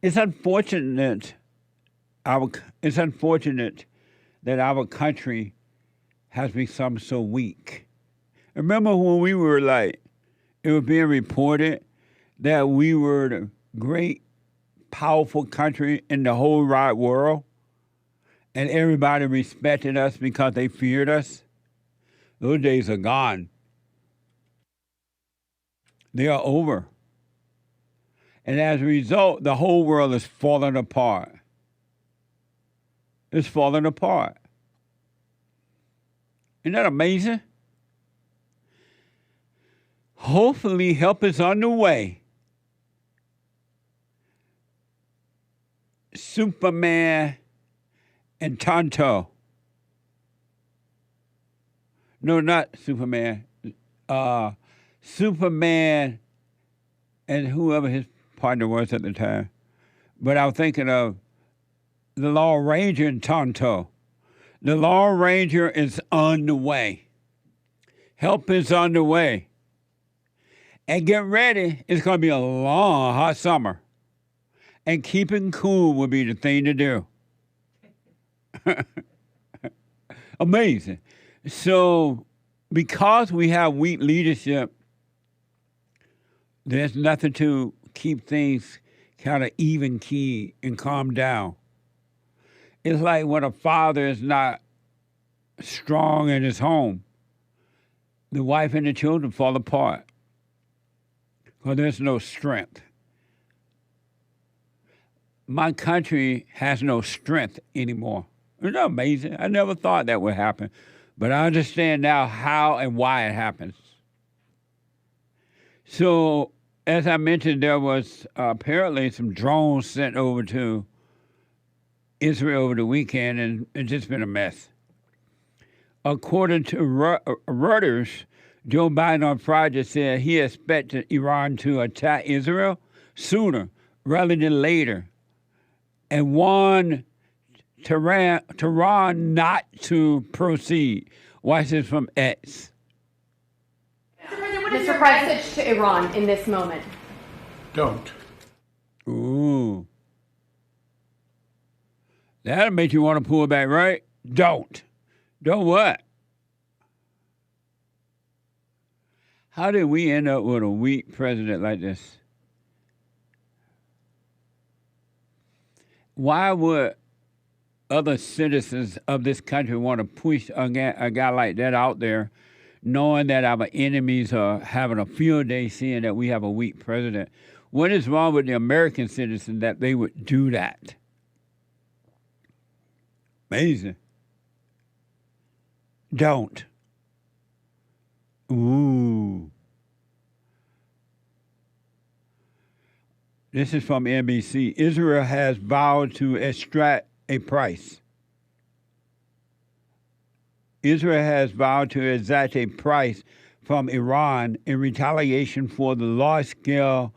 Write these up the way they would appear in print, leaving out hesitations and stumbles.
It's unfortunate. It's unfortunate that our country has become so weak. Remember when we were like, it was being reported that we were the great, powerful country in the whole wide world, and everybody respected us because they feared us? Those days are gone. They are over. And as a result, the whole world is falling apart. It's falling apart. Isn't that amazing? Hopefully, help is on the way. Superman and Tonto. No, not Superman. Superman and whoever his partner was at the time. But I was thinking of the Law Ranger and Tonto. The Law Ranger is on the way. Help is on the way. And get ready, it's going to be a long, hot summer. And keeping cool will be the thing to do. Amazing. So, because we have weak leadership, there's nothing to keep things kind of even key and calm down. It's like when a father is not strong in his home, the wife and the children fall apart because there's no strength. My country has no strength anymore. Isn't that amazing? I never thought that would happen, but I understand now how and why it happens. So, as I mentioned, there was apparently some drones sent over to Israel over the weekend, and it's just been a mess. According to Reuters, Joe Biden on Friday said he expected Iran to attack Israel sooner rather than later, and warned Tehran not to proceed. Watch this from X. What is your message to Iran in this moment? Don't. Ooh. That'll make you want to pull back, right? Don't. Don't what? How did we end up with a weak president like this? Why would other citizens of this country want to push a guy like that out there, knowing that our enemies are having a field day seeing that we have a weak president? What is wrong with the American citizen that they would do that? Amazing. Don't. Ooh. This is from NBC. Israel has vowed to extract a price. Israel has vowed to exact a price from Iran in retaliation for the large-scale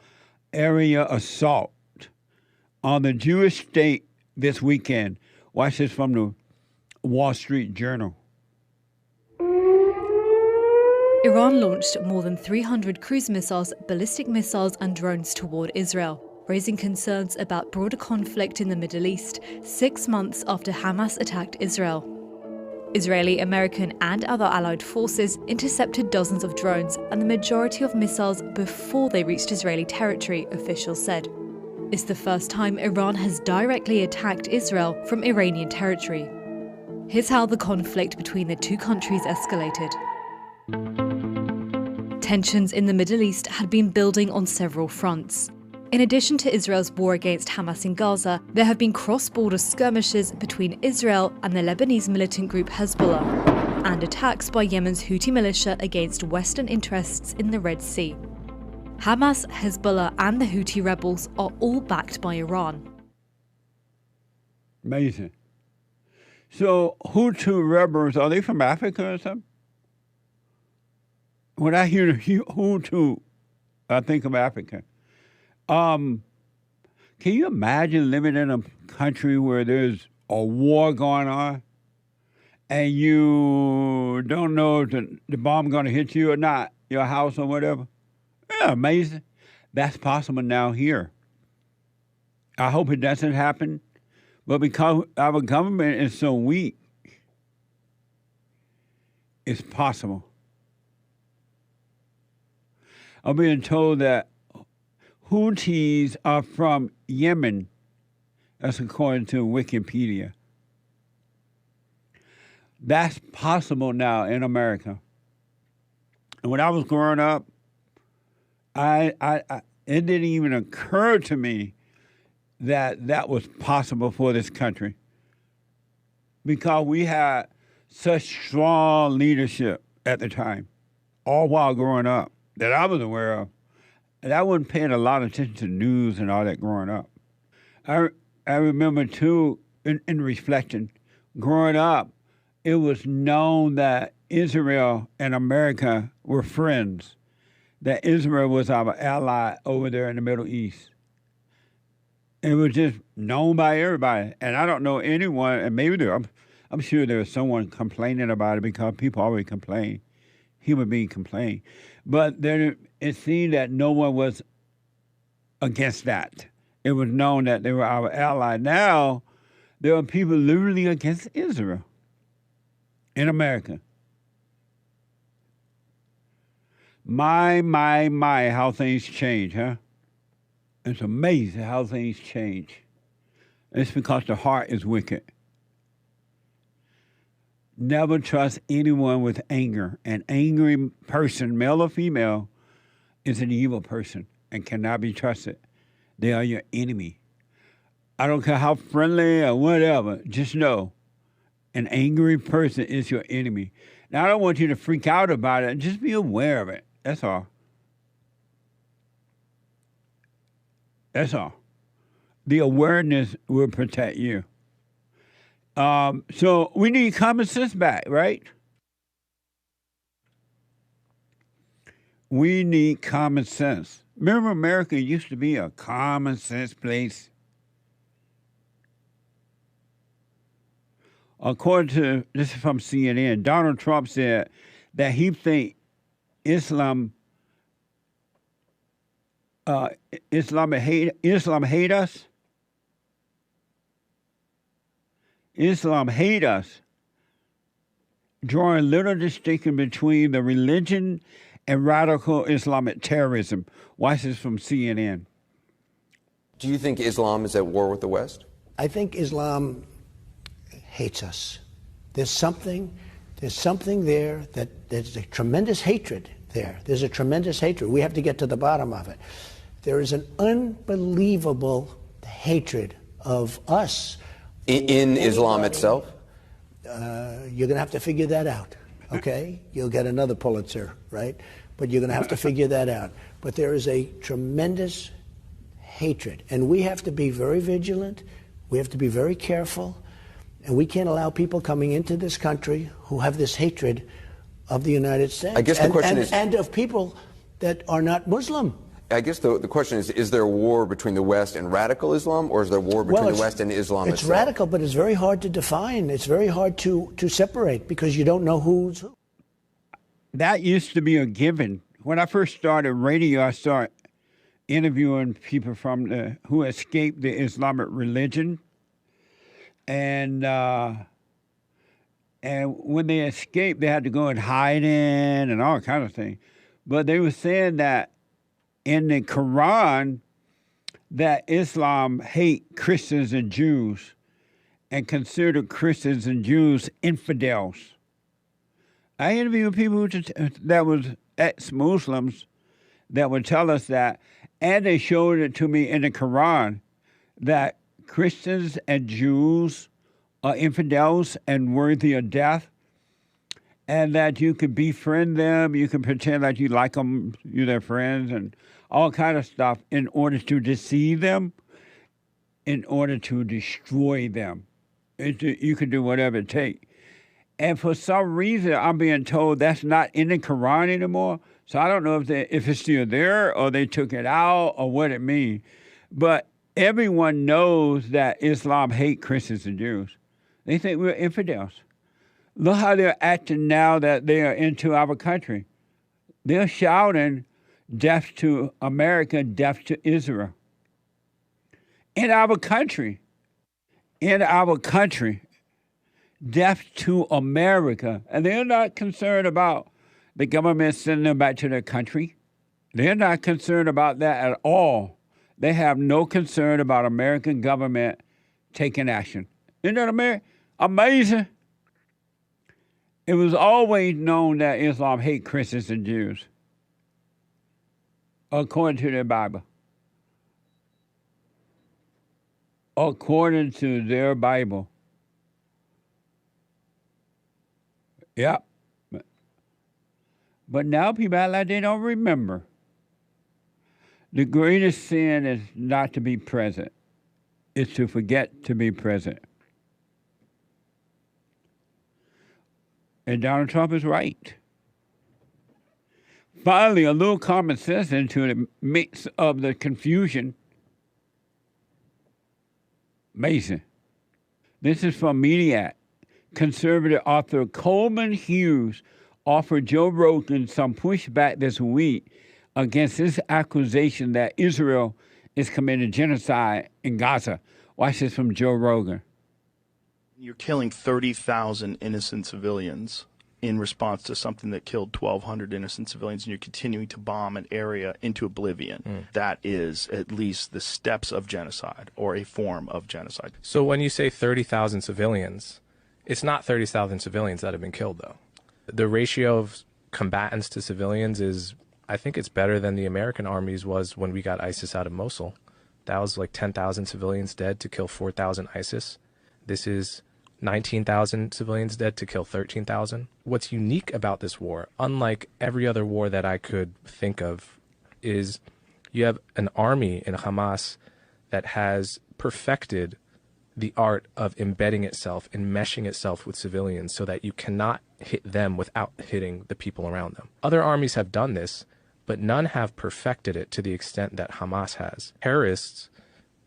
area assault on the Jewish state this weekend. Watch this from the Wall Street Journal. Iran launched more than 300 cruise missiles, ballistic missiles and drones toward Israel, raising concerns about broader conflict in the Middle East 6 months after Hamas attacked Israel. Israeli, American and other allied forces intercepted dozens of drones and the majority of missiles before they reached Israeli territory, officials said. It's the first time Iran has directly attacked Israel from Iranian territory. Here's how the conflict between the two countries escalated. Tensions in the Middle East had been building on several fronts. In addition to Israel's war against Hamas in Gaza, there have been cross-border skirmishes between Israel and the Lebanese militant group Hezbollah, and attacks by Yemen's Houthi militia against Western interests in the Red Sea. Hamas, Hezbollah and the Houthi rebels are all backed by Iran. Amazing. So Hutu rebels, are they from Africa or something? When I hear Hutu, I think of Africa. Can you imagine living in a country where there's a war going on and you don't know if the bomb going to hit you or not, your house or whatever? Yeah, amazing. That's possible now here. I hope it doesn't happen. But because our government is so weak, it's possible. I'm being told that Houthis are from Yemen. That's according to Wikipedia. That's possible now in America. And when I was growing up, it didn't even occur to me that that was possible for this country, because we had such strong leadership at the time, all while growing up, that I was aware of. And I wasn't paying a lot of attention to news and all that growing up. I remember, too, in reflection, growing up, it was known that Israel and America were friends, that Israel was our ally over there in the Middle East. It was just known by everybody. And I don't know anyone, and maybe I'm sure there was someone complaining about it, because people always complain. Human beings complain. But then it seemed that no one was against that. It was known that they were our ally. Now, there are people literally against Israel in America. My, how things change, huh? It's amazing how things change. It's because the heart is wicked. Never trust anyone with anger. An angry person, male or female, is an evil person and cannot be trusted. They are your enemy. I don't care how friendly or whatever, just know an angry person is your enemy. Now, I don't want you to freak out about it. Just be aware of it. That's all. That's all. The awareness will protect you. So we need common sense back, right? We need common sense. Remember, America used to be a common sense place. According to, this is from CNN, Donald Trump said that he thinks Islam hate us. Islam hate us, drawing little distinction between the religion and radical Islamic terrorism. Watch this from CNN. Do you think Islam is at war with the West? I think Islam hates us. There's something there that there's a tremendous hatred there. There's a tremendous hatred. We have to get to the bottom of it. There is an unbelievable hatred of us. In Islam itself? You're going to have to figure that out, okay? You'll get another Pulitzer, right? But you're going to have to figure that out. But there is a tremendous hatred, and we have to be very vigilant. We have to be very careful, and we can't allow people coming into this country who have this hatred of the United States. I guess the question is... And of people that are not Muslim. I guess the question is there a war between the West and radical Islam, or is there a war between the West and Islam itself? It's radical, but it's very hard to define. It's very hard to separate, because you don't know who's who. That used to be a given. When I first started radio, I started interviewing people from who escaped the Islamic religion. And when they escaped, they had to go and hide in and all kinds of things. But they were saying that in the Quran, that Islam hate Christians and Jews and consider Christians and Jews infidels. I interviewed people that was ex-Muslims that would tell us that, and they showed it to me in the Quran, that Christians and Jews are infidels and worthy of death, and that you can befriend them, you can pretend like you like them, you're their friends, and all kind of stuff in order to deceive them, in order to destroy them. You can do whatever it takes. And for some reason, I'm being told that's not in the Quran anymore. So I don't know if it's still there or they took it out or what it means. But everyone knows that Islam hates Christians and Jews. They think we're infidels. Look how they're acting now that they are into our country. They're shouting, death to America, death to Israel. in our country. In our country. Death to America. And they're not concerned about the government sending them back to their country. They're not concerned about that at all. They have no concern about American government taking action. Isn't that amazing? It was always known that Islam hates Christians and Jews, according to their Bible. According to their Bible. Yep. But now people act like they don't remember. The greatest sin is not to be present. It's to forget to be present. And Donald Trump is right. Finally, a little common sense into the mix of the confusion. Amazing. This is from Mediac. Conservative author Coleman Hughes offered Joe Rogan some pushback this week against his accusation that Israel is committing genocide in Gaza. Watch this from Joe Rogan. You're killing 30,000 innocent civilians in response to something that killed 1,200 innocent civilians, and you're continuing to bomb an area into oblivion. That is at least the steps of genocide or a form of genocide. So when you say 30,000 civilians, it's not 30,000 civilians that have been killed, though. The ratio of combatants to civilians is, I think it's better than the American armies was when we got ISIS out of Mosul. That was like 10,000 civilians dead to kill 4,000 ISIS. This is 19,000 civilians dead to kill 13,000. What's unique about this war, unlike every other war that I could think of, is you have an army in Hamas that has perfected the art of embedding itself and meshing itself with civilians so that you cannot hit them without hitting the people around them. Other armies have done this, but none have perfected it to the extent that Hamas has. Terrorists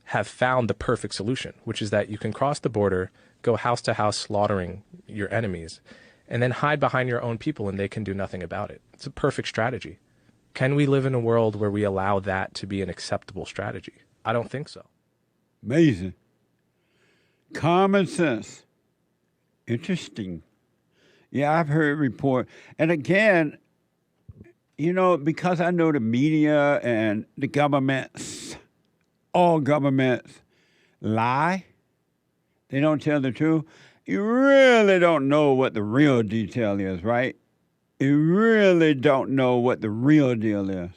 have found the perfect solution, which is that you can cross the border, go house to house slaughtering your enemies, and then hide behind your own people and they can do nothing about it. It's a perfect strategy. Can we live in a world where we allow that to be an acceptable strategy? I don't think so. Amazing. Common sense. Interesting. Yeah, I've heard report. And again, you know, because I know the media and the governments, all governments lie. They don't tell the truth. You really don't know what the real detail is, right? You really don't know what the real deal is.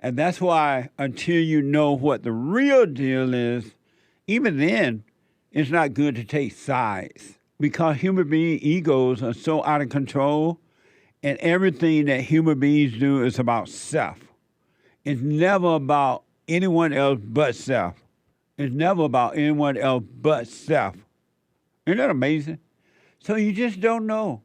And that's why until you know what the real deal is, even then, it's not good to take sides. Because human being egos are so out of control, and everything that human beings do is about self. It's never about anyone else but self. It's never about anyone else but self. Isn't that amazing? So you just don't know.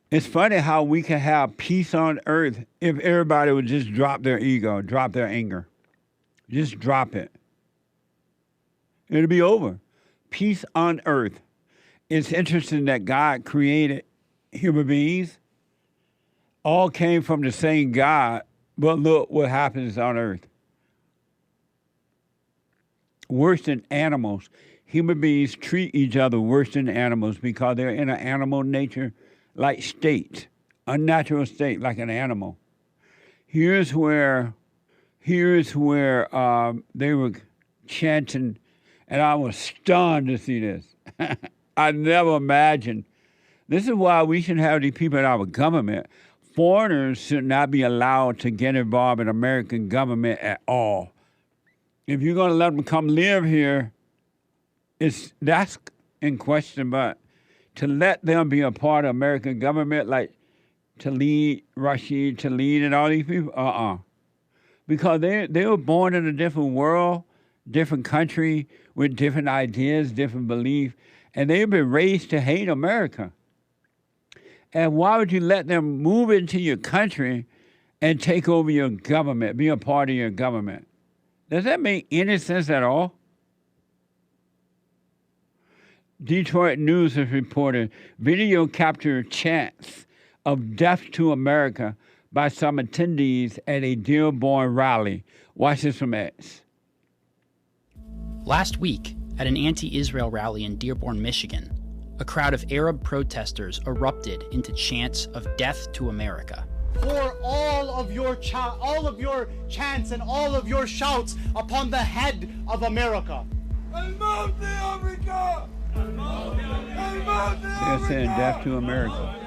It's funny how we can have peace on earth if everybody would just drop their ego, drop their anger. Just drop it. It'll be over. Peace on earth. It's interesting that God created human beings. All came from the same God, but look what happens on earth. Worse than animals. Human beings treat each other worse than animals because they're in an animal nature-like state, unnatural state, like an animal. Here's where they were chanting, and I was stunned to see this. I never imagined. This is why we should have these people in our government. Foreigners should not be allowed to get involved in American government at all. If you're going to let them come live here, that's in question, but to let them be a part of American government, like Tlaib, Rashida, Tlaib, and all these people, because they were born in a different world, different country, with different ideas, different beliefs, and they've been raised to hate America. And why would you let them move into your country and take over your government, be a part of your government? Does that make any sense at all? Detroit News has reported video captured chants of death to America by some attendees at a Dearborn rally. Watch this from X. Last week, at an anti-Israel rally in Dearborn, Michigan, a crowd of Arab protesters erupted into chants of death to America. Pour all of your chants and all of your shouts upon the head of America. They're saying death to America.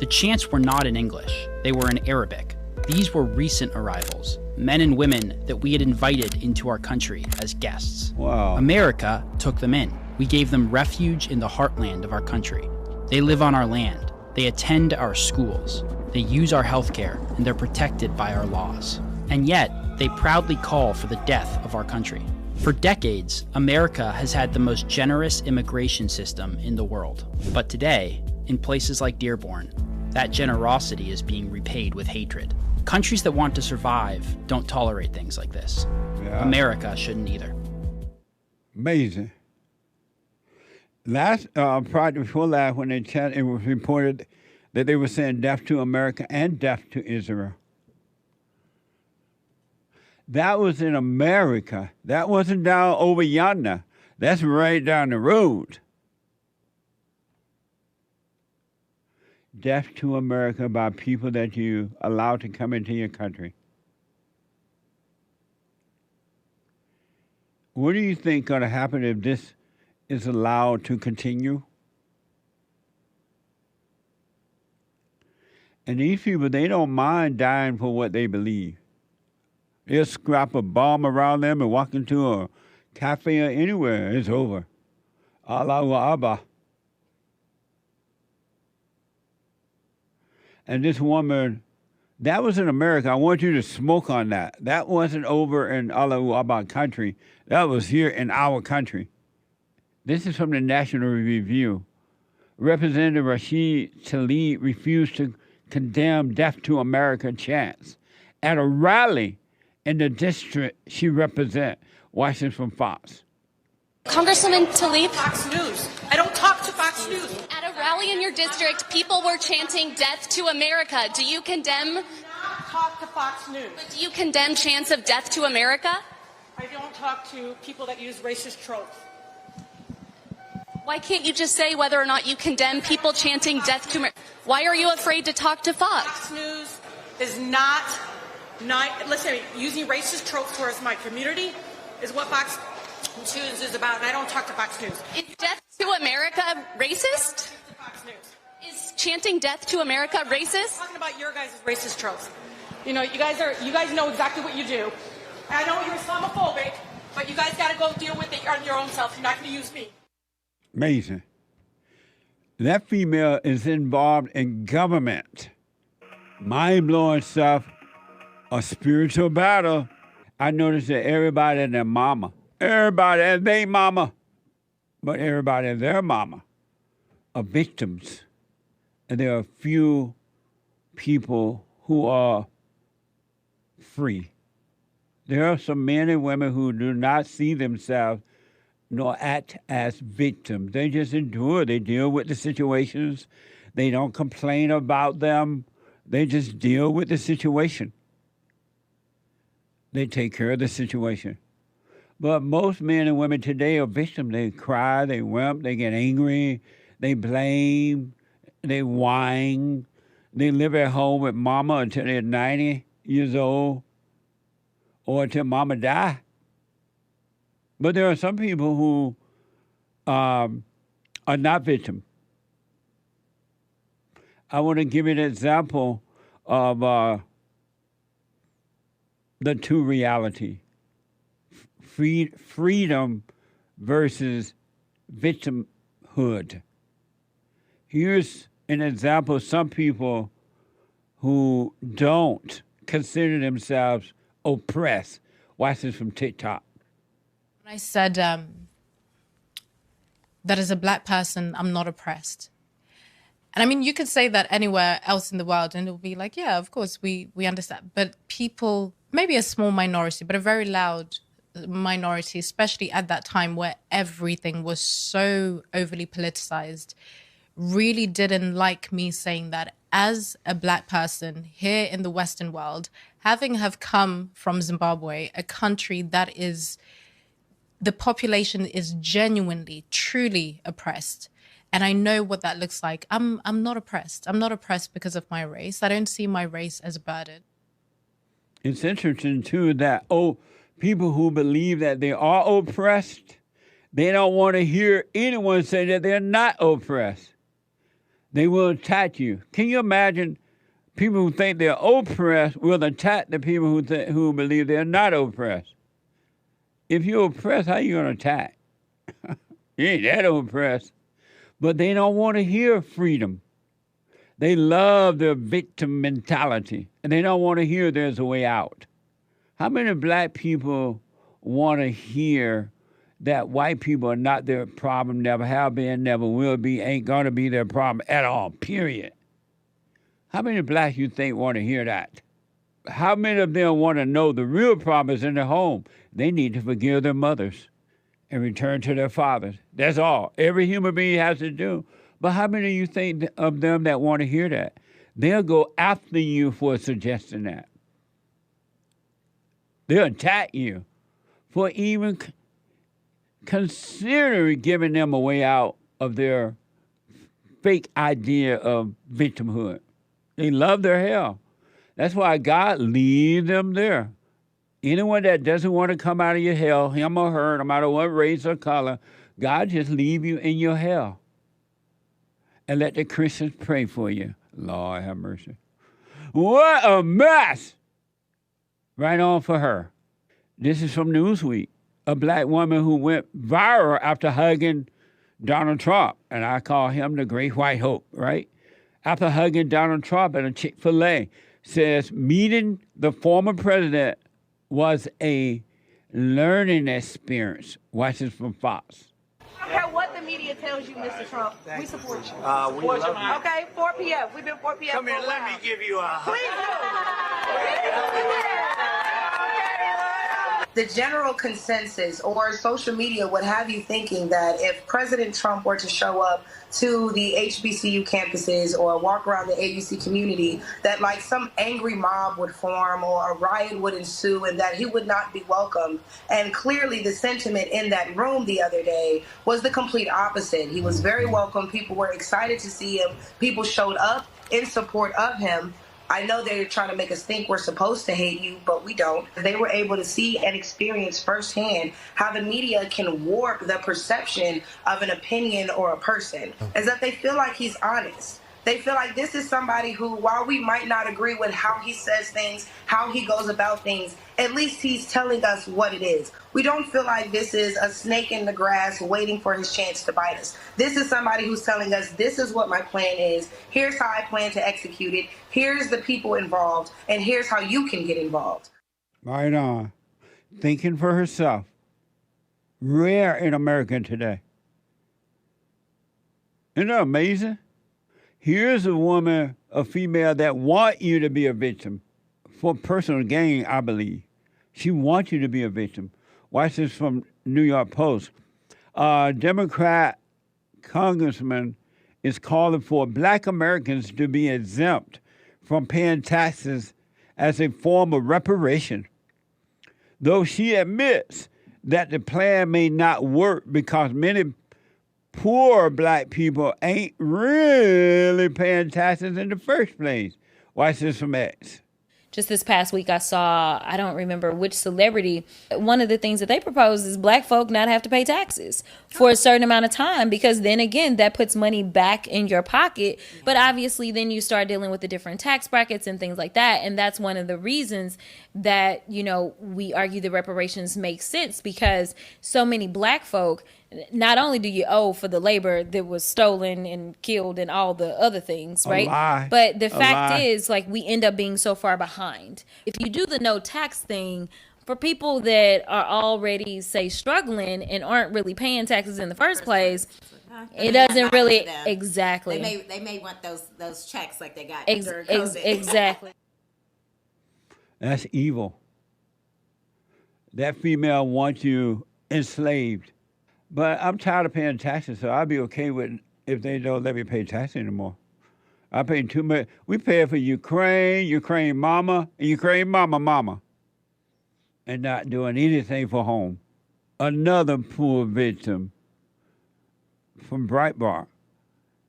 The chants were not in English, they were in Arabic. These were recent arrivals, men and women that we had invited into our country as guests. Wow. America took them in. We gave them refuge in the heartland of our country. They live on our land. They attend our schools. They use our healthcare, and they're protected by our laws. And yet, they proudly call for the death of our country. For decades, America has had the most generous immigration system in the world. But today, in places like Dearborn, that generosity is being repaid with hatred. Countries that want to survive don't tolerate things like this. Yeah. America shouldn't either. Amazing. Last Friday before last, when they chatted, it was reported that they were saying death to America and death to Israel. That was in America. That wasn't down over yonder. That's right down the road. Death to America by people that you allow to come into your country. What do you think going to happen if this is allowed to continue? And these people, they don't mind dying for what they believe. They'll scrap a bomb around them and walk into a cafe or anywhere. It's over. Allahu Akbar. And this woman, that was in America. I want you to smoke on that. That wasn't over in Allahu Akbar country. That was here in our country. This is from the National Review. Representative Rashida Tlaib refused to condemn death to America chants at a rally in the district she represents. Watch this from Fox. Congresswoman Tlaib. Fox News. I don't talk to Fox News. At a rally in your district, people were chanting death to America. Do you condemn? Talk to Fox News. Do you condemn chants of death to America? I don't talk to people that use racist tropes. Why can't you just say whether or not you condemn people chanting death to America? Why are you afraid to talk to Fox? Fox News is not listen, using racist tropes towards my community is what Fox News is about, and I don't talk to Fox News. Is death to America racist? Fox News. Is chanting death to America racist? I'm talking about your guys' racist tropes. You know, you guys know exactly what you do. I know you're Islamophobic, but you guys got to go deal with it on your own self. You're not going to use me. Amazing. That female is involved in government. Mind-blowing stuff. A spiritual battle. I noticed that everybody and their mama, everybody and their mama, but everybody and their mama are victims. And there are a few people who are free. There are some men and women who do not see themselves nor act as victims. They just endure. They deal with the situations. They don't complain about them. They just deal with the situation. They take care of the situation. But most men and women today are victims. They cry, they wimp, they get angry, they blame, they whine. They live at home with mama until they're 90 years old or until mama die. But there are some people who are not victims. I want to give you an example of the two reality. Freedom versus victimhood. Here's an example of some people who don't consider themselves oppressed. Watch this from TikTok. I said that as a black person, I'm not oppressed. And I mean, you could say that anywhere else in the world and it'll be like, yeah, of course, we understand. But people, maybe a small minority, but a very loud minority, especially at that time where everything was so overly politicized, really didn't like me saying that as a black person here in the Western world, having have come from Zimbabwe, a country that is, the population is genuinely, truly oppressed. And I know what that looks like. I'm not oppressed. I'm not oppressed because of my race. I don't see my race as a burden. It's interesting, too, that people who believe that they are oppressed, they don't want to hear anyone say that they're not oppressed. They will attack you. Can you imagine people who think they're oppressed will attack the people who believe they're not oppressed? If you're oppressed, how are you going to attack? You ain't that oppressed. But they don't want to hear freedom. They love their victim mentality, and they don't want to hear there's a way out. How many black people want to hear that white people are not their problem, never have been, never will be, ain't going to be their problem at all, period? How many blacks you think want to hear that? How many of them want to know the real problem is in their home? They need to forgive their mothers and return to their fathers. That's all. Every human being has to do. But how many of you think of them that want to hear that? They'll go after you for suggesting that. They'll attack you for even considering giving them a way out of their fake idea of victimhood. They love their hell. That's why God leaves them there. Anyone that doesn't want to come out of your hell, him or her, no matter what race or color, God just leave you in your hell. And let the Christians pray for you. Lord have mercy. What a mess! Right on for her. This is from Newsweek. A black woman who went viral after hugging Donald Trump. And I call him the great white hope, right? After hugging Donald Trump at a Chick-fil-A, says meeting the former president was a learning experience. Watch this from Fox. I don't care what the media tells you, Mr. Trump. We support you. We love you. Okay, 4 p.m. We've been 4 p.m. Come here, let me give you a hug. The general consensus or social media would have you thinking that if President Trump were to show up to the HBCU campuses or walk around the AUC community, that like some angry mob would form or a riot would ensue and that he would not be welcomed. And clearly the sentiment in that room the other day was the complete opposite. He was very welcome. People were excited to see him. People showed up in support of him. I know they're trying to make us think we're supposed to hate you, but we don't. They were able to see and experience firsthand how the media can warp the perception of an opinion or a person, is that they feel like he's honest. They feel like this is somebody who, while we might not agree with how he says things, how he goes about things, at least he's telling us what it is. We don't feel like this is a snake in the grass waiting for his chance to bite us. This is somebody who's telling us, this is what my plan is. Here's how I plan to execute it. Here's the people involved. And here's how you can get involved. Right on. Thinking for herself. Rare in America today. Isn't that amazing? Here's a woman, a female that wants you to be a victim for personal gain, I believe. She wants you to be a victim. Watch this from New York Post. Democrat congressman is calling for black Americans to be exempt from paying taxes as a form of reparation, though she admits that the plan may not work because many poor black people ain't really paying taxes in the first place. Watch this from X. Just this past week, I saw, I don't remember which celebrity, one of the things that they proposed is black folk not have to pay taxes for a certain amount of time, because then again, that puts money back in your pocket. But obviously then you start dealing with the different tax brackets and things like that. And that's one of the reasons that, you know, we argue the reparations make sense, because so many black folk, not only do you owe for the labor that was stolen and killed and all the other things, right? But the fact is, like, we end up being so far behind. If you do the no tax thing for people that are already, say, struggling and aren't really paying taxes in the first place, it doesn't really exactly. They may want those checks like they got during COVID. Exactly. That's evil. That female wants you enslaved. But I'm tired of paying taxes, so I'll be okay with if they don't let me pay taxes anymore. I paid too much. We paid for Ukraine mama, and Ukraine mama, and not doing anything for home. Another poor victim from Breitbart.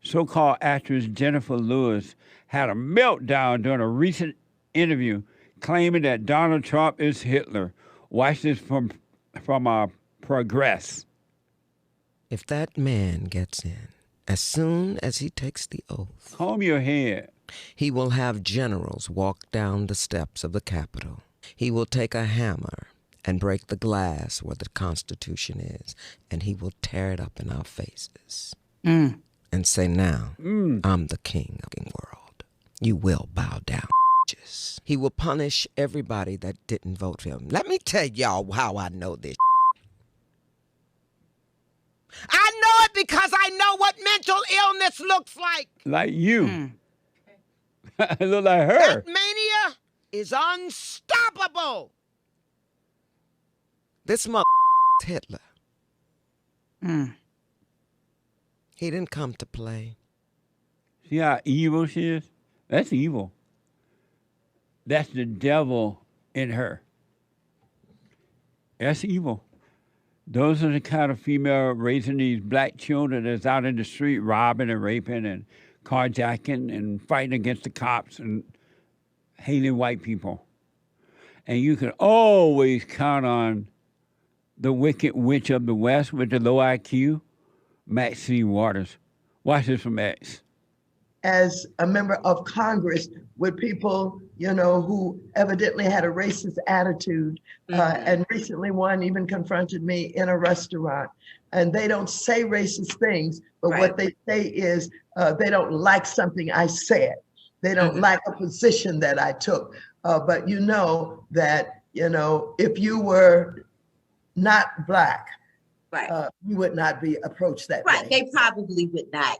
So-called actress Jennifer Lewis had a meltdown during a recent interview claiming that Donald Trump is Hitler. Watch this from Progress. If that man gets in, as soon as he takes the oath, comb your head. He will have generals walk down the steps of the Capitol. He will take a hammer and break the glass where the Constitution is, and he will tear it up in our faces and say, now, I'm the king of the world. You will bow down. He will punish everybody that didn't vote for him. Let me tell y'all how I know this. I know it because I know what mental illness looks like. Like you. I look like her. That mania is unstoppable. This mother Hitler. He didn't come to play. See how evil she is? That's evil. That's the devil in her. That's evil. Those are the kind of female raising these black children that's out in the street robbing and raping and carjacking and fighting against the cops and hating white people. And you can always count on the wicked witch of the West with the low IQ, Maxine Waters. Watch this from X. As a member of Congress with people, who evidently had a racist attitude. And recently one even confronted me in a restaurant. And they don't say racist things, but what they say is they don't like something I said. They don't like a position that I took. But you know that, if you were not Black, you would not be approached that way. They probably would not.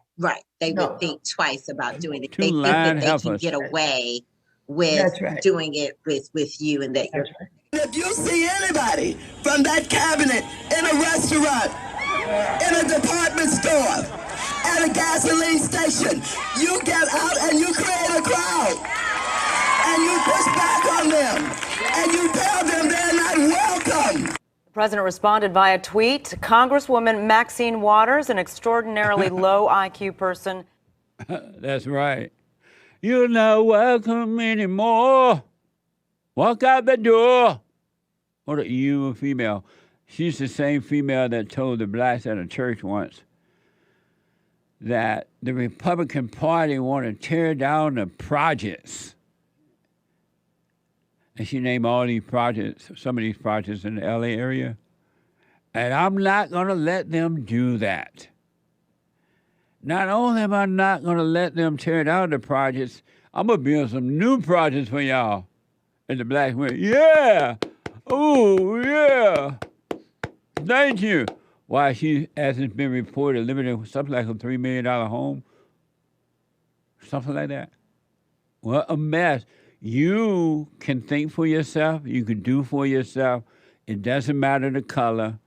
They would think twice about doing it. They think lying that they can get away with doing it with you, and that you're. If you see anybody from that cabinet in a restaurant, in a department store, at a gasoline station, you get out and you create a crowd, and you push back on them, and you tell them they're not welcome. The president responded via tweet. Congresswoman Maxine Waters, an extraordinarily low IQ person. That's right. You're not welcome anymore. Walk out the door. What an evil female. She's the same female that told the blacks at a church once that the Republican Party want to tear down the projects. And she named all these projects, some of these projects in the LA area. And I'm not going to let them do that. Not only am I not going to let them tear down the projects, I'm going to build some new projects for y'all. And the blacks went, yeah. Oh, yeah. Thank you. Why, she, as it's been reported, living in something like a $3 million home. Something like that. What a mess. You can think for yourself. You can do for yourself. It doesn't matter the color.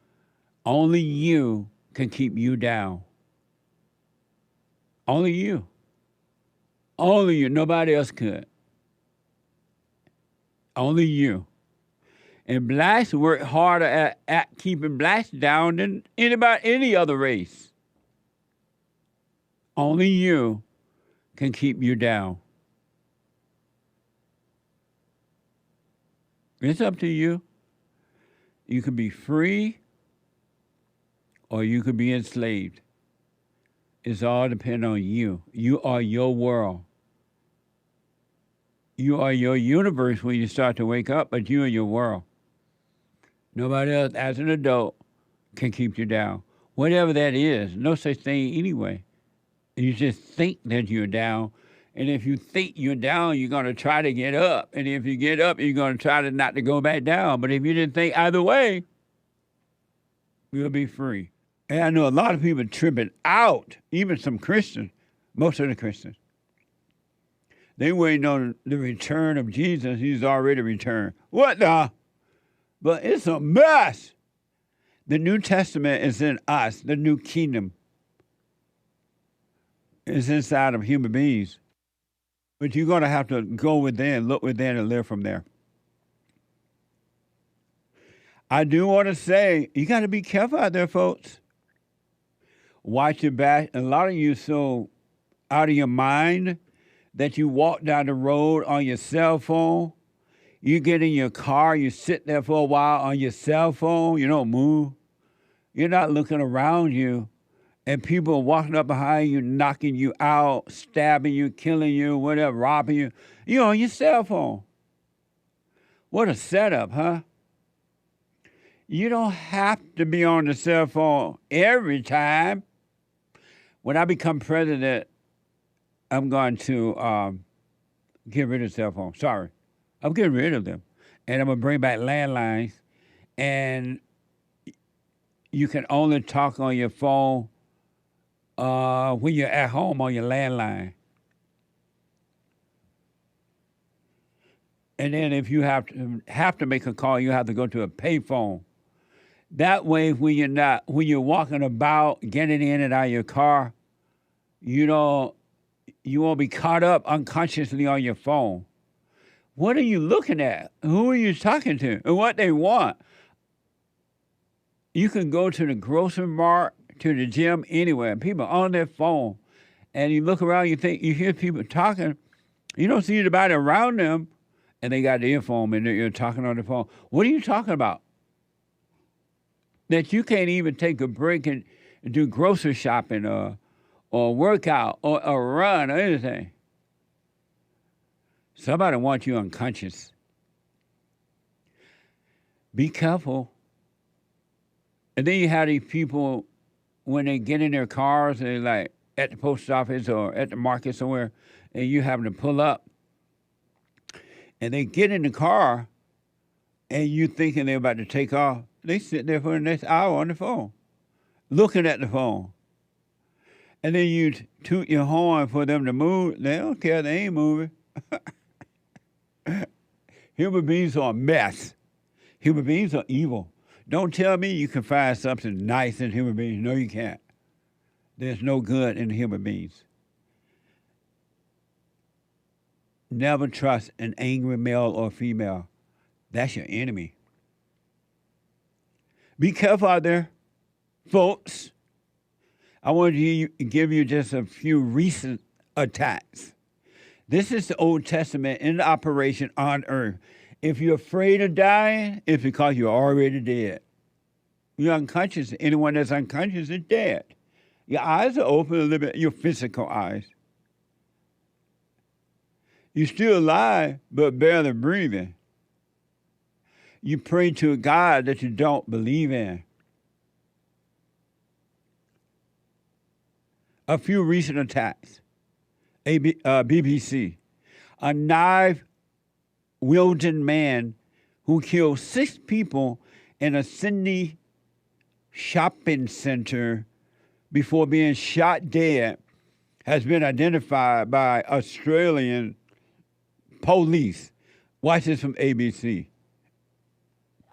Only you can keep you down. Only you. Only you. Nobody else could. Only you. And blacks work harder at keeping blacks down than any other race. Only you can keep you down. It's up to you. You can be free or you could be enslaved. It's all dependent on you. You are your world. You are your universe when you start to wake up, but you are your world. Nobody else, as an adult, can keep you down. Whatever that is, no such thing anyway. You just think that you're down, and if you think you're down, you're going to try to get up. And if you get up, you're going to try to not to go back down. But if you didn't think either way, you'll be free. And I know a lot of people tripping out, even some Christians, most of the Christians. They waiting on the return of Jesus. He's already returned. What the? But it's a mess. The New Testament is in us. The new kingdom is inside of human beings. But you're going to have to go within, look within, and live from there. I do want to say, you got to be careful out there, folks. Watch your back. A lot of you so out of your mind that you walk down the road on your cell phone. You get in your car, you sit there for a while on your cell phone, you don't move. You're not looking around you, and people are walking up behind you, knocking you out, stabbing you, killing you, whatever, robbing you. You're on your cell phone. What a setup, huh? You don't have to be on the cell phone every time. When I become president, I'm going to get rid of cell phones. Sorry. I'm getting rid of them. And I'm going to bring back landlines. And you can only talk on your phone when you're at home on your landline. And then if you have to make a call, you have to go to a payphone. That way, when you're walking about, getting in and out of your car, you won't be caught up unconsciously on your phone. What are you looking at? Who are you talking to? And what they want? You can go to the grocery mart, to the gym, anywhere, and people are on their phone. And you look around, you hear people talking. You don't see anybody around them, and they got the earphone and you're talking on the phone. What are you talking about? That you can't even take a break and do grocery shopping or work out or run or anything. Somebody wants you unconscious. Be careful. And then you have these people, when they get in their cars, they're like at the post office or at the market somewhere, and you having to pull up. And they get in the car, and you thinking they're about to take off. They sit there for the next hour on the phone, looking at the phone. And then you toot your horn for them to move. They don't care. They ain't moving. Human beings are a mess. Human beings are evil. Don't tell me you can find something nice in human beings. No, you can't. There's no good in human beings. Never trust an angry male or female. That's your enemy. Be careful out there, folks. I want to give you just a few recent attacks. This is the Old Testament in operation on earth. If you're afraid of dying, it's because you're already dead. You're unconscious. Anyone that's unconscious is dead. Your eyes are open a little bit, your physical eyes. You're still alive, but barely breathing. You pray to a God that you don't believe in. A few recent attacks. BBC. A knife-wielding man who killed 6 people in a Sydney shopping center before being shot dead has been identified by Australian police. Watch this from ABC.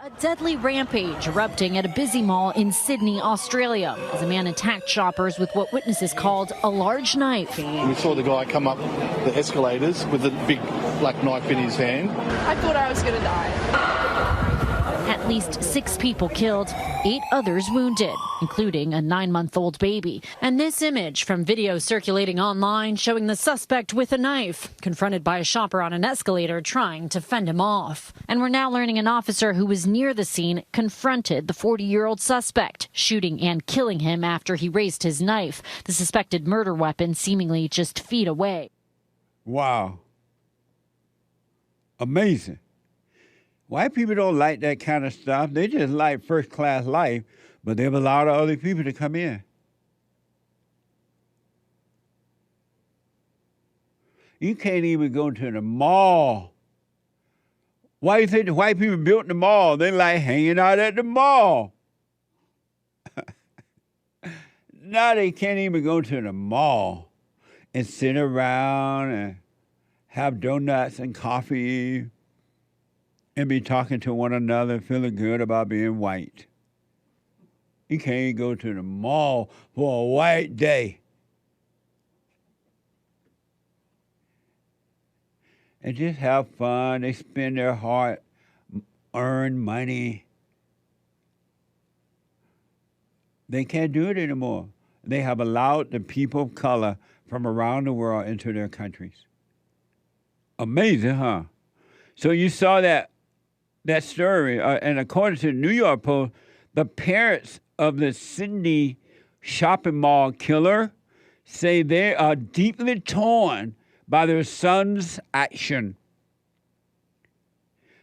A deadly rampage erupting at a busy mall in Sydney, Australia, as a man attacked shoppers with what witnesses called a large knife. We saw the guy come up the escalators with a big black knife in his hand. I thought I was going to die. At least 6 people killed, 8 others wounded, including a 9-month-old baby. And this image from video circulating online showing the suspect with a knife, confronted by a shopper on an escalator trying to fend him off. And we're now learning an officer who was near the scene confronted the 40-year-old suspect, shooting and killing him after he raised his knife, the suspected murder weapon seemingly just feet away. Wow. Amazing. White people don't like that kind of stuff. They just like first-class life, but there have a lot of other people to come in. You can't even go to the mall. Why do you think the white people built the mall? They like hanging out at the mall. Now they can't even go to the mall and sit around and have donuts and coffee and be talking to one another, feeling good about being white. You can't go to the mall for a white day. and just have fun. They spend their hard-earned money. They can't do it anymore. They have allowed the people of color from around the world into their countries. Amazing, huh? So you saw that story, and according to the New York Post, the parents of the Sydney shopping mall killer say they are deeply torn by their son's action.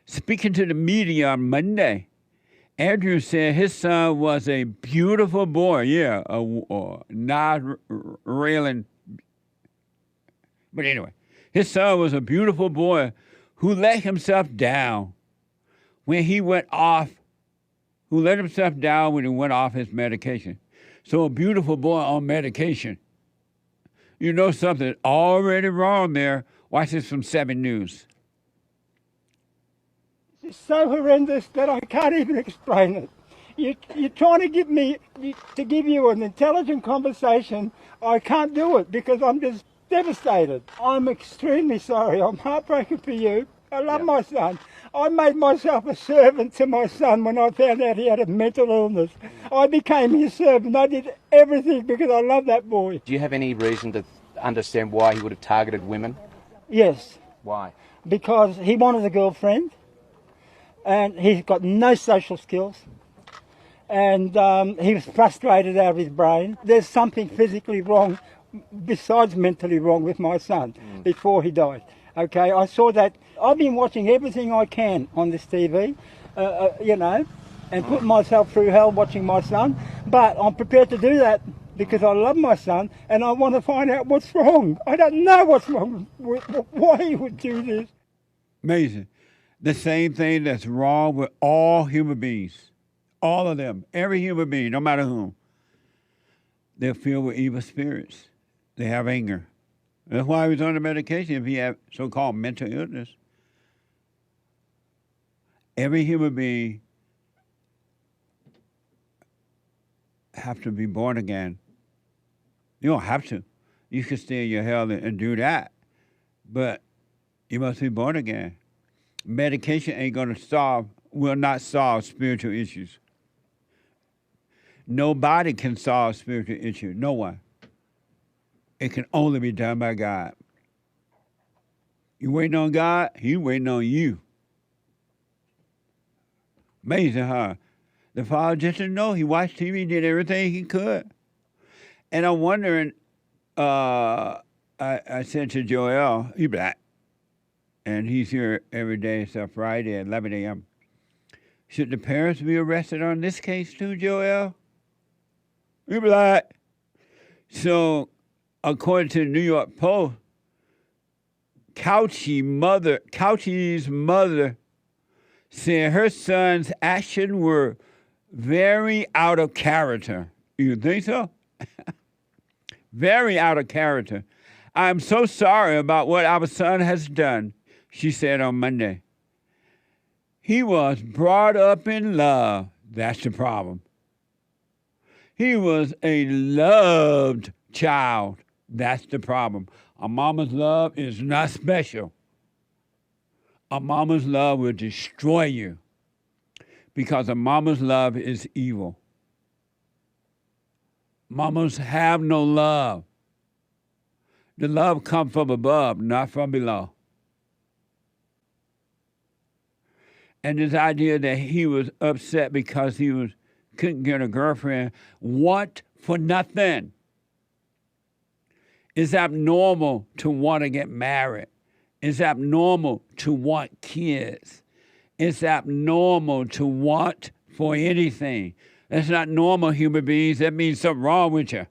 Speaking to the media on Monday, Andrew said his son was a beautiful boy. Yeah, not railing. But anyway, his son was a beautiful boy who let himself down when he went off, when he went off his medication. So a beautiful boy on medication. You know something already wrong there. Watch this from 7 News. It's so horrendous that I can't even explain it. You're trying to give you an intelligent conversation. I can't do it because I'm just devastated. I'm extremely sorry. I'm heartbroken for you. I love my son. I made myself a servant to my son when I found out he had a mental illness. I became his servant. I did everything because I love that boy. Do you have any reason to understand why he would have targeted women? Yes. Why? Because he wanted a girlfriend, and he's got no social skills, and he was frustrated out of his brain. There's something physically wrong, besides mentally wrong, with my son before he died. Okay, I saw that. I've been watching everything I can on this TV, and putting myself through hell watching my son, but I'm prepared to do that because I love my son and I want to find out what's wrong. I don't know what's wrong, why he would do this. Amazing. The same thing that's wrong with all human beings. All of them. Every human being, no matter whom. They're filled with evil spirits. They have anger. That's why he was on the medication if he had so-called mental illness. Every human being have to be born again. You don't have to. You can stay in your hell and do that. But you must be born again. Medication ain't going to will not solve spiritual issues. Nobody can solve spiritual issues. No one. It can only be done by God. You waiting on God, He waiting on you. Amazing, huh? The father just didn't know. He watched TV, did everything he could. And I'm wondering, I said to Joel, he's black, and he's here every day except Friday at 11 a.m. Should the parents be arrested on this case too, Joel? He's black. So, according to the New York Post, Couchy's mother said her son's actions were very out of character. You think so? Very out of character. I'm so sorry about what our son has done, she said on Monday. He was brought up in love. That's the problem. He was a loved child. That's the problem. A mama's love is not special. A mama's love will destroy you because a mama's love is evil. Mamas have no love. The love comes from above, not from below. And this idea that he was upset because he couldn't get a girlfriend, want for nothing. It's abnormal to want to get married. It's abnormal to want kids. It's abnormal to want for anything. That's not normal, human beings. That means something wrong with you.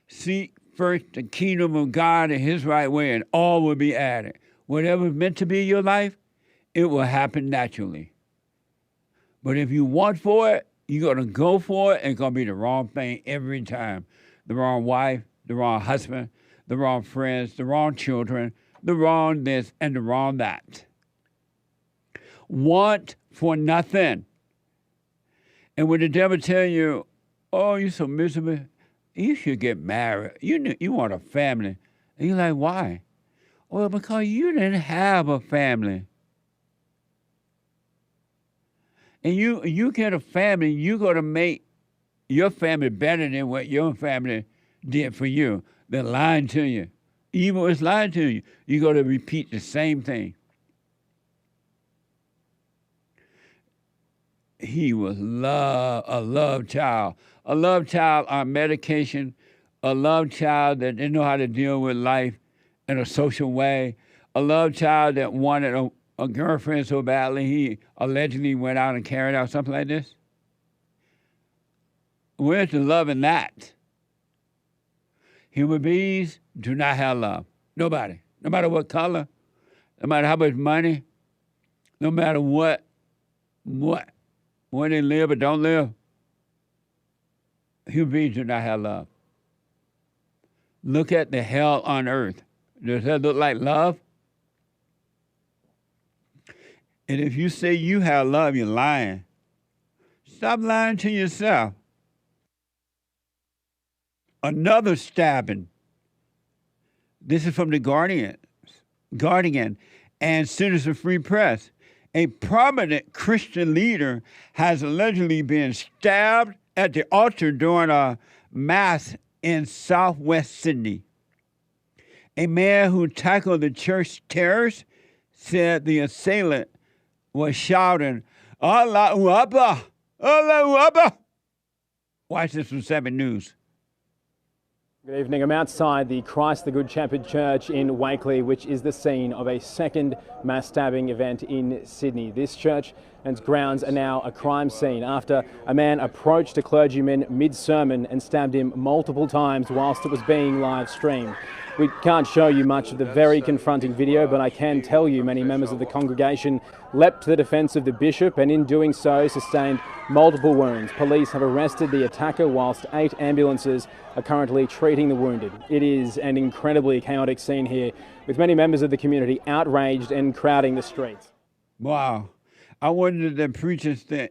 Seek first the kingdom of God and His right way, and all will be added. Whatever's meant to be in your life, it will happen naturally. But if you want for it, you're going to go for it, and it's going to be the wrong thing every time. The wrong wife, the wrong husband, the wrong friends, the wrong children, the wrong this, and the wrong that. Want for nothing. And when the devil tell you, oh, you're so miserable, you should get married. You want a family. And you're like, why? Well, because you didn't have a family. And you get a family, you're going to make your family better than what your family did for you. They're lying to you. Evil is lying to you. You're going to repeat the same thing. He was a love child on medication, a love child that didn't know how to deal with life in a social way, a love child that wanted a girlfriend so badly he allegedly went out and carried out something like this. Where's the love in that? Human beings do not have love. Nobody. No matter what color, no matter how much money, no matter where they live or don't live, human beings do not have love. Look at the hell on earth. Does that look like love? And if you say you have love, you're lying. Stop lying to yourself. Another stabbing. This is from the Guardian and Citizen Free Press. A prominent Christian leader has allegedly been stabbed at the altar during a mass in southwest Sydney. A man who tackled the church terrorists said the assailant was shouting, Allahu Akbar, Allahu Akbar. Watch this from 7 News. Good evening. I'm outside the Christ the Good Shepherd Church in Wakeley, which is the scene of a second mass stabbing event in Sydney. This church and its grounds are now a crime scene after a man approached a clergyman mid-sermon and stabbed him multiple times whilst it was being live streamed. We can't show you much of the very confronting video, but I can tell you many members of the congregation leapt to the defence of the bishop and in doing so sustained multiple wounds. Police have arrested the attacker whilst 8 ambulances are currently treating the wounded. It is an incredibly chaotic scene here with many members of the community outraged and crowding the streets. Wow. I wonder if the preachers think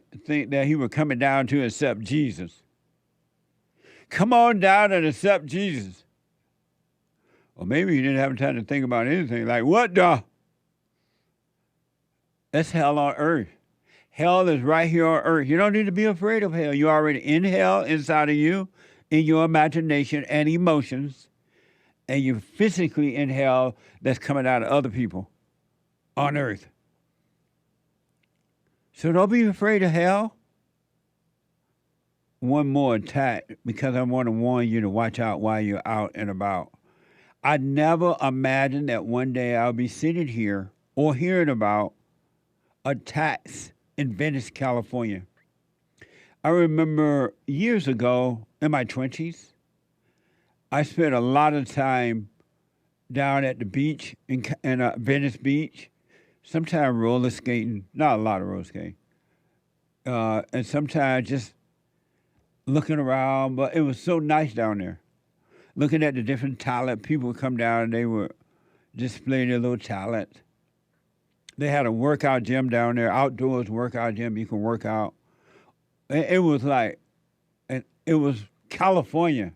that he was coming down to accept Jesus. Come on down and accept Jesus. Or maybe he didn't have time to think about anything. Like, what the? That's hell on earth. Hell is right here on earth. You don't need to be afraid of hell. You're already in hell inside of you, in your imagination and emotions. And you're physically in hell that's coming out of other people on earth. So don't be afraid of hell. One more attack, because I want to warn you to watch out while you're out and about. I never imagined that one day I'll be sitting here or hearing about attacks in Venice, California. I remember years ago, in my 20s, I spent a lot of time down at the beach in Venice Beach, sometimes roller skating, not a lot of roller skating, and sometimes just looking around, but it was so nice down there. Looking at the different talent, people would come down and they would display their little talent. They had a workout gym down there, outdoors workout gym, you can work out. It was like, it was California.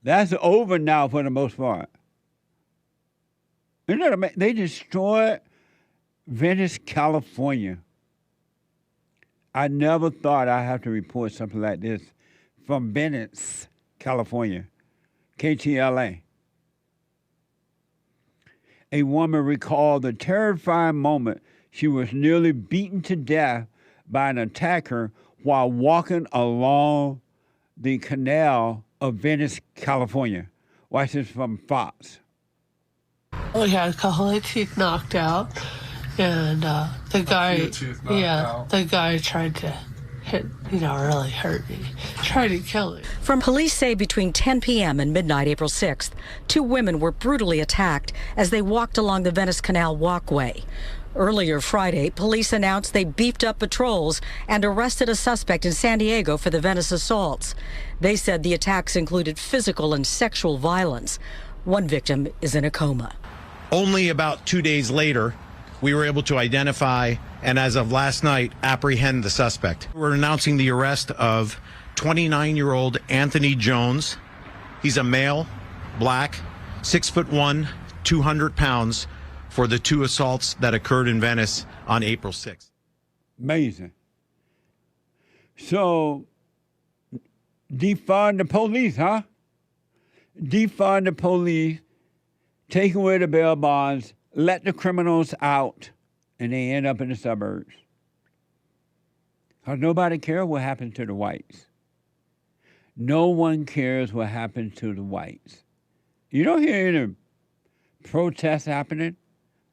That's over now for the most part. They destroyed Venice, California. I never thought I'd have to report something like this from Venice, California, KTLA. A woman recalled the terrifying moment she was nearly beaten to death by an attacker while walking along the canal of Venice, California. Watch this from Fox. We had a couple of teeth knocked out, and the guy tried to really hurt me, tried to kill me. Police say between 10 p.m. and midnight April 6th, 2 women were brutally attacked as they walked along the Venice Canal walkway. Earlier Friday, police announced they beefed up patrols and arrested a suspect in San Diego for the Venice assaults. They said the attacks included physical and sexual violence. One victim is in a coma. Only about 2 days later, we were able to identify and, as of last night, apprehend the suspect. We're announcing the arrest of 29-year-old Anthony Jones. He's a male, black, 6'1", 200 pounds for the 2 assaults that occurred in Venice on April 6th. Amazing. So, defund the police, huh? Defund the police, take away the bail bonds, let the criminals out, and they end up in the suburbs. Because nobody cares what happened to the whites. No one cares what happened to the whites. You don't hear any protests happening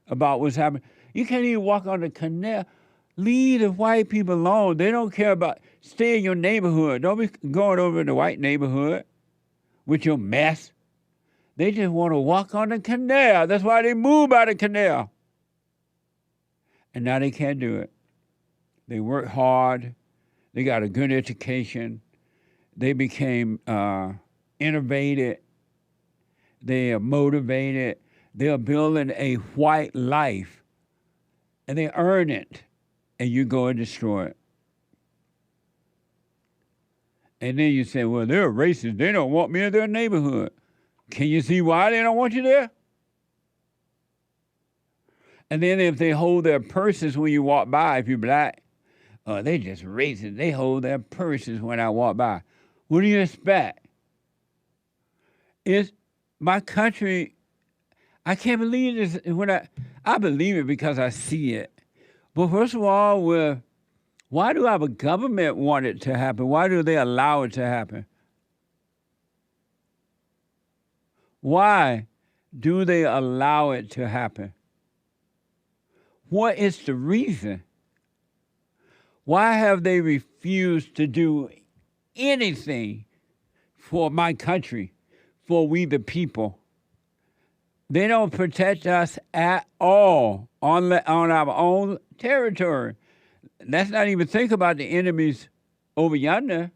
about what's happening. You can't even walk on the canal. Leave the white people alone. They don't care about, stay in your neighborhood. Don't be going over in the white neighborhood with your mess. They just want to walk on the canal. That's why they moved by the canal. And now they can't do it. They work hard. They got a good education. They became innovative. They are motivated. They are building a white life. And they earn it. And you go and destroy it. And then you say, well, they're racist. They don't want me in their neighborhood. Can you see why they don't want you there? And then if they hold their purses when you walk by, if you're black, they just racist. They hold their purses when I walk by. What do you expect? It's my country. I can't believe this. When I believe it because I see it. But first of all, why do our government want it to happen? Why do they allow it to happen? Why do they allow it to happen? What is the reason? Why have they refused to do anything for my country, for we the people? They don't protect us at all on our own territory. Let's not even think about the enemies over yonder.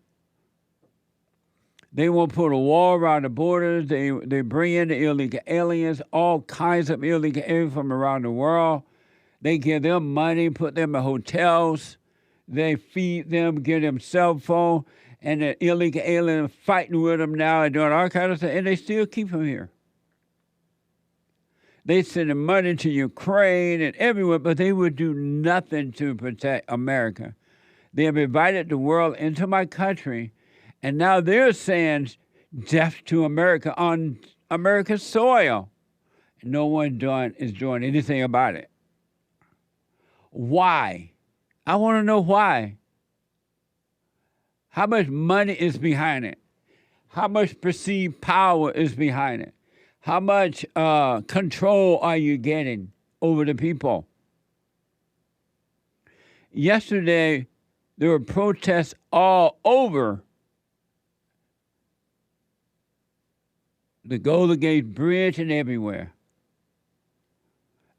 They won't put a wall around the borders. They bring in the illegal aliens, all kinds of illegal aliens from around the world. They give them money, put them in hotels. They feed them, give them cell phone, and the illegal aliens fighting with them now and doing all kinds of stuff, and they still keep them here. They send money to Ukraine and everywhere, but they would do nothing to protect America. They have invited the world into my country, and now they're saying death to America on America's soil. No one is doing anything about it. Why? I want to know why. How much money is behind it? How much perceived power is behind it? How much control are you getting over the people? Yesterday, there were protests all over the Golden Gate Bridge and everywhere.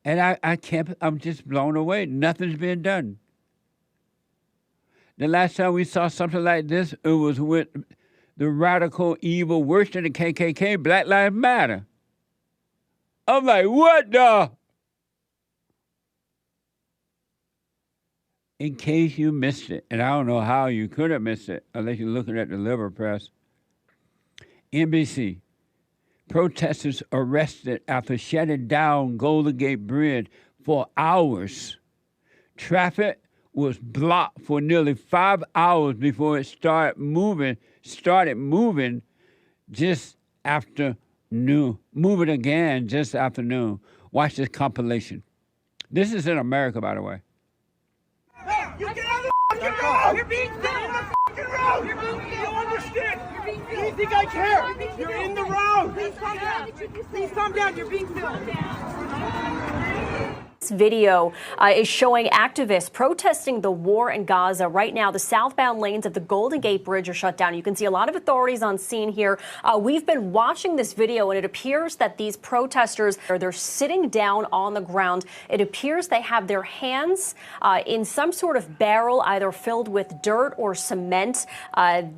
And I'm just blown away. Nothing's been done. The last time we saw something like this, it was with the radical evil, worse than the KKK, Black Lives Matter. I'm like, what the? In case you missed it, and I don't know how you could have missed it unless you're looking at the Liberal Press. NBC, protesters arrested after shutting down Golden Gate Bridge for hours. Traffic was blocked for nearly 5 hours before it started moving just after noon. Moving again just after noon. Watch this compilation. This is in America, by the way. Hey, you get on the fucking road! You're being filmed on the fucking road! You're being filmed! You don't understand! Do you think I care? You're in the road! Please calm down! Please calm down! You're being filmed! This video is showing activists protesting the war in Gaza. Right now, the southbound lanes of the Golden Gate Bridge are shut down. You can see a lot of authorities on scene here. We've been watching this video, and it appears that these protesters, they're sitting down on the ground. It appears they have their hands in some sort of barrel, either filled with dirt or cement.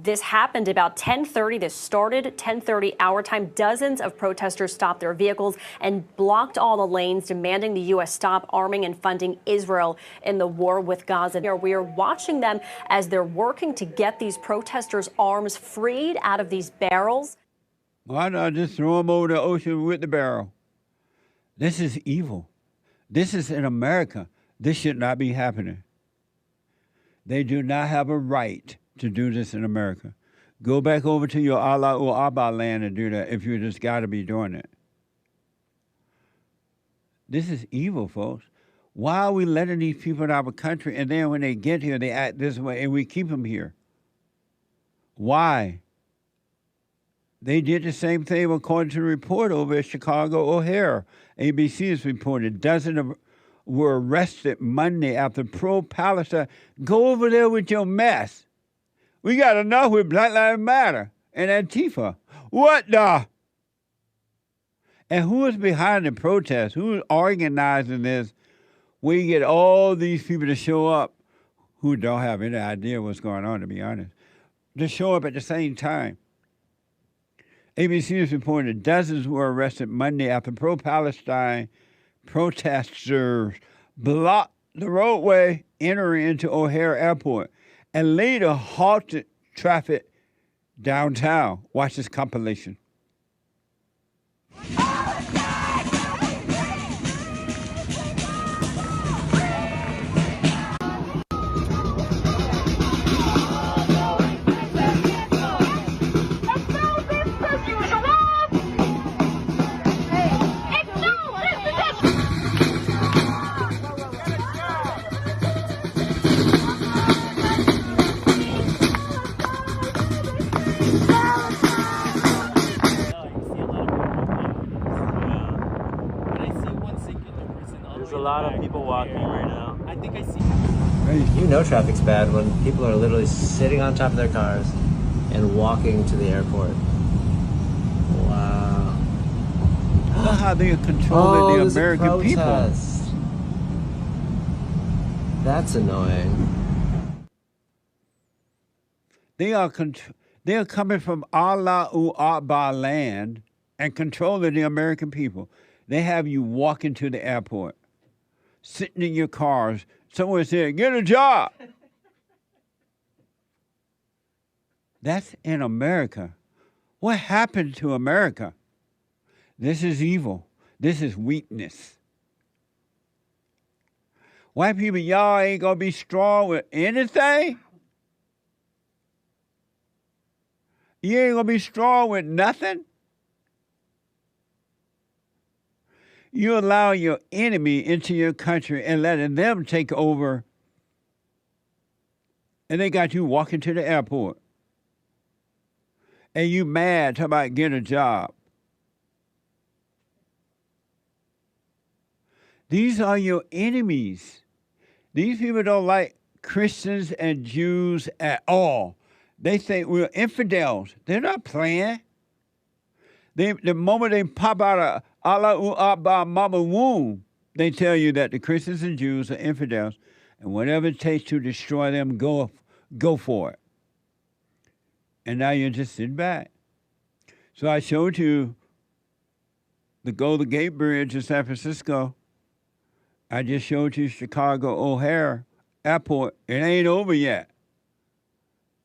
This happened about 10:30. This started 10:30 our time. Dozens of protesters stopped their vehicles and blocked all the lanes, demanding the U.S. stop arming and funding Israel in the war with Gaza. We are watching them as they're working to get these protesters' arms freed out of these barrels. Why not just throw them over the ocean with the barrel? This is evil. This is in America. This should not be happening. They do not have a right to do this in America. Go back over to your Allah or Abba land and do that if you just got to be doing it. This is evil, folks. Why are we letting these people in our country and then when they get here, they act this way and we keep them here? Why? They did the same thing according to the report over at Chicago O'Hare. ABC has reported dozens of were arrested Monday after pro-Palestine. Go over there with your mess. We got enough with Black Lives Matter and Antifa. What the? And who is behind the protest? Who is organizing this? We get all these people to show up who don't have any idea what's going on, to be honest, to show up at the same time. ABC has reported dozens were arrested Monday after pro-Palestine protesters blocked the roadway entering into O'Hare Airport and later halted traffic downtown. Watch this compilation. There's a lot of people walking right now. I think I see. You know traffic's bad when people are literally sitting on top of their cars and walking to the airport. Wow. Look how they are controlling the American people. That's annoying. They are coming from Allahu Akbar land and controlling the American people. They have you walking to the airport, sitting in your cars. Someone said, get a job. That's in America. What happened to America? This is evil. This is weakness. White people, y'all ain't gonna be strong with anything? You ain't gonna be strong with nothing? You allow your enemy into your country and letting them take over, and they got you walking to the airport. And you mad, talking about get a job. These are your enemies. These people don't like Christians and Jews at all. They think we're infidels. They're not playing. The moment they pop out of Allahu Akbar mama womb, they tell you that the Christians and Jews are infidels, and whatever it takes to destroy them, go for it. And now you're just sitting back. So I showed you the Golden Gate Bridge in San Francisco. I just showed you Chicago O'Hare Airport. It ain't over yet.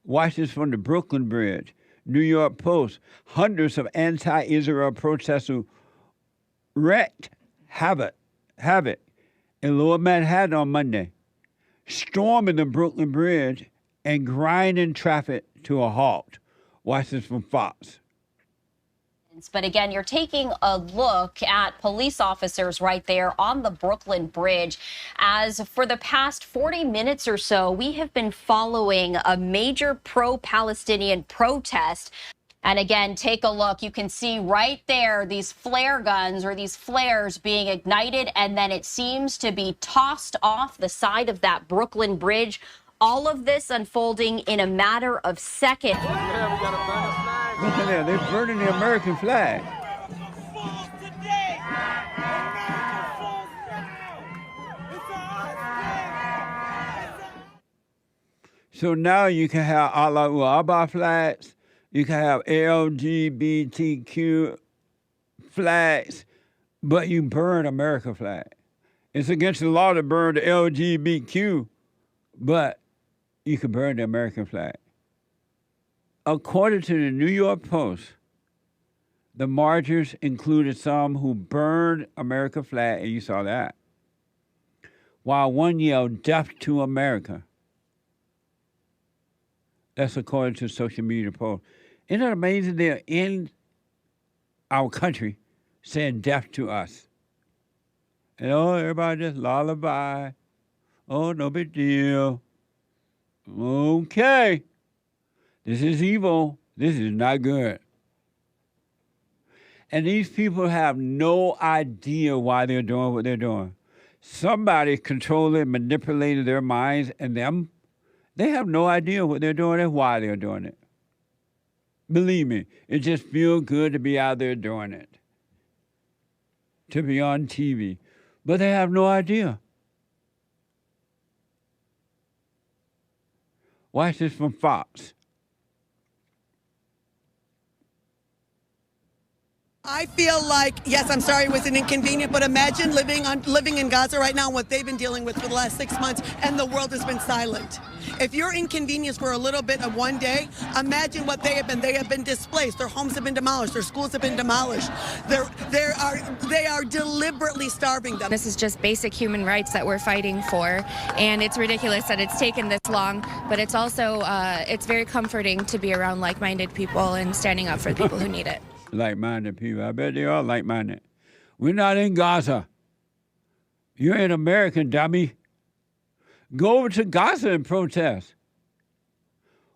Watch this from the Brooklyn Bridge. New York Post. Hundreds of anti-Israel protesters wreaked havoc in Lower Manhattan on Monday, storming the Brooklyn Bridge and grinding traffic to a halt. Watch this from Fox. But again, you're taking a look at police officers right there on the Brooklyn Bridge. As for the past 40 minutes or so, we have been following a major pro-Palestinian protest. And again, take a look. You can see right there these flare guns or these flares being ignited, and then it seems to be tossed off the side of that Brooklyn Bridge. All of this unfolding in a matter of seconds. Look at that, they're burning the American flag. So now you can have Allahu Akbar flags, you can have LGBTQ flags, but you burn America flag. It's against the law to burn the LGBTQ, but you can burn the American flag. According to the New York Post, The marchers included some who burned America flag, and you saw that, while one yelled, "Death to America." That's according to social media posts. Isn't it amazing they're in our country saying death to us? And everybody just lullaby. Oh, no big deal. Okay. This is evil. This is not good. And these people have no idea why they're doing what they're doing. Somebody controlling, manipulating their minds, and they have no idea what they're doing and why they're doing it. Believe me, it just feels good to be out there doing it, to be on TV. But they have no idea. Watch this from Fox. I feel like, yes, I'm sorry it was an inconvenient, but imagine living in Gaza right now and what they've been dealing with for the last 6 months, and the world has been silent. If you're inconvenienced for a little bit of one day, imagine what they have been. They have been displaced. Their homes have been demolished. Their schools have been demolished. They are deliberately starving them. This is just basic human rights that we're fighting for, and it's ridiculous that it's taken this long, but it's also, it's very comforting to be around like-minded people and standing up for the people who need it. Like-minded people. I bet they are like-minded. We're not in Gaza. You're in America, dummy. Go over to Gaza and protest.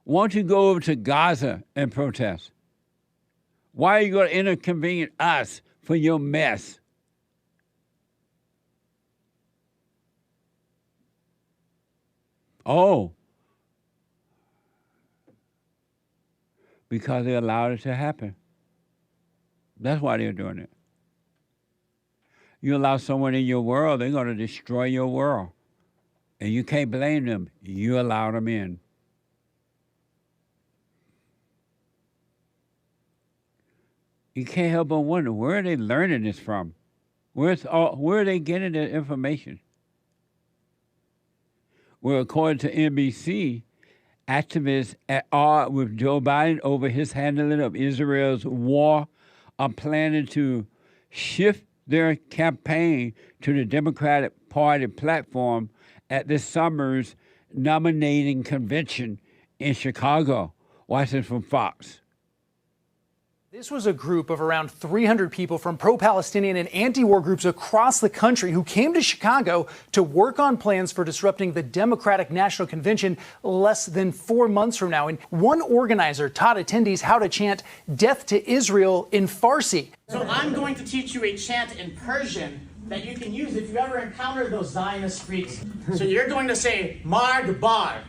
Why don't you go over to Gaza and protest? Why are you going to inconvenience us for your mess? Oh. Because they allowed it to happen. That's why they're doing it. You allow someone in your world, they're going to destroy your world. And you can't blame them. You allow them in. You can't help but wonder, where are they learning this from? Where are they getting their information? Well, according to NBC, activists at odds with Joe Biden over his handling of Israel's war are planning to shift their campaign to the Democratic Party platform at this summer's nominating convention in Chicago. Watch this from Fox. This was a group of around 300 people from pro-Palestinian and anti-war groups across the country who came to Chicago to work on plans for disrupting the Democratic National Convention less than 4 months from now. And one organizer taught attendees how to chant "Death to Israel" in Farsi. So I'm going to teach you a chant in Persian that you can use if you ever encounter those Zionist freaks. So you're going to say, "Marg bar.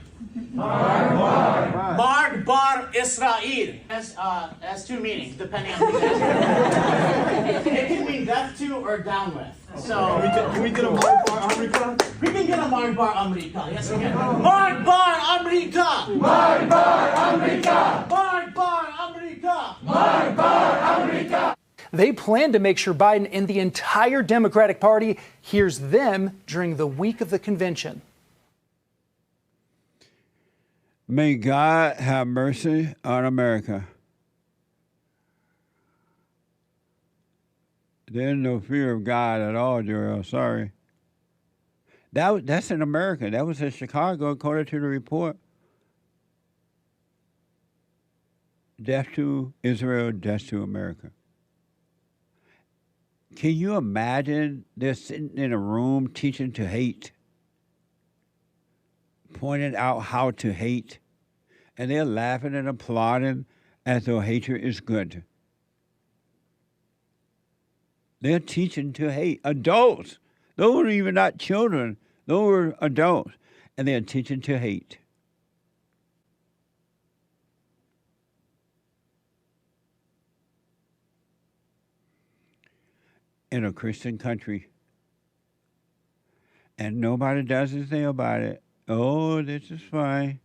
Marg bar. Marg bar Israel." Has two meanings, depending on who's asking. It can mean death to or down with. So can we get a Marg bar America? We can get a Marg bar America. Yes, we can. Marg bar America. Marg bar America. Marg bar America. Marg bar America. They plan to make sure Biden and the entire Democratic Party hears them during the week of the convention. May God have mercy on America. There's no fear of God at all, Joel. Sorry. That's in America. That was in Chicago, according to the report. Death to Israel, death to America. Can you imagine they're sitting in a room teaching to hate? Pointed out how to hate, and they're laughing and applauding as though hatred is good. They're teaching to hate. Adults. Those were even not children. Those were adults. And they're teaching to hate. In a Christian country. And nobody does anything about it. Oh, this is fine.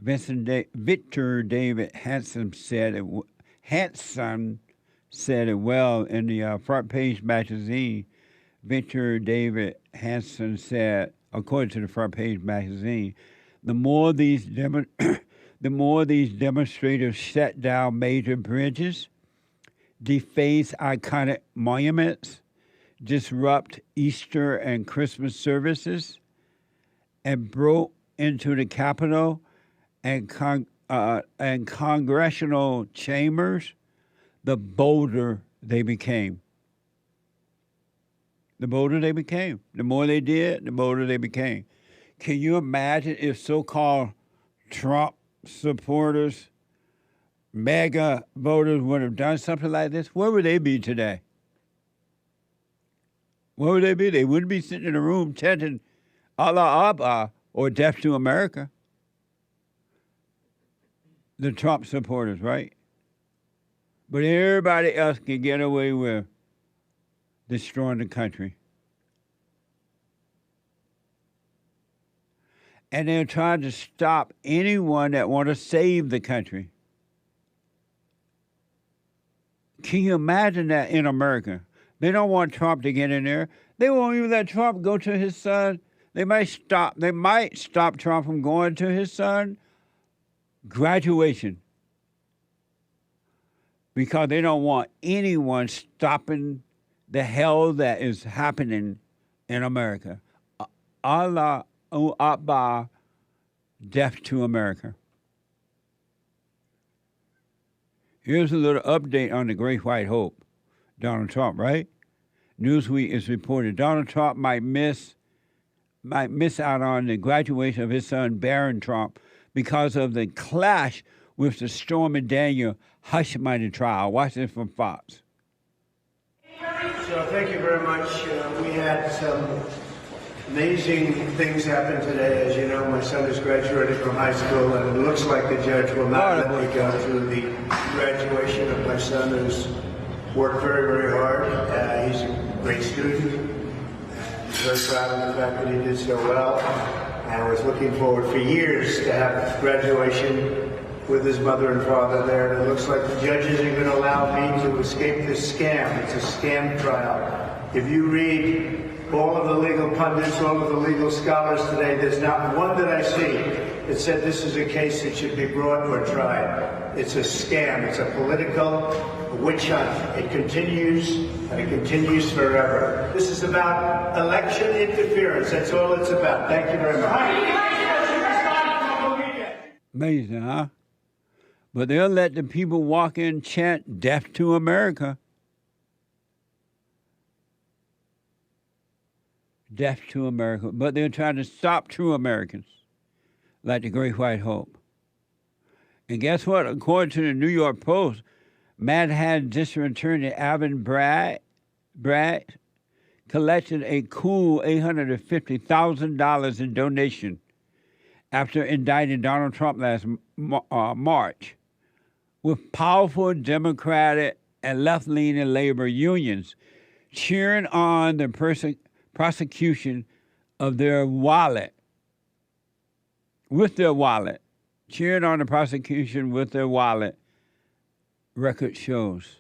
Victor David Hanson said it well in the front page magazine. Victor David Hanson said, according to the front page magazine, the more these the more these demonstrators shut down major bridges, deface iconic monuments, disrupt Easter and Christmas services, and broke into the Capitol and congressional chambers, the bolder they became. The bolder they became. The more they did, the bolder they became. Can you imagine if so-called Trump supporters, MAGA voters would have done something like this? Where would they be today? Where would they be? They wouldn't be sitting in a room chanting Allah Abba or Death to America. The Trump supporters, right? But everybody else can get away with destroying the country. And they're trying to stop anyone that want to save the country. Can you imagine that in America? They don't want Trump to get in there. They won't even let Trump go to his son. They might stop Trump from going to his son graduation, because they don't want anyone stopping the hell that is happening in America. Allah Akbar, death to America. Here's a little update on the Great White Hope, Donald Trump, right? Newsweek is reported Donald Trump might miss out on the graduation of his son Barron Trump because of the clash with the Stormy Daniels hush money trial. Watch this from Fox. So thank you very much. We had some amazing things happen today. As you know, my son is graduating from high school, and it looks like the judge will not let me go to the graduation of my son, who's worked very, very hard. He's a great student. I'm very proud of the fact that he did so well. I was looking forward for years to have graduation with his mother and father there. And it looks like the judge isn't going to allow me to escape this scam. It's a scam trial. If you read all of the legal pundits, all of the legal scholars today, there's not one that I see that said this is a case that should be brought or tried. It's a scam. It's a political witch hunt. It continues, and it continues forever. This is about election interference. That's all it's about. Thank you very much. Amazing, huh? But they'll let the people walk in, chant death to America. Death to America. But they're trying to stop true Americans, like the Great White Hope. And guess what? According to the New York Post, Manhattan District Attorney Alvin Bragg collected a cool $850,000 in donation after indicting Donald Trump last March, with powerful Democratic and left-leaning labor unions cheering on the prosecution of their wallet, with their wallet, cheering on the prosecution with their wallet, record shows.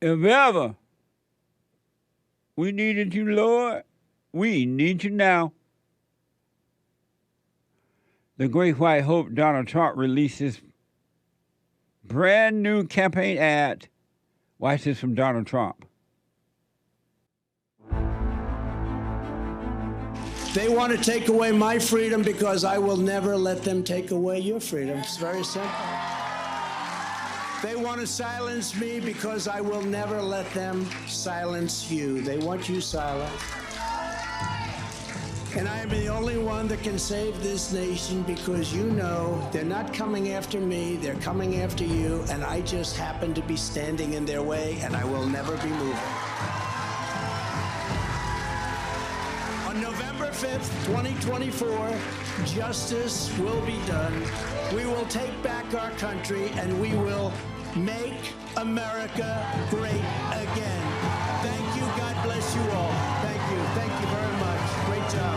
If ever we needed you, Lord, we need you now. The Great White Hope, Donald Trump, releases brand new campaign ad. Watch this from Donald Trump. They want to take away my freedom because I will never let them take away your freedom. It's very simple. They want to silence me because I will never let them silence you. They want you silent. And I am the only one that can save this nation because you know they're not coming after me, they're coming after you, and I just happen to be standing in their way, and I will never be moving. On November 5th, 2024, justice will be done. We will take back our country, and we will make America great again. Thank you. God bless you all. Thank you. Thank you very much. Great job.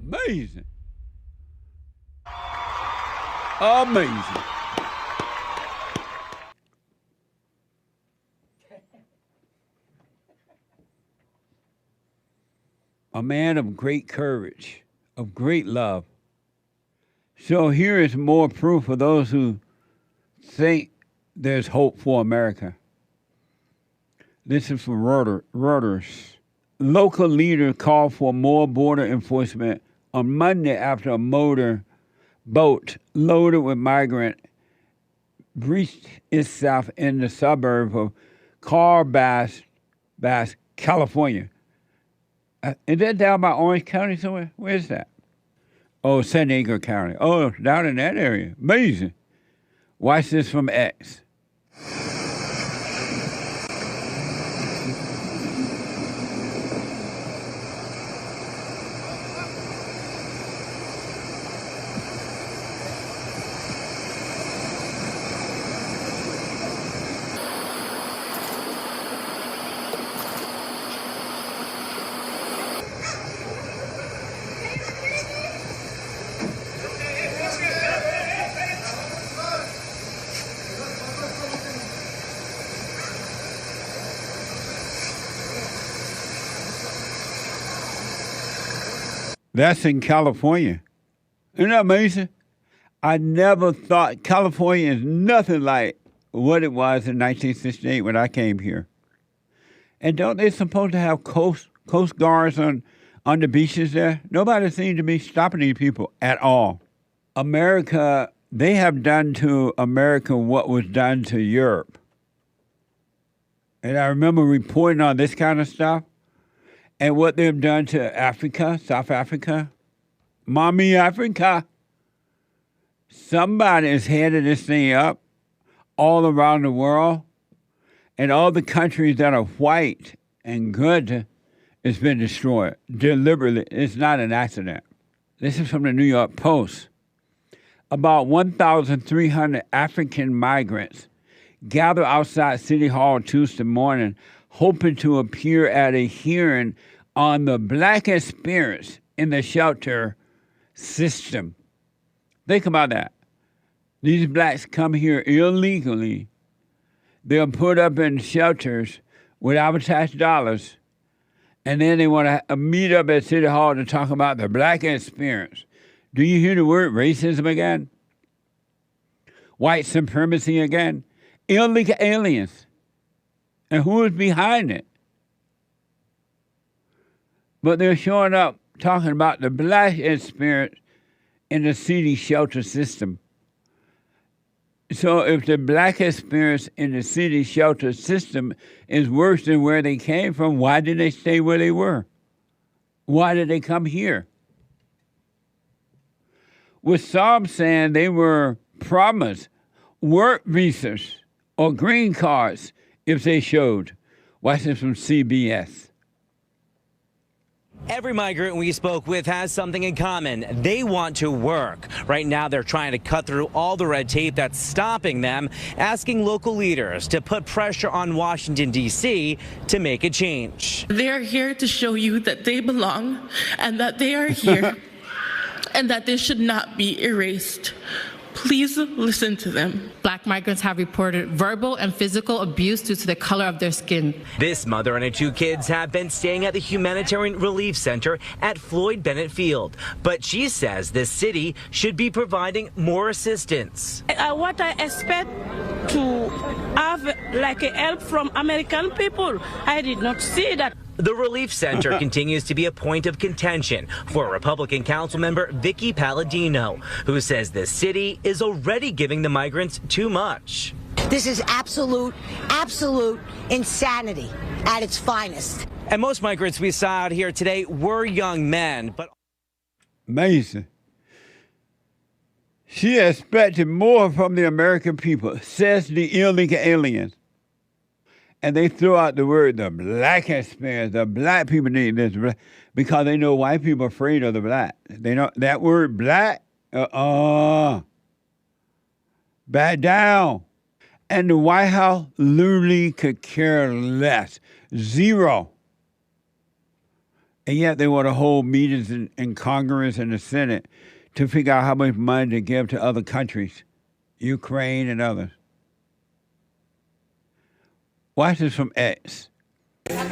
Amazing. Amazing. a man of great courage, of great love. So here is more proof for those who think there's hope for America. This is from Reuters. Local leaders called for more border enforcement on Monday after a motor boat loaded with migrants breached itself in the suburb of Carbass, California. Is that down by Orange County somewhere? Where is that? Oh, San Diego County. Oh, down in that area. Amazing. Watch this from X. That's in California. Isn't that amazing? I never thought California is nothing like what it was in 1968 when I came here. And don't they supposed to have coast guards on the beaches there? Nobody seemed to be stopping these people at all. America, they have done to America what was done to Europe. And I remember reporting on this kind of stuff. And what they've done to Africa, South Africa, Mommy Africa. Somebody is heading this thing up all around the world. And all the countries that are white and good has been destroyed deliberately. It's not an accident. This is from the New York Post. About 1,300 African migrants gathered outside City Hall Tuesday morning hoping to appear at a hearing on the black experience in the shelter system. Think about that. These blacks come here illegally. They're put up in shelters with our tax dollars, and then they want to meet up at City Hall to talk about the black experience. Do you hear the word racism again? White supremacy again? Illegal aliens. And who is behind it? But they're showing up talking about the black experience in the city shelter system. So if the black experience in the city shelter system is worse than where they came from, why did they stay where they were? Why did they come here? With some saying they were promised work visas or green cards if they showed. Watch this from CBS. Every migrant we spoke with has something in common. They want to work. Right now, they're trying to cut through all the red tape that's stopping them, asking local leaders to put pressure on Washington, D.C. to make a change. They are here to show you that they belong and that they are here and that they should not be erased. Please listen to them. Black migrants have reported verbal and physical abuse due to the color of their skin. This mother and her two kids have been staying at the Humanitarian Relief Center at Floyd Bennett Field. But she says the city should be providing more assistance. What I expect to have like a help from American people, I did not see that. The Relief Center continues to be a point of contention for Republican Councilmember Vicky Palladino, who says the city is already giving the migrants too much. This is absolute insanity at its finest. And most migrants we saw out here today were young men, but... Amazing. She expected more from the American people, says the illegal aliens. And they throw out the word, the black experience. The black people need this because they know white people are afraid of the black. They know that word black, back down. And the White House literally could care less. Zero. And yet they want to hold meetings in Congress and the Senate to figure out how much money to give to other countries, Ukraine and others. Watch this from X. We are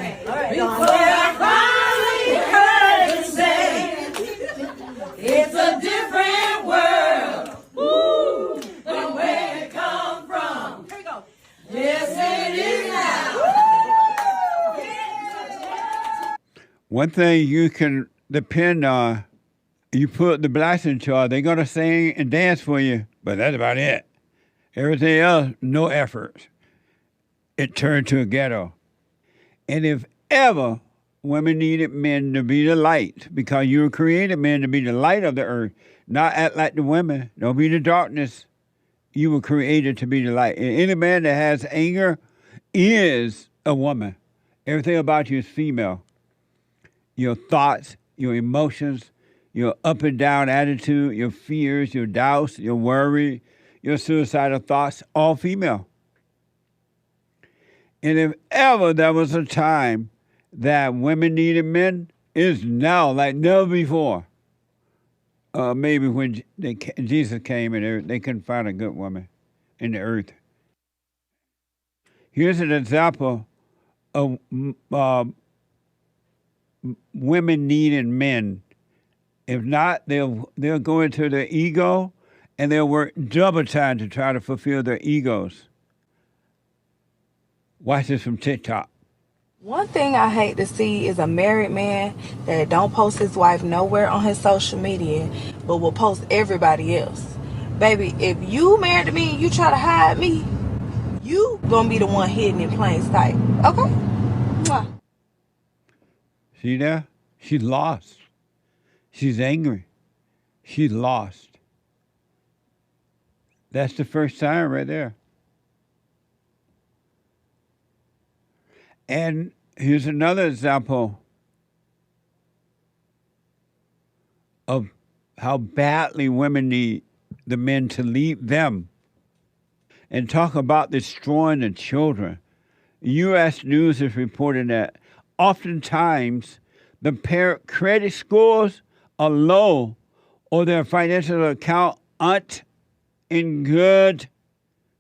finally heard. One thing you can depend on, you put the blacks in charge, they're going to sing and dance for you, but that's about it. Everything else, no effort. It turned to a ghetto. And if ever women needed men to be the light, because you were created men to be the light of the earth, not act like the women, don't be the darkness. You were created to be the light. And any man that has anger is a woman. Everything about you is female. Your thoughts, your emotions, your up and down attitude, your fears, your doubts, your worry, your suicidal thoughts, all female. And if ever there was a time that women needed men, it's now like never before. Maybe when Jesus came and they couldn't find a good woman in the earth. Here's an example of women needing men. If not, they'll go into their ego and they'll work double time to try to fulfill their egos. Watch this from TikTok. One thing I hate to see is a married man that don't post his wife nowhere on his social media, but will post everybody else. Baby, if you married to me and you try to hide me, you gonna be the one hidden in plain sight. Okay? Mwah. See there? She's lost. She's angry. She's lost. That's the first sign right there. And here's another example of how badly women need the men to leave them. And talk about destroying the children. U.S. News is reporting that oftentimes the parent credit scores are low or their financial account aren't in good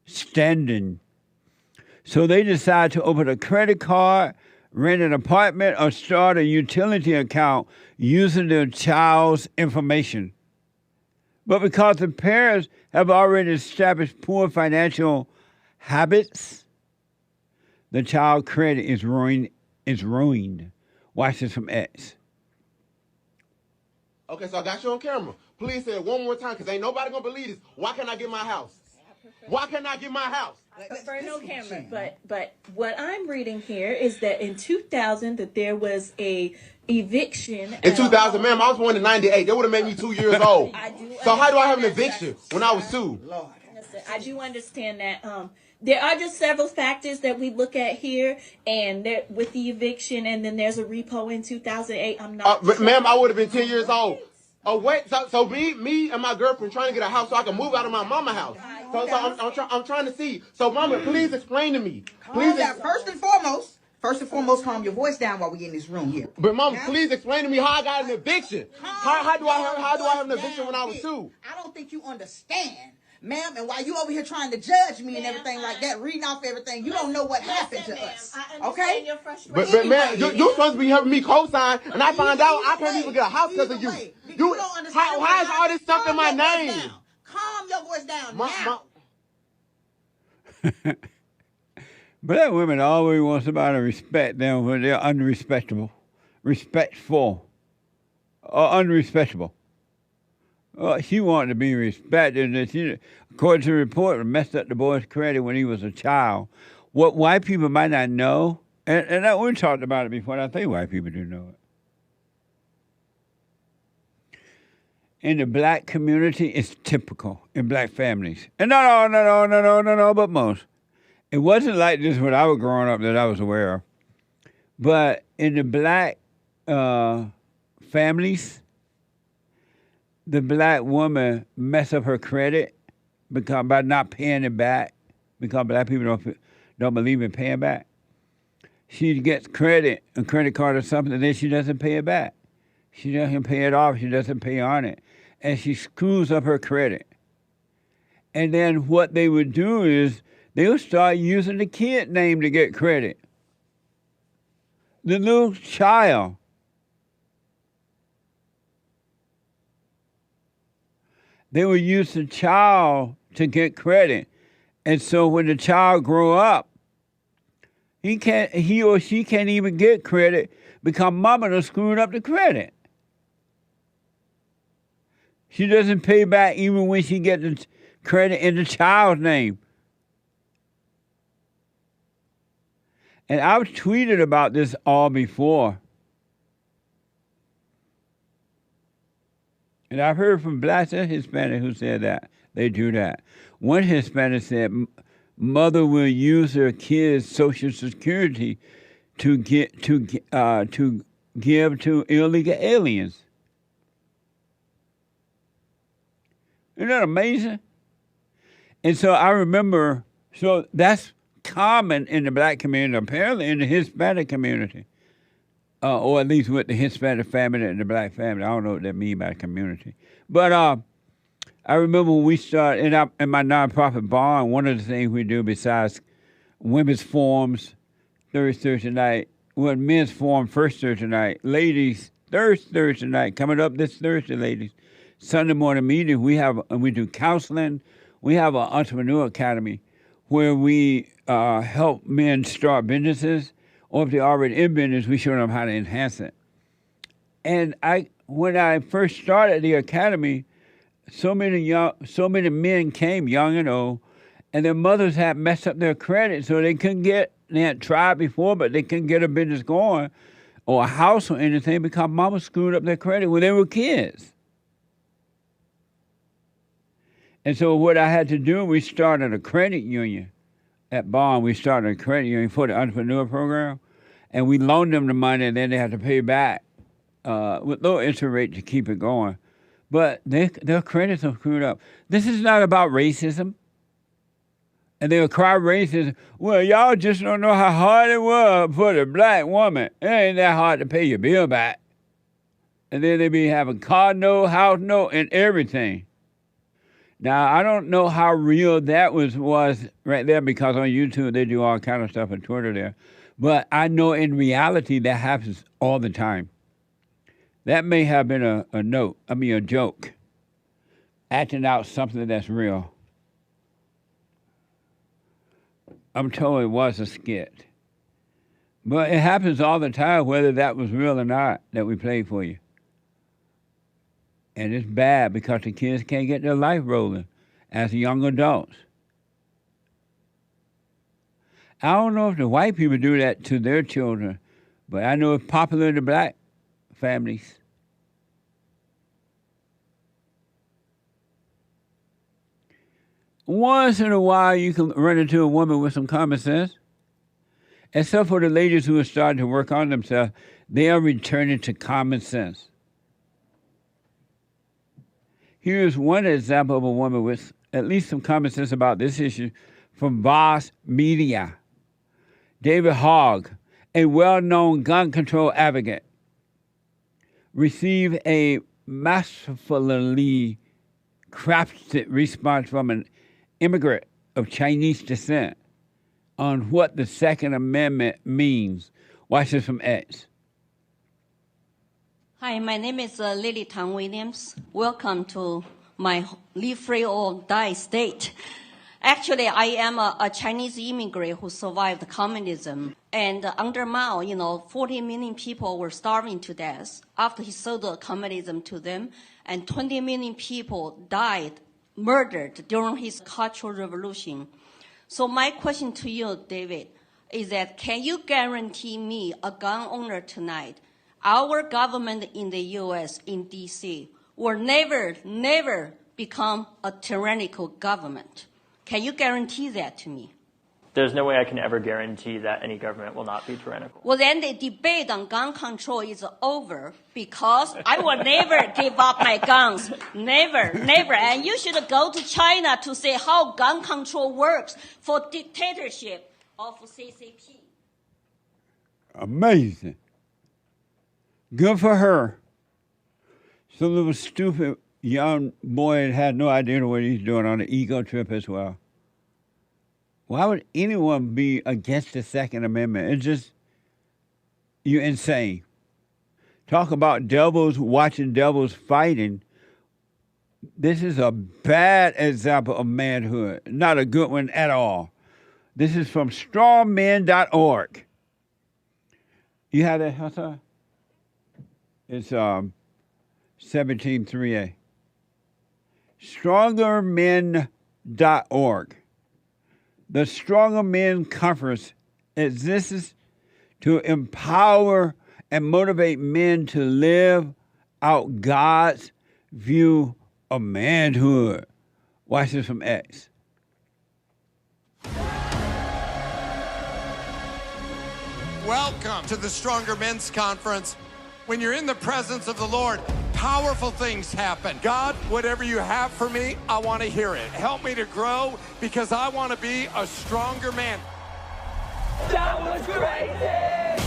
standing. So they decide to open a credit card, rent an apartment, or start a utility account using their child's information. But because the parents have already established poor financial habits, the child credit is ruined. Watch this from X. Okay, so I got you on camera. Please say it one more time, because ain't nobody going to believe this. Why can't I get my house? Why can't I get my house? For no camera, but what I'm reading here is that in 2000 that there was a eviction. In 2000, ma'am, I was born in 98. That would have made me 2 years old. So how do I have an eviction when I was 2? Listen, I do understand that. There are just several factors that we look at here, and there, with the eviction, and then there's a repo in 2008. I'm not. Ma'am, I would have been 10 years old. Oh wait, so me and my girlfriend trying to get a house so I can move out of my mama house. So I'm trying to see. So mama, please explain to me. Please. First and foremost, calm your voice down while we in this room here. But mama, please explain to me how I got an eviction. How do I have an eviction when I was 2? I don't think you understand, ma'am. And while you over here trying to judge me and everything like that, reading off everything, you don't know what happened to us. Okay? But man, you're supposed to be helping me co-sign, and I find out I can't even get a house because of you. Why is all this stuff in my name? Calm your voice down now. Black women always want somebody to respect them when they're unrespectable. Respectful. Or unrespectable. She wanted to be respected. And she, according to the report, messed up the boy's credit when he was a child. What white people might not know, and we talked about it before, and I think white people do know it. In the black community, it's typical in black families. And not all, but most. It wasn't like this when I was growing up that I was aware of. But in the black families, the black woman mess up her credit by not paying it back, because black people don't believe in paying back. She gets credit, a credit card or something, and then she doesn't pay it back. She doesn't pay it off. She doesn't pay on it. And she screws up her credit. And then what they would do is they would start using the kid name to get credit. The little child. They would use the child to get credit. And so when the child grew up, he or she can't even get credit because mama done screwed up the credit. She doesn't pay back even when she gets the credit in the child's name. And I've tweeted about this all before. And I've heard from blacks and Hispanics who said that they do that. One Hispanic said mother will use her kids' Social Security to give to illegal aliens. Isn't that amazing? And so I remember, so that's common in the black community, apparently in the Hispanic community, or at least with the Hispanic family and the black family. I don't know what that means by community. But I remember when we started in my nonprofit barn, one of the things we do besides women's forums, Thursday night, men's forum first Thursday night, ladies, Thursday night, coming up this Thursday, ladies, Sunday morning meeting, we do counseling. We have an entrepreneur academy where we help men start businesses, or if they're already in business, we show them how to enhance it. And when I first started the academy, so many men came, young and old, and their mothers had messed up their credit, so they had tried before, but they couldn't get a business going or a house or anything because mama screwed up their credit when they were kids. And so what I had to do, we started a credit union at Bond. We started a credit union for the entrepreneur program, and we loaned them the money, and then they had to pay back with low interest rate to keep it going. But their credits are screwed up. This is not about racism. And they'll cry racism. Well, y'all just don't know how hard it was for the black woman. It ain't that hard to pay your bill back. And then they be having car note, house note, and everything. Now, I don't know how real that was right there because on YouTube they do all kind of stuff and Twitter there. But I know in reality that happens all the time. That may have been a joke, acting out something that's real. I'm told it was a skit. But it happens all the time, whether that was real or not, that we played for you. And it's bad because the kids can't get their life rolling as young adults. I don't know if the white people do that to their children, but I know it's popular in the black families. Once in a while, you can run into a woman with some common sense. Except for the ladies who are starting to work on themselves, they are returning to common sense. Here's one example of a woman with at least some common sense about this issue from Vox Media. David Hogg, a well-known gun control advocate, received a masterfully crafted response from an immigrant of Chinese descent on what the Second Amendment means. Watch this from X. Hi, my name is Lily Tang Williams. Welcome to my Live Free or Die state. Actually, I am a Chinese immigrant who survived communism. And under Mao, 40 million people were starving to death after he sold communism to them. And 20 million people died, murdered during his Cultural Revolution. So my question to you, David, is that can you guarantee me, a gun owner tonight, our government in the U.S., in D.C., will never become a tyrannical government? Can you guarantee that to me? There's no way I can ever guarantee that any government will not be tyrannical. Well, then the debate on gun control is over because I will never give up my guns. Never. And you should go to China to see how gun control works for dictatorship of CCP. Amazing. Good for her. Some little stupid young boy had no idea what he's doing on an ego trip as well. Why would anyone be against the Second Amendment? It's just, you're insane. Talk about devils watching devils fighting. This is a bad example of manhood. Not a good one at all. This is from strongmen.org. You have that, Hassan? It's 173A. Strongermen.org. The Stronger Men Conference exists to empower and motivate men to live out God's view of manhood. Watch this from X. Welcome to the Stronger Men's Conference. When you're in the presence of the Lord, powerful things happen. God, whatever you have for me, I want to hear it. Help me to grow because I want to be a stronger man. That was crazy!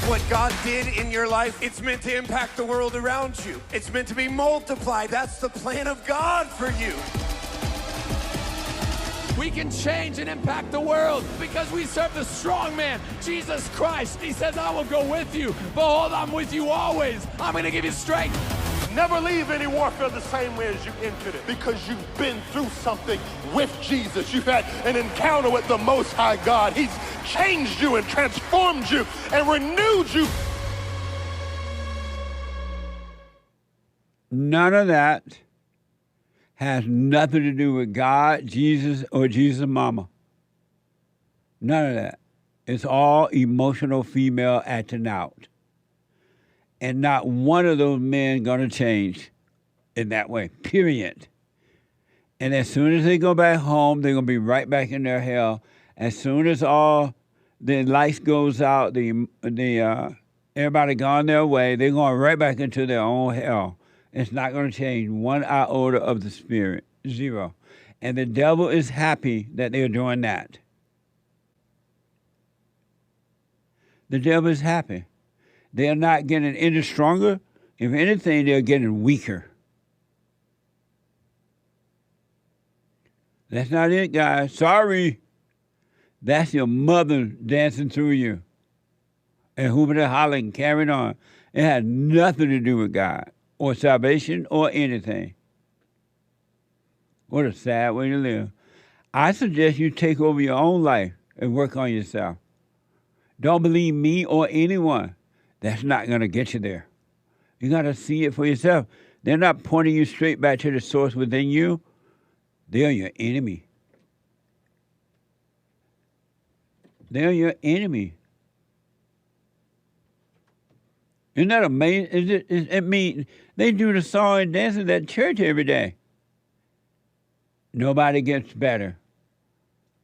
What God did in your life, it's meant to impact the world around you. It's meant to be multiplied. That's the plan of God for you. We can change and impact the world because we serve the strong man, Jesus Christ. He says, I will go with you. Behold, I'm with you always. I'm going to give you strength. Never leave any warfare the same way as you entered it because you've been through something with Jesus. You've had an encounter with the Most High God. He's changed you and transformed you and renewed you. None of that has nothing to do with God, Jesus, or Jesus' mama. None of that. It's all emotional female acting out. And not one of those men gonna change in that way, period. And as soon as they go back home, they're gonna be right back in their hell. As soon as all the lights goes out, everybody gone their way, they're going right back into their own hell. It's not going to change one iota of the spirit, zero. And the devil is happy that they're doing that. The devil is happy. They're not getting any stronger. If anything, they're getting weaker. That's not it, guys. Sorry. That's your mother dancing through you and hooping and hollering and carrying on. It had nothing to do with God or salvation or anything. What a sad way to live. I suggest you take over your own life and work on yourself. Don't believe me or anyone. That's not going to get you there. You got to see it for yourself. They're not pointing you straight back to the source within you. They're your enemy. They're your enemy. Isn't that amazing? I mean, they do the song and dances at church every day. Nobody gets better.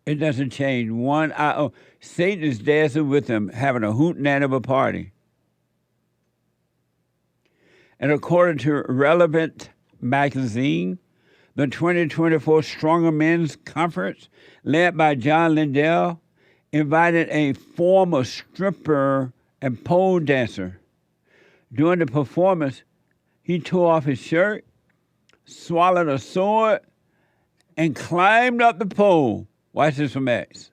It doesn't change one iota. Satan is dancing with them, having a hootenanny of a party. And according to Relevant magazine, the 2024 Stronger Men's Conference, led by John Lindell, invited a former stripper and pole dancer. During the performance, he tore off his shirt, swallowed a sword, and climbed up the pole. Watch this from X.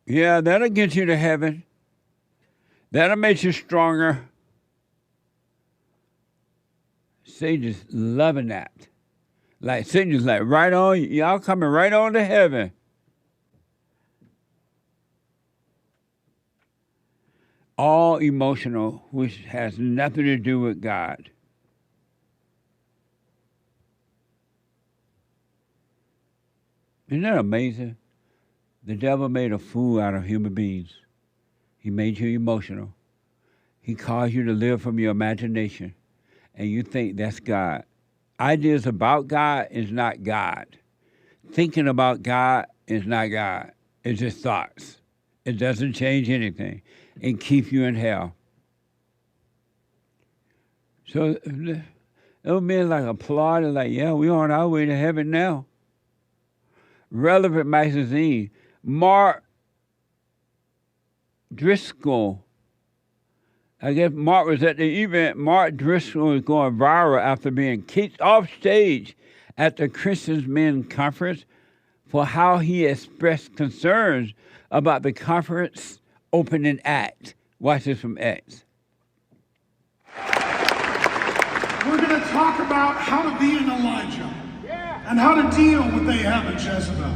Yeah, that'll get you to heaven. That'll make you stronger. Satan's loving that. Like Satan's like, right on, y'all coming right on to heaven. All emotional, which has nothing to do with God. Isn't that amazing? The devil made a fool out of human beings. He made you emotional. He caused you to live from your imagination, and you think that's God. Ideas about God is not God. Thinking about God is not God. It's just thoughts. It doesn't change anything. It keeps you in hell. So those men like applauded, like, yeah, we're on our way to heaven now. Relevant magazine, Mark Driscoll. I guess Mark was at the event. Mark Driscoll was going viral after being kicked off stage at the Christian Men Conference for how he expressed concerns about the conference opening act. Watch this from X. We're going to talk about how to be an Elijah and how to deal with Ahab and Jezebel.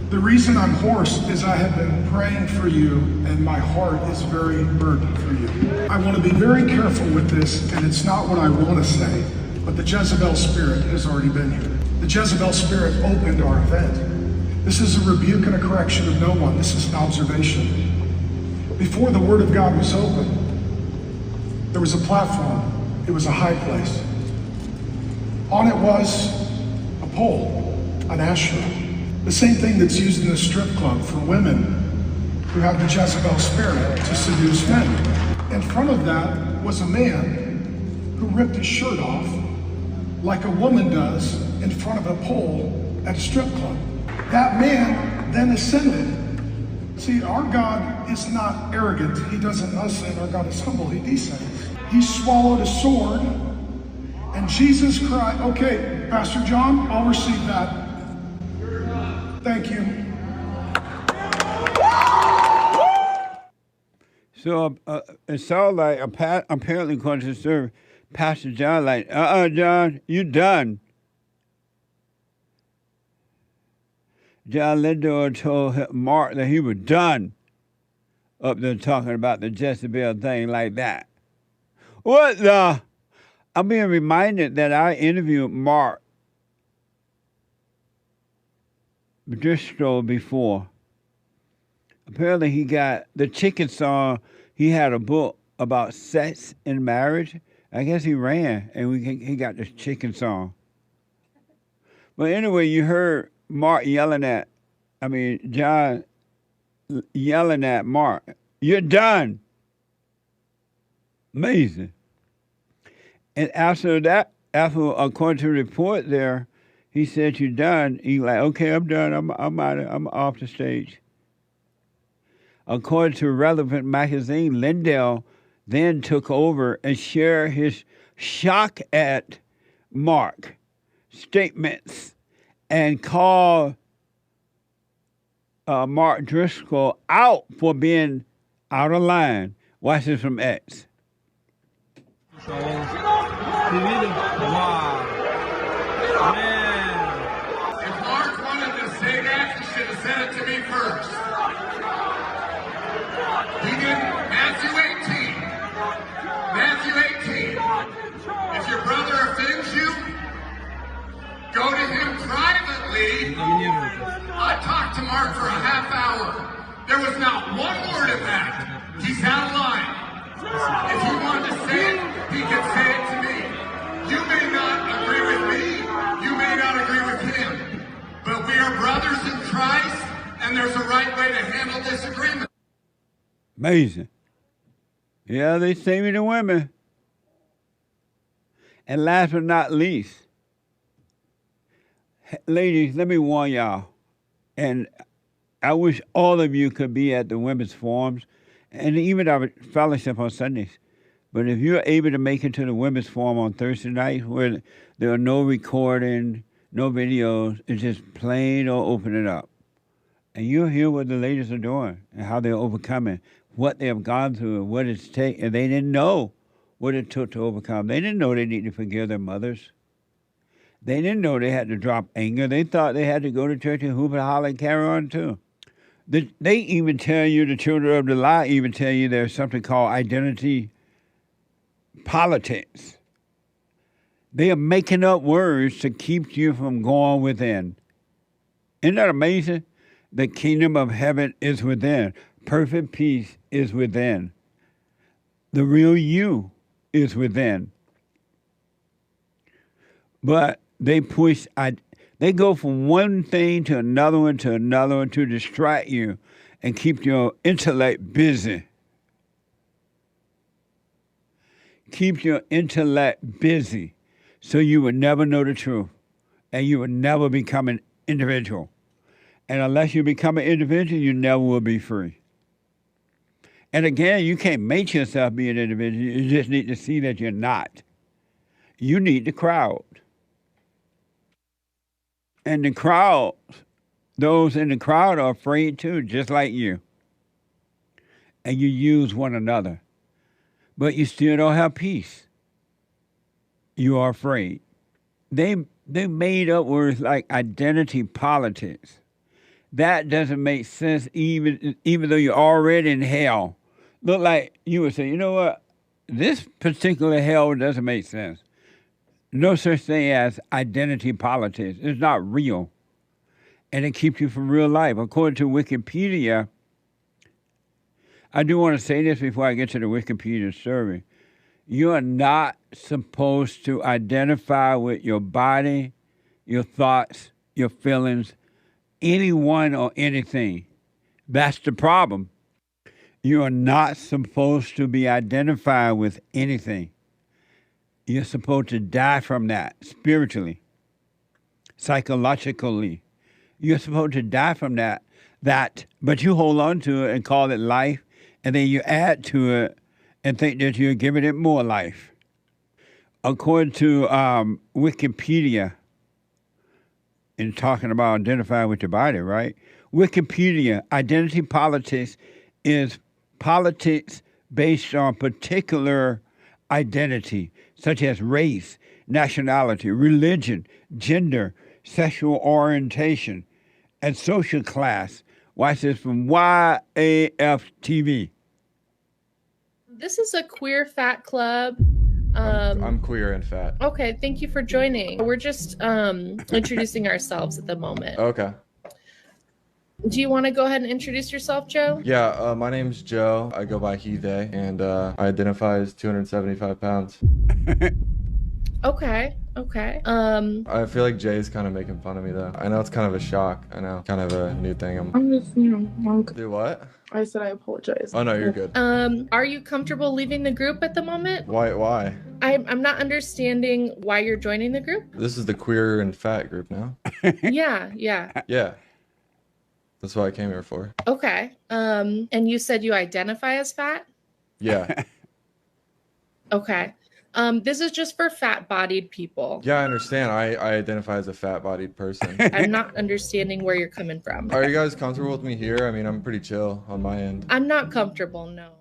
The reason I'm hoarse is I have been praying for you and my heart is very burdened for you. I want to be very careful with this, and it's not what I want to say, but the Jezebel spirit has already been here. The Jezebel spirit opened our event. This is a rebuke and a correction of no one. This is an observation. Before the Word of God was open, there was a platform. It was a high place. On it was a pole, an Asherah. The same thing that's used in a strip club for women who have the Jezebel spirit to seduce men. In front of that was a man who ripped his shirt off like a woman does in front of a pole at a strip club. That man then ascended. See, our God is not arrogant. He doesn't ascend. Our God is humble. He descends. He swallowed a sword, and Jesus cried, okay, Pastor John, I'll receive that. Thank you. So it sounds like apparently according to the service, Pastor John like, John, you done. John Lindor told Mark that he was done up there talking about the Jezebel thing like that. What the? I'm being reminded that I interviewed Mark Driscoll before. Apparently he got the chicken song. He had a book about sex and marriage. I guess he ran and he got this chicken song. But anyway, you heard John yelling at Mark, you're done. Amazing. And after that, according to the report there, he said, you're done. He's like, okay, I'm done. I'm out. I'm off the stage. According to Relevant magazine, Lindell then took over and shared his shock at Mark statements and called Mark Driscoll out for being out of line. Watch this from X. If Mark wanted to say that, he should have said it to me first. He didn't. Matthew 18. Matthew 18. If your brother offends you, go to him privately. I talked to Mark for a half hour. There was not one word of that. He's out of line. If he wanted to say it, he could say it to me. You may not agree with me. You may not agree with him. But we are brothers in Christ, and there's a right way to handle disagreement. Amazing. Yeah, they saving the women. And last but not least, ladies, let me warn y'all, and I wish all of you could be at the women's forums and even our fellowship on Sundays. But if you're able to make it to the women's forum on Thursday night where there are no recording, no videos, it's just plain or open it up. And you'll hear what the ladies are doing and how they're overcoming, what they have gone through and what it's taken. And they didn't know what it took to overcome. They didn't know they needed to forgive their mothers. They didn't know they had to drop anger. They thought they had to go to church and hoop and holler and carry on too. They even tell you, the children of the lie even tell you there's something called identity politics. They are making up words to keep you from going within. Isn't that amazing? The kingdom of heaven is within. Perfect peace is within. The real you is within. But they push They go from one thing to another one to distract you and keep your intellect busy. Keep your intellect busy so you would never know the truth and you would never become an individual. And unless you become an individual, you never will be free. And again, you can't make yourself be an individual. You just need to see that you're not. You need the crowd. And the crowd, those in the crowd are afraid too, just like you. And you use one another. But you still don't have peace. You are afraid. They made up words like identity politics. That doesn't make sense even though you're already in hell. Look like you would say, you know what? This particular hell doesn't make sense. No such thing as identity politics. It's not real. And it keeps you from real life. According to Wikipedia, I do want to say this before I get to the Wikipedia survey. You are not supposed to identify with your body, your thoughts, your feelings, anyone or anything. That's the problem. You are not supposed to be identified with anything. You're supposed to die from that spiritually, psychologically. You're supposed to die from that, but you hold on to it and call it life, and then you add to it and think that you're giving it more life. According to Wikipedia, in talking about identifying with your body, right? Wikipedia, identity politics is politics based on particular identity, such as race, nationality, religion, gender, sexual orientation, and social class. Watch this from YAF-TV. This is a queer fat club. I'm queer and fat. Okay, thank you for joining. We're just introducing ourselves at the moment. Okay. Do you want to go ahead and introduce yourself, Joe? Yeah, my name's Joe. I go by he, they, and I identify as 275 pounds. Okay. I feel like Jay's kind of making fun of me, though. I know it's kind of a shock. I know, kind of a new thing. I'm just, Do what? I said I apologize. Oh, no, you're good. Are you comfortable leaving the group at the moment? Why? I'm not understanding why you're joining the group. This is the queer and fat group now. Yeah. Yeah. That's what I came here for. Okay. And you said you identify as fat? Yeah. Okay. This is just for fat-bodied people. Yeah, I understand. I identify as a fat-bodied person. I'm not understanding where you're coming from. Are you guys comfortable with me here? I mean, I'm pretty chill on my end. I'm not comfortable, no.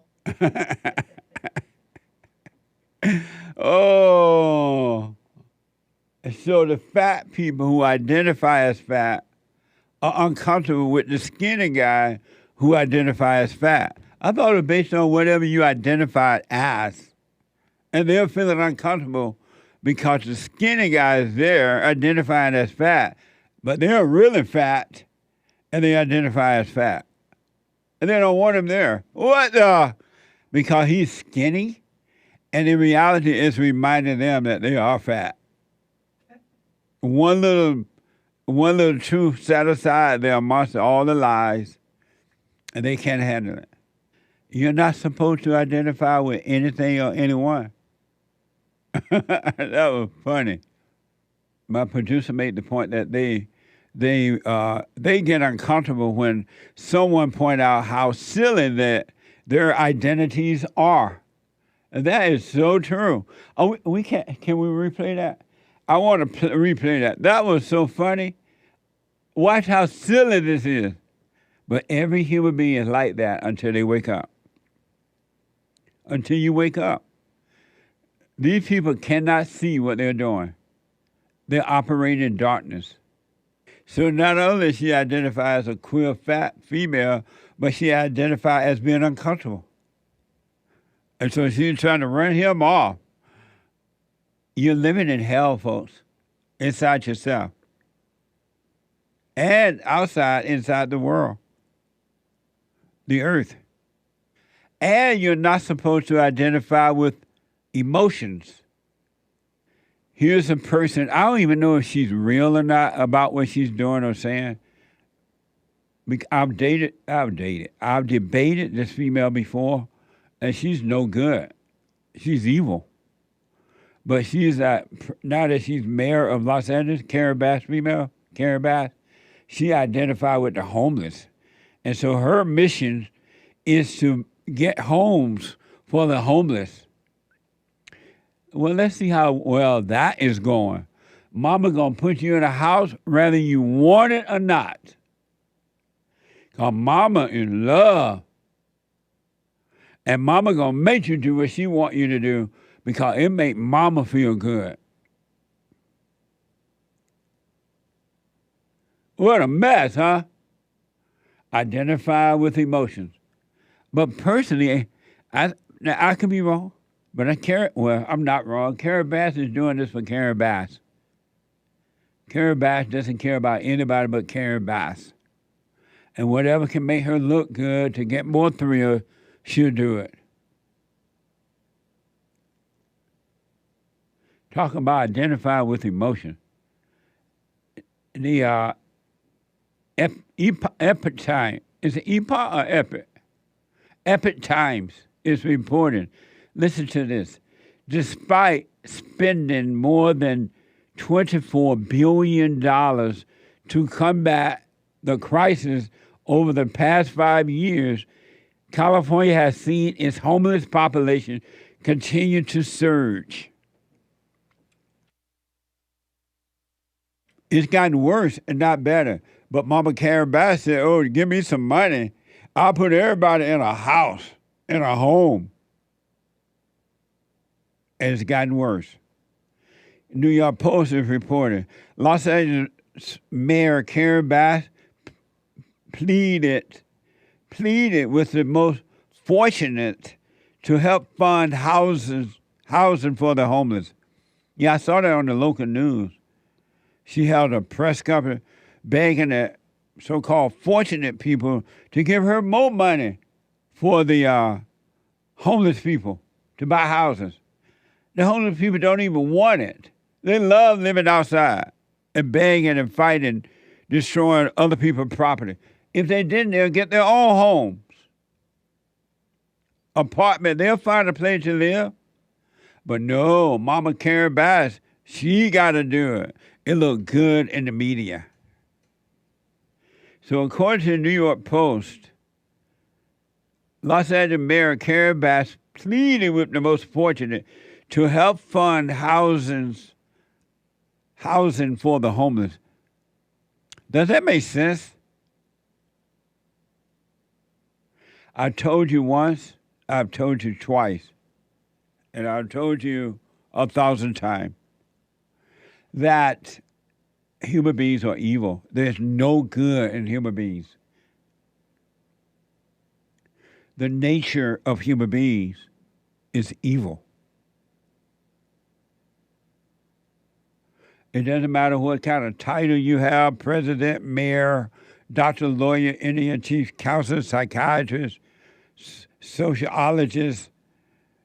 Oh. So the fat people who identify as fat are uncomfortable with the skinny guy who identifies as fat. I thought it was based on whatever you identified as. And they're feeling uncomfortable because the skinny guy is there identifying as fat, but they're really fat and they identify as fat. And they don't want him there. What the? Because he's skinny, and in reality it's reminding them that they are fat. One little truth set aside, they're amongst all the lies, and they can't handle it. You're not supposed to identify with anything or anyone. That was funny. My producer made the point that they get uncomfortable when someone point out how silly that their identities are. And that is so true. Can we replay that? I want to replay that. That was so funny. Watch how silly this is. But every human being is like that until they wake up. Until you wake up. These people cannot see what they're doing. They're operating in darkness. So not only she identifies as a queer fat female, but she identifies as being uncomfortable. And so she's trying to run him off. You're living in hell, folks, inside yourself. And outside, inside the world, the earth. And you're not supposed to identify with emotions. Here's a person, I don't even know if she's real or not about what she's doing or saying. I've debated this female before, and she's no good. She's evil. But she's now that she's mayor of Los Angeles, Karen Bass female, Karen Bass, she identified with the homeless. And so her mission is to get homes for the homeless. Well, let's see how well that is going. Mama gonna put you in a house whether you want it or not. Cause mama in love. And mama gonna make you do what she want you to do because it make mama feel good. What a mess, huh? Identify with emotions. But personally, I could be wrong, but I'm not wrong. Karen Bass is doing this for Karen Bass. Karen Bass doesn't care about anybody but Karen Bass. And whatever can make her look good to get more thrill, she'll do it. Talking about identify with emotion. The Epic Time, is it Epoch or Epic? Epic Times is reporting. Listen to this. Despite spending more than $24 billion to combat the crisis over the past 5 years, California has seen its homeless population continue to surge. It's gotten worse and not better. But Mama Karen Bass said, oh, give me some money. I'll put everybody in a house, in a home. And it's gotten worse. New York Post is reporting Los Angeles Mayor Karen Bass pleaded with the most fortunate to help fund housing for the homeless. Yeah, I saw that on the local news. She held a press conference begging the so-called fortunate people to give her more money for the homeless people to buy houses. The homeless people don't even want it. They love living outside and begging and fighting, destroying other people's property. If they didn't, they'll get their own homes. Apartment, they'll find a place to live. But no, Mama Karen Bass, she got to do it. It looked good in the media. So according to the New York Post, Los Angeles Mayor Karen Bass pleaded with the most fortunate to help fund housing for the homeless. Does that make sense? I told you once, I've told you twice, and I've told you 1,000 times that human beings are evil. There's no good in human beings. The nature of human beings is evil. It doesn't matter what kind of title you have, president, mayor, doctor, lawyer, Indian chief, counselor, psychiatrist, sociologist.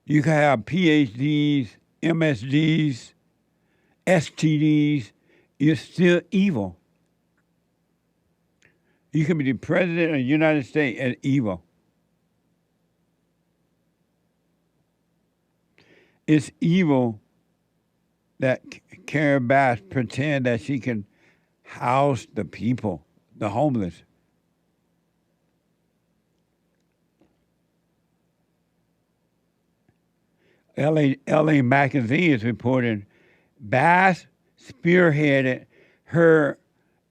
You can have PhDs, MSDs, STDs. You're still evil. You can be the president of the United States and evil. It's evil that Karen Bass pretend that she can house the people, the homeless. LA Magazine is reporting Bass spearheaded her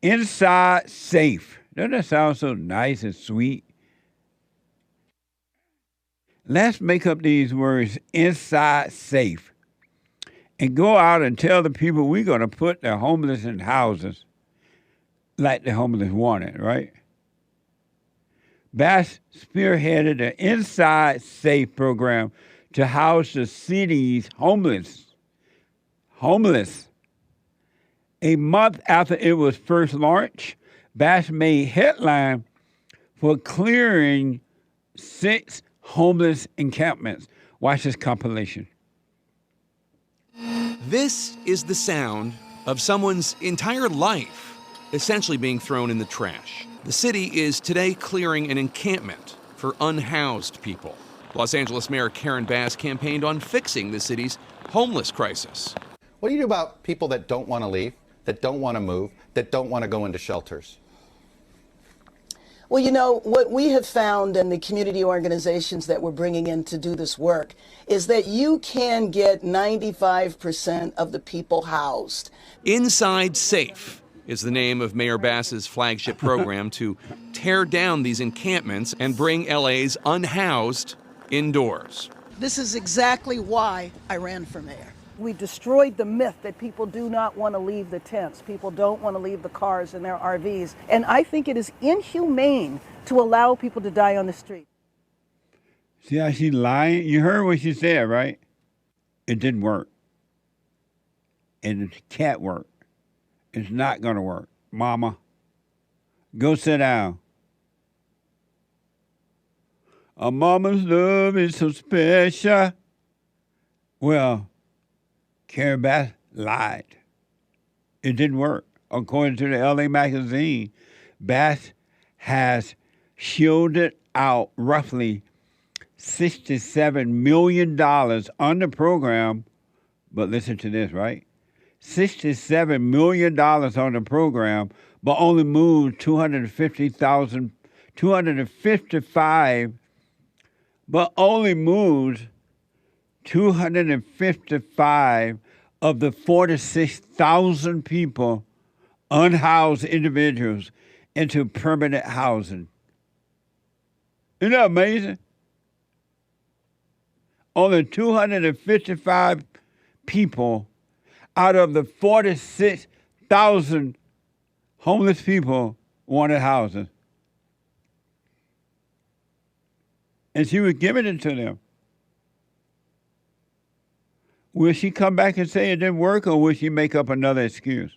inside safe. Doesn't that sound so nice and sweet? Let's make up these words, inside safe, and go out and tell the people we're going to put the homeless in houses like the homeless want it, right? Bass spearheaded the Inside Safe program to house the city's homeless. A month after it was first launched, Bass made headline for clearing 6 homeless encampments. Watch this compilation. This is the sound of someone's entire life essentially being thrown in the trash. The city is today clearing an encampment for unhoused people. Los Angeles Mayor Karen Bass campaigned on fixing the city's homeless crisis. What do you do about people that don't want to leave, that don't want to move, that don't want to go into shelters? Well, you know, what we have found in the community organizations that we're bringing in to do this work is that you can get 95% of the people housed. Inside Safe is the name of Mayor Bass's flagship program to tear down these encampments and bring LA's unhoused indoors. This is exactly why I ran for mayor. We destroyed the myth that people do not want to leave the tents. People don't want to leave the cars and their RVs. And I think it is inhumane to allow people to die on the street. See how she's lying? You heard what she said, right? It didn't work. And it can't work. It's not going to work. Mama, go sit down. A mama's love is so special. Well, Karen Bass lied. It didn't work. According to the LA magazine, Bass has shielded out roughly $67 million on the program, but listen to this, right? $67 million on the program, but only moved 255, but only moved 255 of the 46,000 people, unhoused individuals, into permanent housing. Isn't that amazing? Only 255 people out of the 46,000 homeless people wanted housing. And she was giving it to them. Will she come back and say it didn't work, or will she make up another excuse?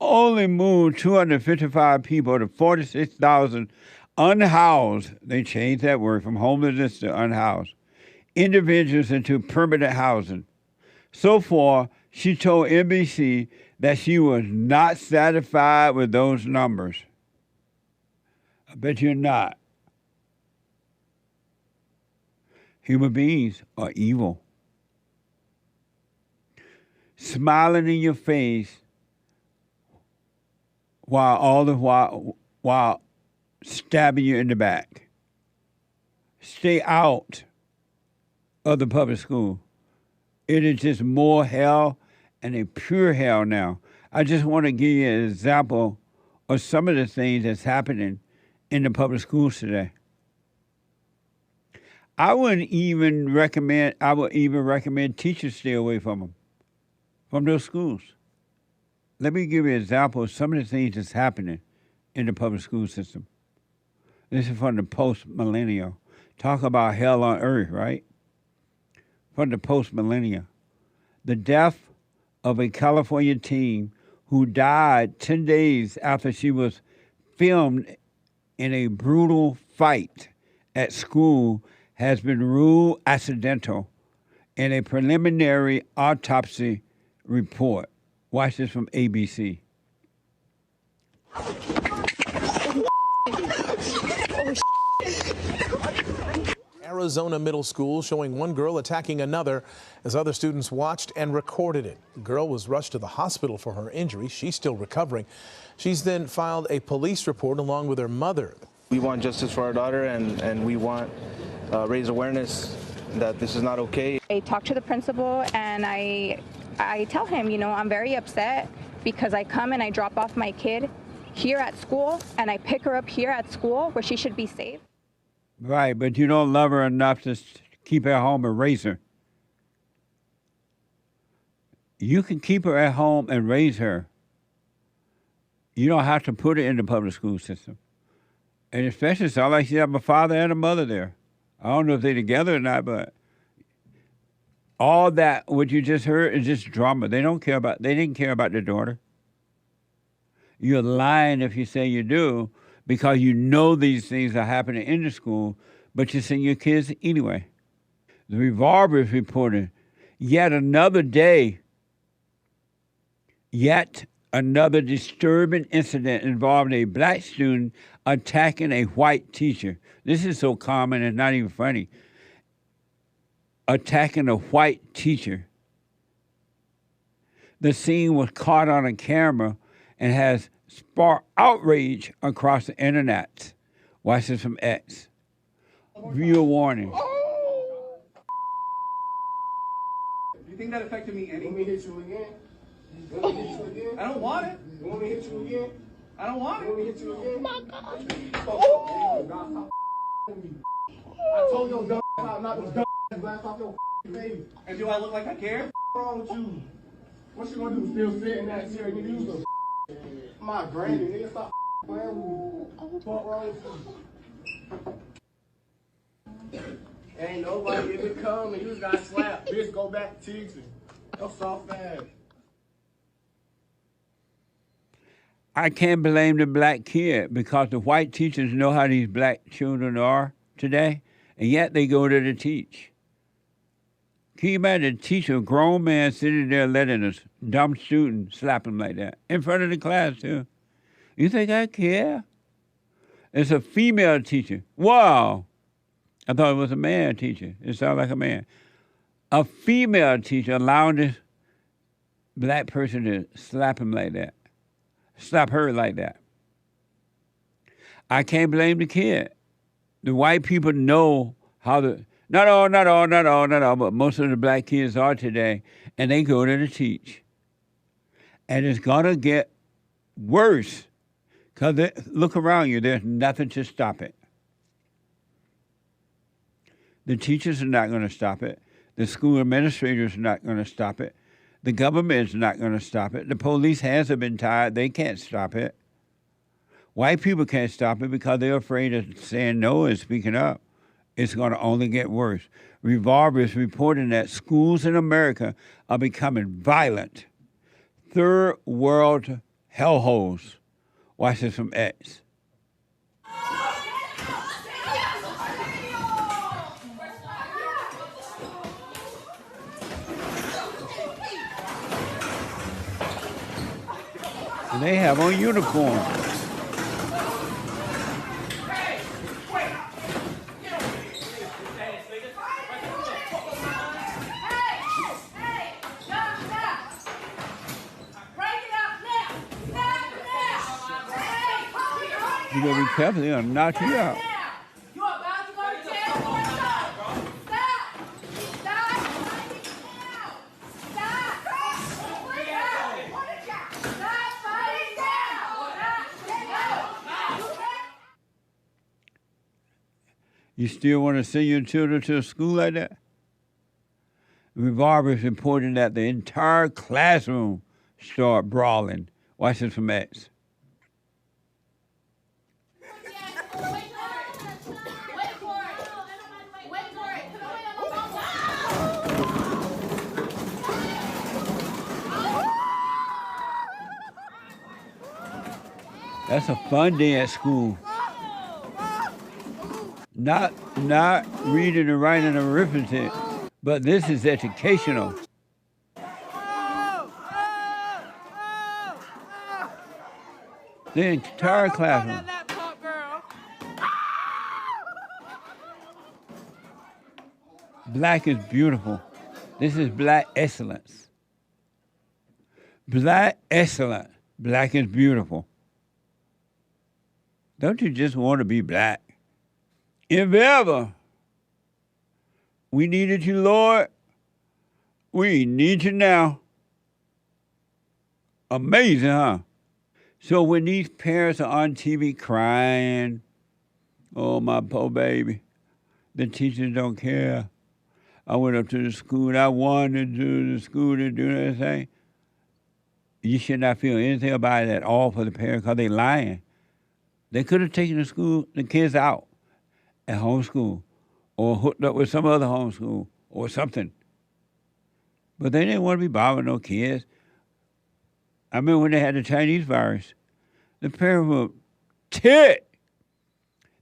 Only moved 255 people to 46,000 unhoused. They changed that word from homelessness to unhoused individuals into permanent housing. So far, she told NBC that she was not satisfied with those numbers. I bet you're not. Human beings are evil. Smiling in your face while stabbing you in the back. Stay out of the public school. It is just more hell, and a pure hell now. I just want to give you an example of some of the things that's happening in the public schools today. I would even recommend teachers stay away from them, from those schools. Let me give you an example of some of the things that's happening in the public school system. This is from the post-millennial. Talk about hell on earth, right? From the post-millennial. The death of a California teen who died 10 days after she was filmed in a brutal fight at school has been ruled accidental in a preliminary autopsy report. Watch this from ABC. Arizona middle school showing one girl attacking another as other students watched and recorded it. The girl was rushed to the hospital for her injury. She's still recovering. She's then filed a police report along with her mother. We want justice for our daughter, and we want raise awareness that this is not okay. I talk to the principal and I tell him, you know, I'm very upset because I come and I drop off my kid here at school and I pick her up here at school where she should be safe. Right, but you don't love her enough to keep her at home and raise her. You can keep her at home and raise her. You don't have to put her in the public school system. And especially, it's not like she have a father and a mother there. I don't know if they're together or not, but all that, what you just heard, is just drama. They didn't care about their daughter. You're lying if you say you do, because you know these things are happening in the school, but you send your kids anyway. The Revolver is reporting Yet another day, yet another disturbing incident involving a black student attacking a white teacher. This is so common, it's not even funny. Attacking a white teacher. The scene was caught on a camera and has sparked outrage across the internet. Watch this from X. Viewer warning. You think that affected me any? Want me to hit you again? Want me to hit you again? I don't want it. You want me to hit you again? I don't want it. You want me to hit you again? My God. I told your dumb not those dumb blast off your face. And do I look like I care? What's wrong with you? What you gonna do? Still sit in that chair and use them? My granny, nigga, stop playing with me. What's wrong with you? Ain't nobody ever come and you just got slapped. Bitch, go back to teaching. That's soft ass. I can't blame the black kid because the white teachers know how these black children are today, and yet they go there to teach. Can you imagine a teacher, a grown man sitting there letting a dumb student slap him like that in front of the class too? You think I care? It's a female teacher. Wow. I thought it was a man teacher. It sounded like a man. A female teacher allowing this black person to slap him like that. Slap her like that. I can't blame the kid. The white people know how to, not all, but most of the black kids are today, and they go there to teach. And it's gonna get worse, because look around you, there's nothing to stop it. The teachers are not going to stop it. The school administrators are not going to stop it. The government is not going to stop it. The police hands have been tied. They can't stop it. White people can't stop it because they're afraid of saying no and speaking up. It's going to only get worse. Revolver is reporting that schools in America are becoming violent. Third world hellholes. Watch this from X. And they have on uniforms. You gotta be careful, they're gonna knock you out. You still want to send your children to a school like that? Revolver is reporting that the entire classroom start brawling. Watch this from X. That's a fun day at school. Not reading and writing and arithmetic, but this is educational. The entire classroom. Black is beautiful. This is black excellence. Black excellence. Black is beautiful. Don't you just want to be black? If ever we needed you, Lord, we need you now. Amazing, huh? So when these parents are on TV crying, oh, my poor baby, the teachers don't care. I went up to the school and I wanted to do the school to do anything. You should not feel anything about it at all for the parents because they're lying. They could have taken the kids out at homeschool or hooked up with some other homeschool or something. But they didn't want to be bothering no kids. I remember when they had the Chinese virus, the parents were ticked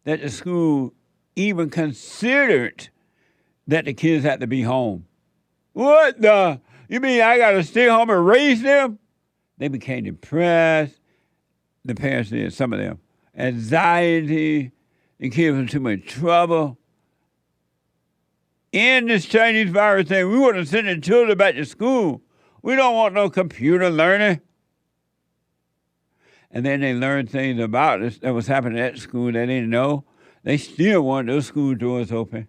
that the school even considered that the kids had to be home. What the? You mean I got to stay home and raise them? They became depressed. The parents did, some of them. Anxiety. The kids were in too much trouble. In this Chinese virus thing, we want to send the children back to school. We don't want no computer learning. And then they learned things about this that was happening at school they didn't know. They still want those school doors open.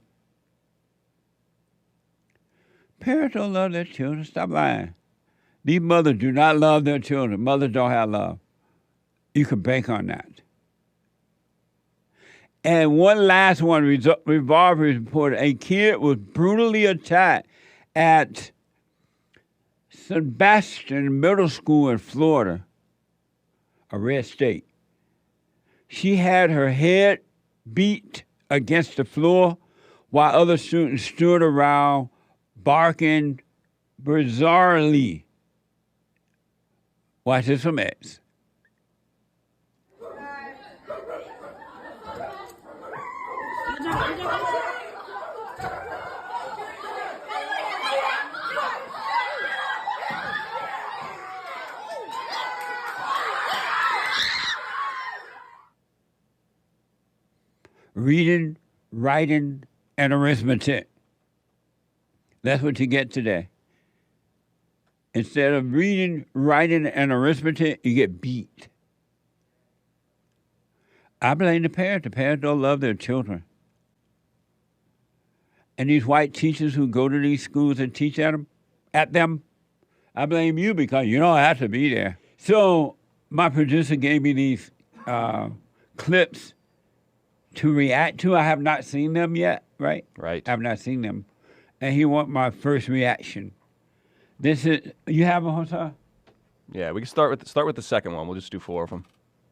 Parents don't love their children. Stop lying. These mothers do not love their children. Mothers don't have love. You can bank on that. And one last one, Revolver reported a kid was brutally attacked at Sebastian Middle School in Florida, a red state. She had her head beat against the floor while other students stood around barking bizarrely. Watch this from X. Reading, writing, and arithmetic. That's what you get today. Instead of reading, writing, and arithmetic, you get beat. I blame the parents. The parents don't love their children. And these white teachers who go to these schools and teach at them, I blame you because you don't have to be there. So my producer gave me these clips to react to. I have not seen them yet, right? Right. I have not seen them. And he wants my first reaction. This is, you have a Jose? Yeah, we can start with the second one. We'll just do 4 of them.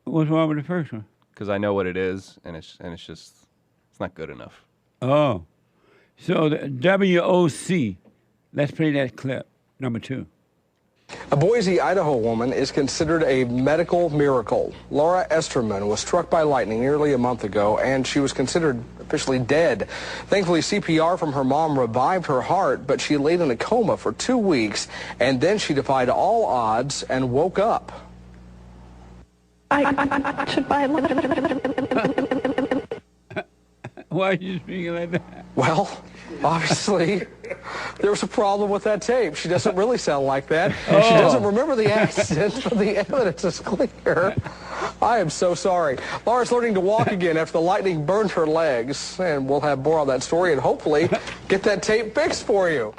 What's wrong with the first one? Because I know what it is, and it's not good enough. Oh. So the WOC, let's play that clip, number 2. A Boise, Idaho woman is considered a medical miracle. Laura Esterman was struck by lightning nearly a month ago, and she was considered officially dead. Thankfully, CPR from her mom revived her heart, but she laid in a coma for 2 weeks, and then she defied all odds and woke up. Why are you speaking like that? Well, obviously, there was a problem with that tape. She doesn't really sound like that. And she doesn't remember the accident, but the evidence is clear. I am so sorry. Laura's learning to walk again after the lightning burned her legs. And we'll have more on that story and hopefully get that tape fixed for you.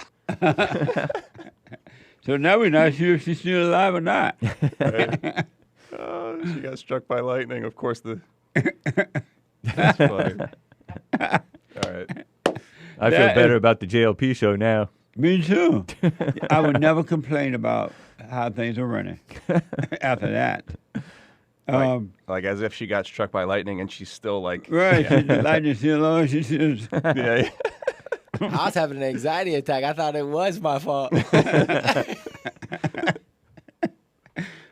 So now we're not sure if she's still alive or not. Right. Oh, she got struck by lightning. Of course, that's funny. All right. I feel better about the JLP show now. Me too. I would never complain about how things are running after that. Like as if she got struck by lightning and she's still like... Right. Yeah. The lightning still on. She's just... Yeah. I was having an anxiety attack. I thought it was my fault.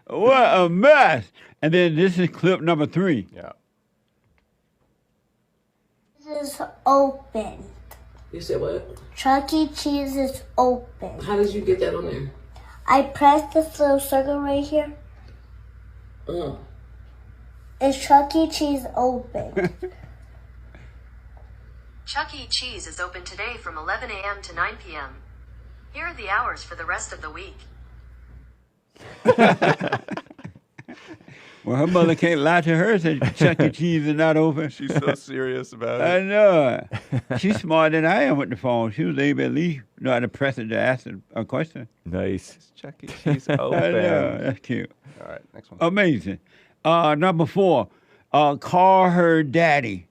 What a mess. And then this is clip number 3. Yeah. This is open. You said what? Chuck E. Cheese is open. How did you get that on there? I pressed this little circle right here. Is Chuck E. Cheese open? Chuck E. Cheese is open today from 11 a.m. to 9 p.m. Here are the hours for the rest of the week. Well, her mother can't lie to her and say Chuck E. Cheese is not open. She's so serious about it. I know. She's smarter than I am with the phone. She was able to at least know how to press it to ask a question. Nice. Is Chuck E. Cheese open? I know. That's cute. All right, next one. Amazing. Number 4, call her daddy.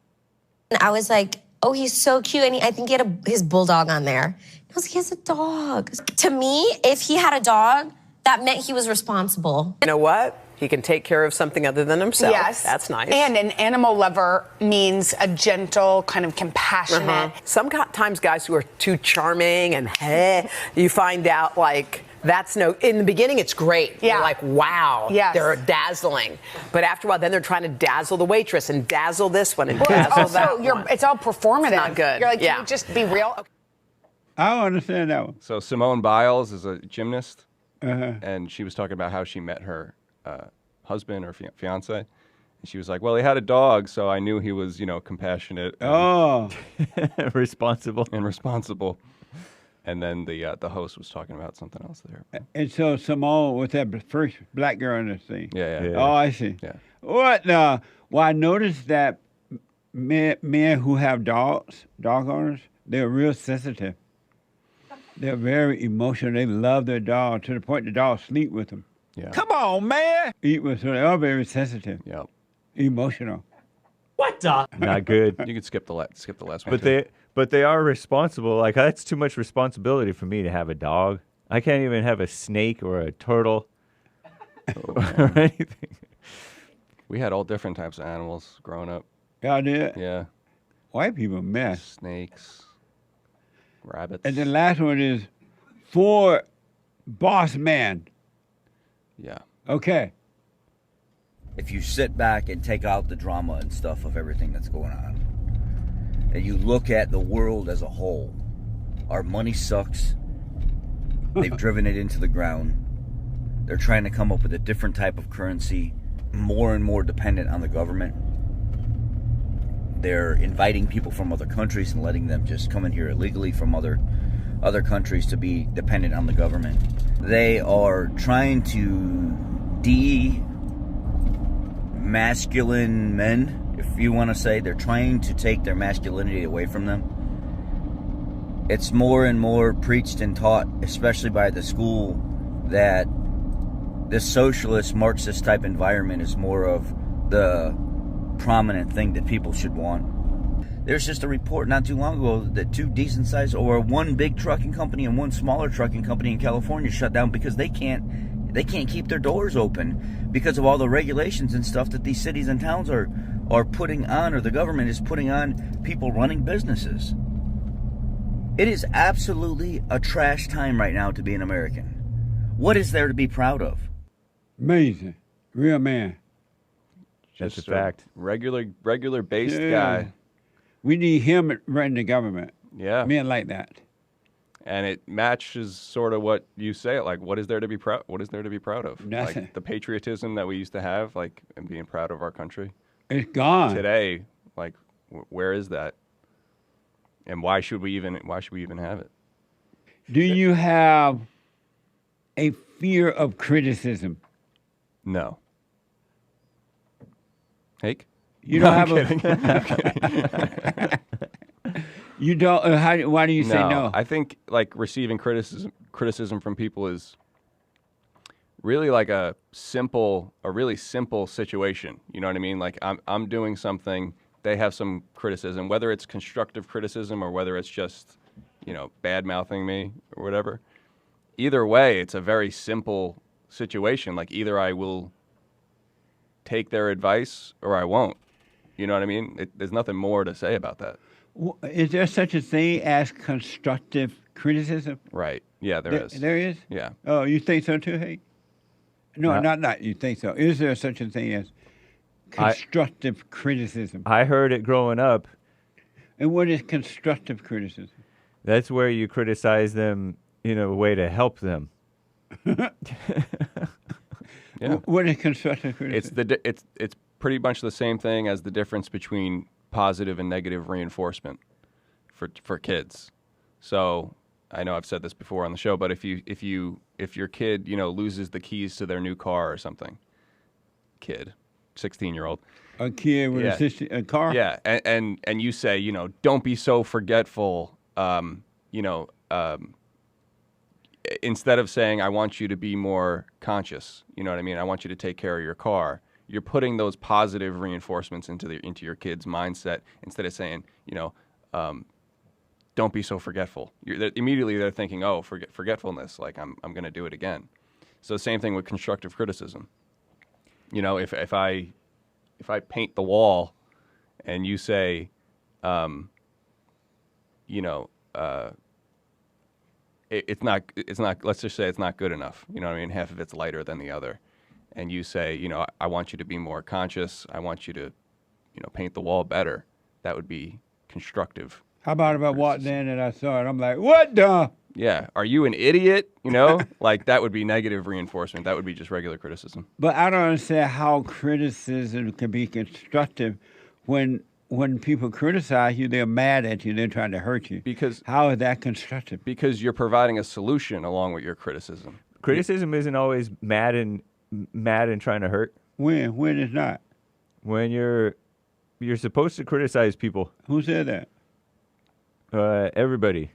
I was like, oh, he's so cute. And I think he had his bulldog on there. I was like, he has a dog. To me, if he had a dog, that meant he was responsible. You know what? He can take care of something other than himself. Yes. That's nice. And an animal lover means a gentle, kind of compassionate. Sometimes guys who are too charming and you find out like that's in the beginning it's great. Yeah. You're like, wow, yes. They're dazzling. But after a while, then they're trying to dazzle the waitress and dazzle this one and Well, dazzle it's also, that one. It's all performative. It's not good. You're like, Yeah. can you just be real? Okay. I don't understand that one. So Simone Biles is a gymnast, Uh-huh. and she was talking about how she met her husband or fiance. And she was like, well, he had a dog, so I knew he was, compassionate. Oh. Responsible. And responsible. And then the host was talking about something else there. And so Simone was that first black girl in this thing. Yeah. Oh, I see. Yeah. What? Well, I noticed that men who have dog owners, they're real sensitive. They're very emotional. They love their dog to the point the dog sleep with them. Yeah. Come on, man. Eat with them. They are very sensitive. Yep. Emotional. What the? Not good. You could skip the last one. But they are responsible. Like, that's too much responsibility for me to have a dog. I can't even have a snake or a turtle or anything. We had all different types of animals growing up. Y'all did? Yeah. White people mess. Snakes, rabbits. And the last one is for boss man. Yeah. Okay. If you sit back and take out the drama and stuff of everything that's going on, and you look at the world as a whole, our money sucks. They've driven it into the ground. They're trying to come up with a different type of currency, more and more dependent on the government. They're inviting people from other countries and letting them just come in here illegally from other countries to be dependent on the government. They are trying to masculine men, if you want to say. They're trying to take their masculinity away from them. It's more and more preached and taught, especially by the school, that this socialist, Marxist type environment is more of the prominent thing that people should want. There's just a report not too long ago that two decent sized, or one big trucking company and one smaller trucking company in California shut down because they can't keep their doors open because of all the regulations and stuff that these cities and towns are putting on, or the government is putting on people running businesses. It is absolutely a trash time right now to be an American. What is there to be proud of? Amazing. Real man. That's a fact. Regular based Yeah. guy. We need him running the government. Yeah. Men like that. And it matches sort of what you say. Like, what is there to be proud? What is there to be proud of? Nothing. Like the patriotism that we used to have, like, and being proud of our country. It's gone today. Like, where is that? And why should we even have it? Do you have a fear of criticism? No. Hake? You don't I'm have kidding. I'm kidding. You don't. Why do you say no? I think like receiving criticism from people is really like a really simple situation. You know what I mean? Like I'm doing something, they have some criticism, whether it's constructive criticism or whether it's just, bad mouthing me or whatever. Either way, it's a very simple situation. Like either I will take their advice or I won't. You know what I mean? There's nothing more to say about that. Is there such a thing as constructive criticism? Right. Yeah, there is. There is? Yeah. Oh, you think so too, Hey? No, not you think so. Is there such a thing as constructive criticism? I heard it growing up. And what is constructive criticism? That's where you criticize them in a way to help them. Yeah. What is constructive criticism? It's pretty much the same thing as the difference between positive and negative reinforcement for kids. So I know I've said this before on the show, but if your kid loses the keys to their new car or something, 16-year-old, a kid with a car, yeah, and you say don't be so forgetful, instead of saying I want you to be more conscious, you know what I mean? I want you to take care of your car. You're putting those positive reinforcements into your kid's mindset instead of saying, don't be so forgetful. Immediately they're thinking, oh, forgetfulness, like I'm going to do it again. So same thing with constructive criticism. If I paint the wall and you say, it's not. Let's just say it's not good enough. You know what I mean? Half of it's lighter than the other. And you say, I want you to be more conscious. I want you to, paint the wall better. That would be constructive How about if I walked in and I saw it? I'm like, what the? Yeah. Are you an idiot? You know, like that would be negative reinforcement. That would be just regular criticism. But I don't understand how criticism can be constructive when people criticize you, they're mad at you, they're trying to hurt you. Because how is that constructive? Because you're providing a solution along with your criticism. Criticism isn't always mad and trying to hurt. When it's not? When you're supposed to criticize people. Who said that? Everybody.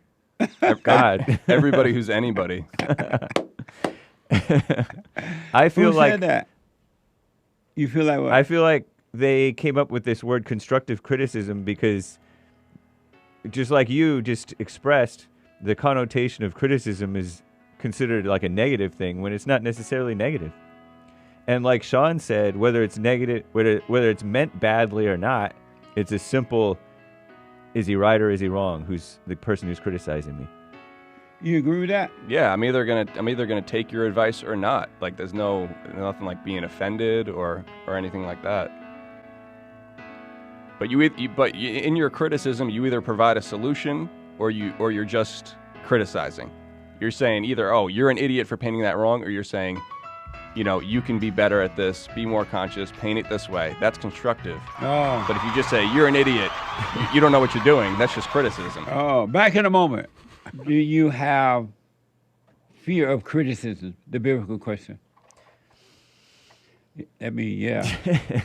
God. Everybody who's anybody. I feel Who like said that? You feel like what? I feel like they came up with this word constructive criticism because just like you just expressed, the connotation of criticism is considered like a negative thing when it's not necessarily negative. And like Sean said, whether it's negative, whether it's meant badly or not, it's a simple, is he right or is he wrong? Who's the person who's criticizing me? You agree with that? Yeah, I'm either gonna take your advice or not. Like there's nothing like being offended or anything like that. But in your criticism, you either provide a solution or you're just criticizing. You're saying either, oh, you're an idiot for painting that wrong, or you're saying, you know, you can be better at this, be more conscious, paint it this way. That's constructive. Oh. But if you just say, you're an idiot, you don't know what you're doing, that's just criticism. Oh, back in a moment. Do you have fear of criticism? The biblical question. I mean, yeah.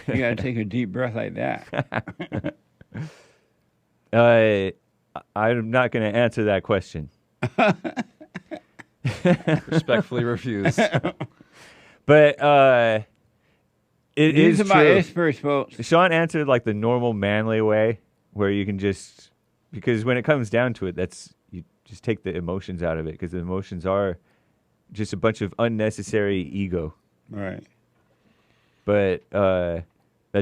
You got to take a deep breath like that. I'm not going to answer that question. Respectfully refuse. But These are true. my experts, folks. Sean answered like the normal manly way, where you can just, because when it comes down to it, you just take the emotions out of it, because the emotions are just a bunch of unnecessary ego. Right. But that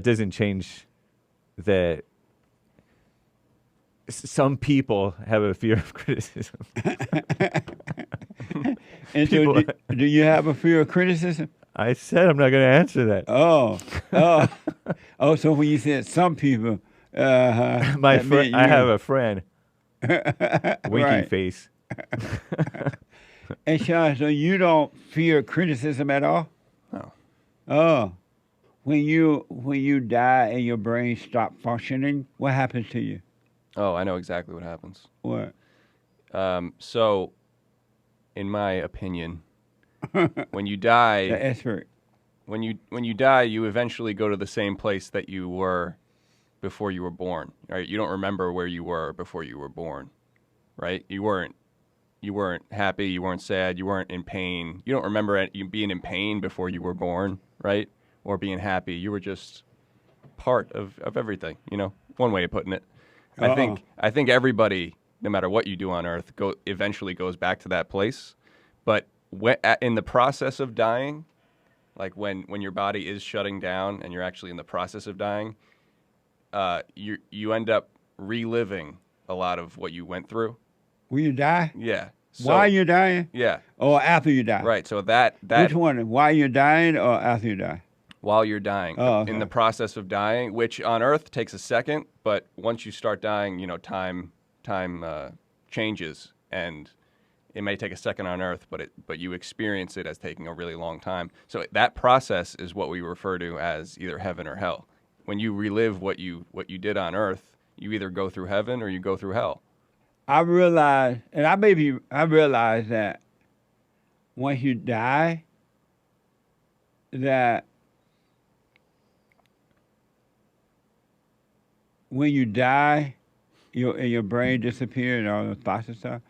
doesn't change that some people have a fear of criticism. And so do you have a fear of criticism? I said I'm not going to answer that. So when you said some people, my friend, I have a friend. Winky Right. face. And Sean, so you don't fear criticism at all? No. Oh. When you die and your brain stops functioning, what happens to you? Oh, I know exactly what happens. What? So, in my opinion, when you die, The expert. when you die, you eventually go to the same place that you were before you were born. Right? You don't remember where you were before you were born, right? You weren't happy, you weren't sad, you weren't in pain. You don't remember you being in pain before you were born, right? Or being happy. You were just part of everything. You know, one way of putting it. I think everybody, no matter what you do on Earth, eventually goes back to that place. But in the process of dying, like when your body is shutting down and you're actually in the process of dying, you end up reliving a lot of what you went through. Will you die? Yeah. So, While you're dying? Yeah. Or after you die? Right. So that Which one? While you're dying or after you die? While you're dying, okay. In the process of dying, which on Earth takes a second, but once you start dying, you know, time changes, and it may take a second on Earth, but you experience it as taking a really long time. So that process is what we refer to as either heaven or hell. When you relive what you did on Earth, you either go through heaven or you go through hell. I realize that once you die, that when you die, your brain disappears and all the thoughts and stuff,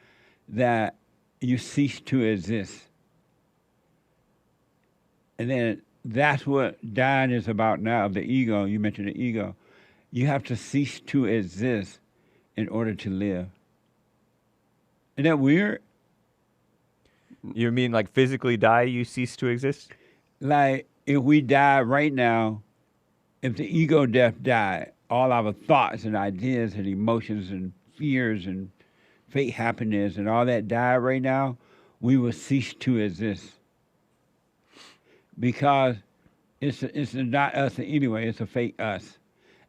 that you cease to exist. And then that's what dying is about now, the ego. You mentioned the ego. You have to cease to exist in order to live. Isn't that weird? You mean like physically die, you cease to exist? Like if we die right now, if the ego death died, all our thoughts and ideas and emotions and fears and fake happiness and all that died right now, we will cease to exist. Because it's not us anyway, it's a fake us.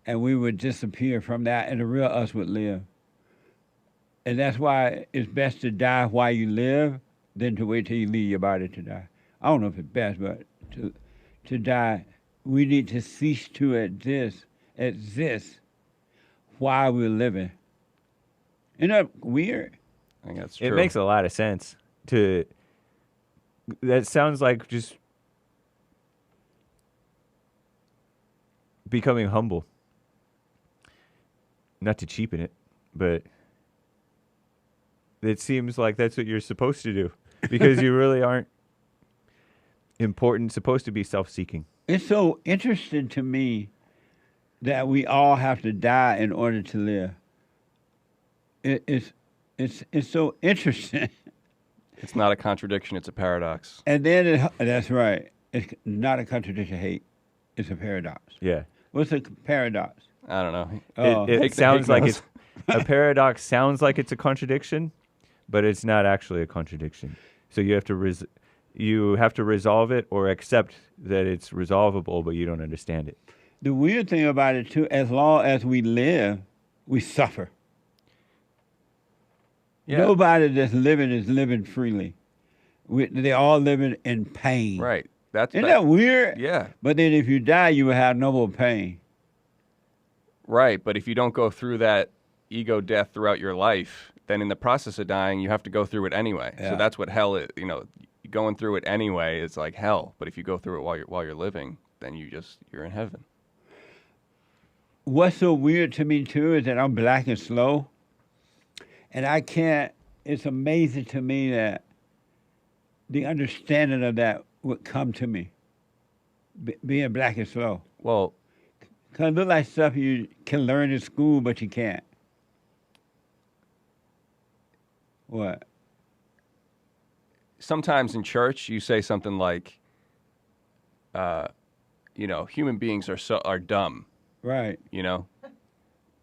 And we would disappear from that and the real us would live. And that's why it's best to die while you live than to wait till you leave your body to die. I don't know if it's best, but to die, we need to cease to exist while we're living. Isn't that weird? I think that's true. It makes a lot of sense. That sounds like just becoming humble. Not to cheapen it, but it seems like that's what you're supposed to do because you really aren't supposed to be self-seeking. It's so interesting to me that we all have to die in order to live. It's so interesting. It's not a contradiction, it's a paradox. And then, that's right. It's not a contradiction, hate. It's a paradox. Yeah. What's a paradox? I don't know. It sounds like it's a paradox. Sounds like it's a contradiction, but it's not actually a contradiction. So you have to resolve it or accept that it's resolvable, but you don't understand it. The weird thing about it too, as long as we live, we suffer. Yeah. Nobody that's living is living freely. They're all living in pain. Right. Isn't that weird? Yeah. But then if you die, you will have no more pain. Right, but if you don't go through that ego death throughout your life, then in the process of dying, you have to go through it anyway. Yeah. So that's what hell is. You know, going through it anyway is like hell. But if you go through it while you're living, then you're in heaven. What's so weird to me too is that I'm black and slow, and I can't. It's amazing to me that the understanding of that would come to me, being black and slow. Well, because it look like stuff you can learn in school, but you can't. What? Sometimes in church, you say something like, human beings are dumb. Right. You know?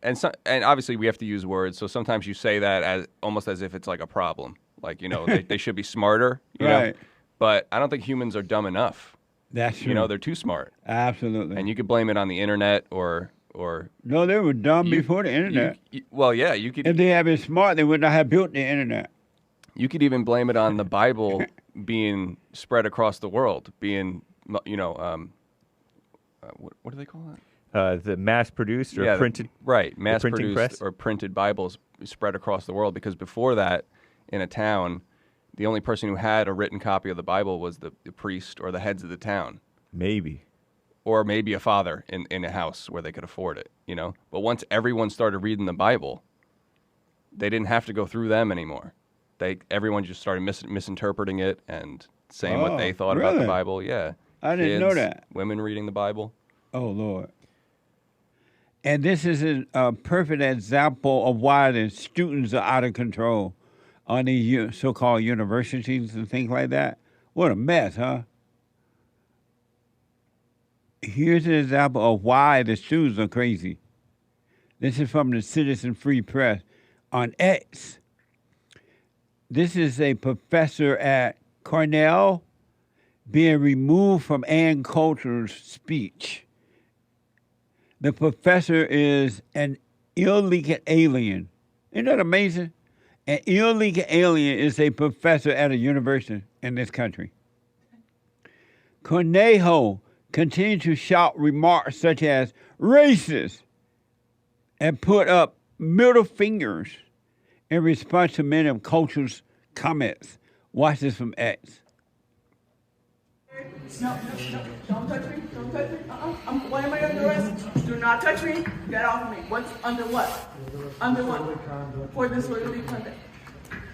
And obviously we have to use words, so sometimes you say that almost as if it's like a problem. Like, they should be smarter, you know? Right. But I don't think humans are dumb enough. That's true. They're too smart. Absolutely. And you could blame it on the internet or no, they were dumb before the internet. You could. If they had been smart, they would not have built the internet. You could even blame it on the Bible being spread across the world, being, what do they call that? The mass-produced or printed. Right, mass-produced press? or printed Bibles spread across the world. Because before that, in a town, the only person who had a written copy of the Bible was the priest or the heads of the town. Maybe. Or maybe a father in a house where they could afford it, But once everyone started reading the Bible, they didn't have to go through them anymore. Everyone just started misinterpreting it and saying what they thought about the Bible. Yeah. I didn't know that. Women reading the Bible. Oh, Lord. And this is a perfect example of why the students are out of control on these so-called universities and things like that. What a mess, huh? Here's an example of why the students are crazy. This is from the Citizen Free Press on X. This is a professor at Cornell being removed from Ann Coulter's speech. The professor is an illegal alien. Isn't that amazing? An illegal alien is a professor at a university in this country. Cornejo continued to shout remarks such as racist and put up middle fingers in response to many of Coulter's comments. Watch this from X. No, don't touch me. Don't touch me. Why am I under arrest? Do not touch me. Get off me. What's under what? Under what? For disorderly conduct.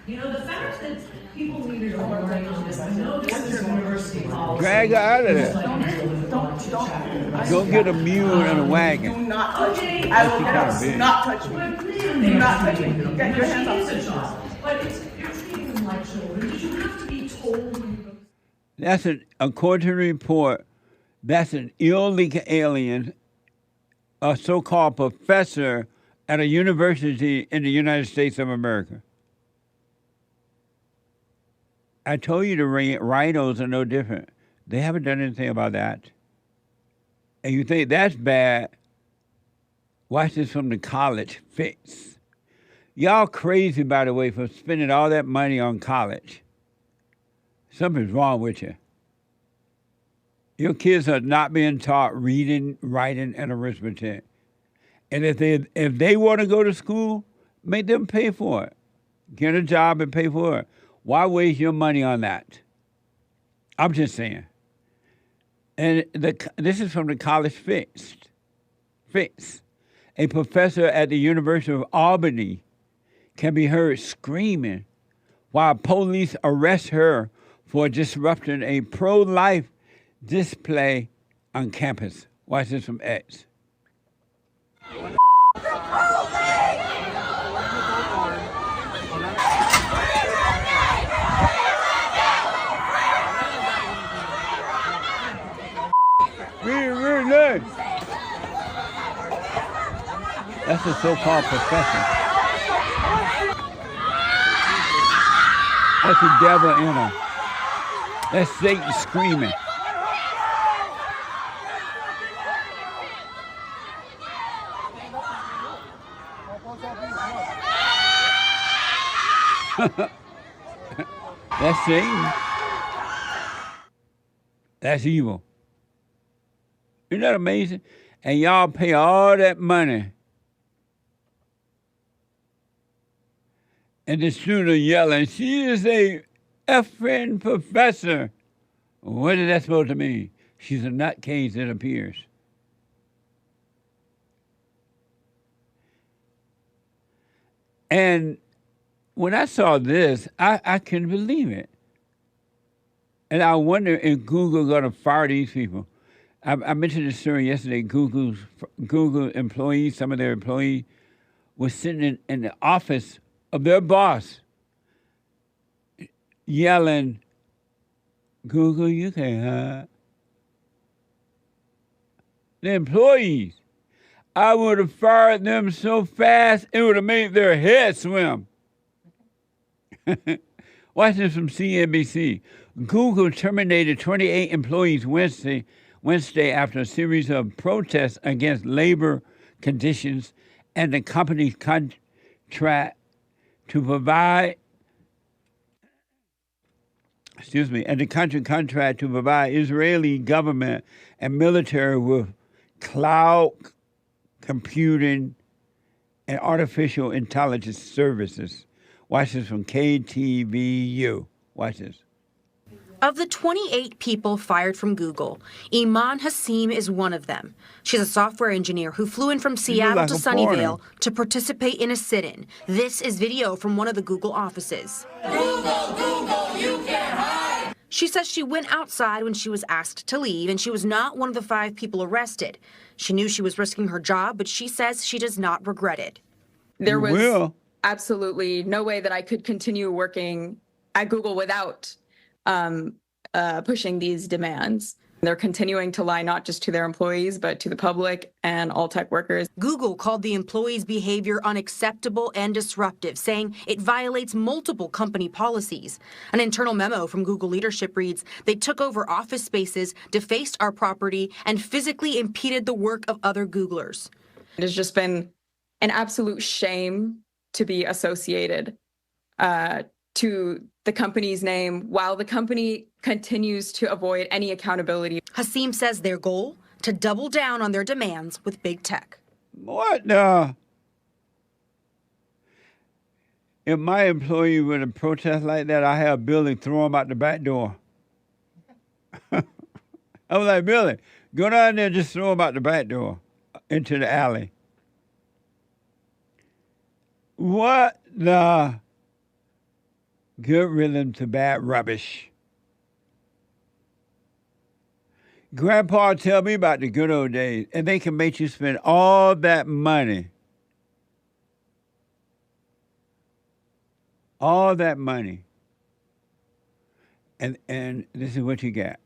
The fact that people leaders are working on this, I know this is university policy. Drag her out of there. Don't get a mule in a wagon. Do not touch me. I will get up. Do not touch me. Do not touch me. Get your hands off. But you're treating them like children. Did you have to be told? That's according to the report, that's an illegal alien, a so-called professor at a university in the United States of America. I told you the rhinos are no different. They haven't done anything about that. And you think that's bad? Watch this from the College Fix. Y'all crazy, by the way, for spending all that money on college. Something's wrong with you. Your kids are not being taught reading, writing, and arithmetic. And if they want to go to school, make them pay for it. Get a job and pay for it. Why waste your money on that? I'm just saying. And this is from the College Fix. A professor at the University of Albany can be heard screaming while police arrest her for disrupting a pro-life display on campus. Watch this from X. Really? That's a so-called professor. That's the devil in her. That's Satan screaming. That's Satan. That's evil. Isn't that amazing? And y'all pay all that money. And the student yelling, she is a effing professor. What is that supposed to mean? She's a nutcase, it appears. And when I saw this, I couldn't believe it. And I wonder if Google going to fire these people. I mentioned this story yesterday. Google employees, some of their employees, were sitting in the office of their boss yelling, Google, you can't hide. The employees. I would have fired them so fast, it would have made their heads swim. Watch this from CNBC. Google terminated 28 employees Wednesday after a series of protests against labor conditions and the company's contract to provide Israeli government and military with cloud computing and artificial intelligence services. Watch this from KTVU. Watch this. Of the 28 people fired from Google, Iman Hassim is one of them. She's a software engineer who flew in from Seattle to Sunnyvale to participate in a sit-in. This is video from one of the Google offices. Google, you can't hide! She says she went outside when she was asked to leave, and she was not one of the 5 people arrested. She knew she was risking her job, but she says she does not regret it. There was absolutely no way that I could continue working at Google without pushing these demands. They're continuing to lie not just to their employees, but to the public and all tech workers. Google called the employees' behavior unacceptable and disruptive, saying it violates multiple company policies. An internal memo from Google leadership reads, they took over office spaces, defaced our property, and physically impeded the work of other Googlers. It has just been an absolute shame to be associated to the company's name while the company continues to avoid any accountability. Hassim says their goal, to double down on their demands with big tech. What the? If my employee were to protest like that, I have Billy throw him out the back door. I was like, Billy, go down there and just throw him out the back door into the alley. What the? Good rhythm to bad rubbish. Grandpa tell me about the good old days, and they can make you spend all that money. All that money. And this is what you got.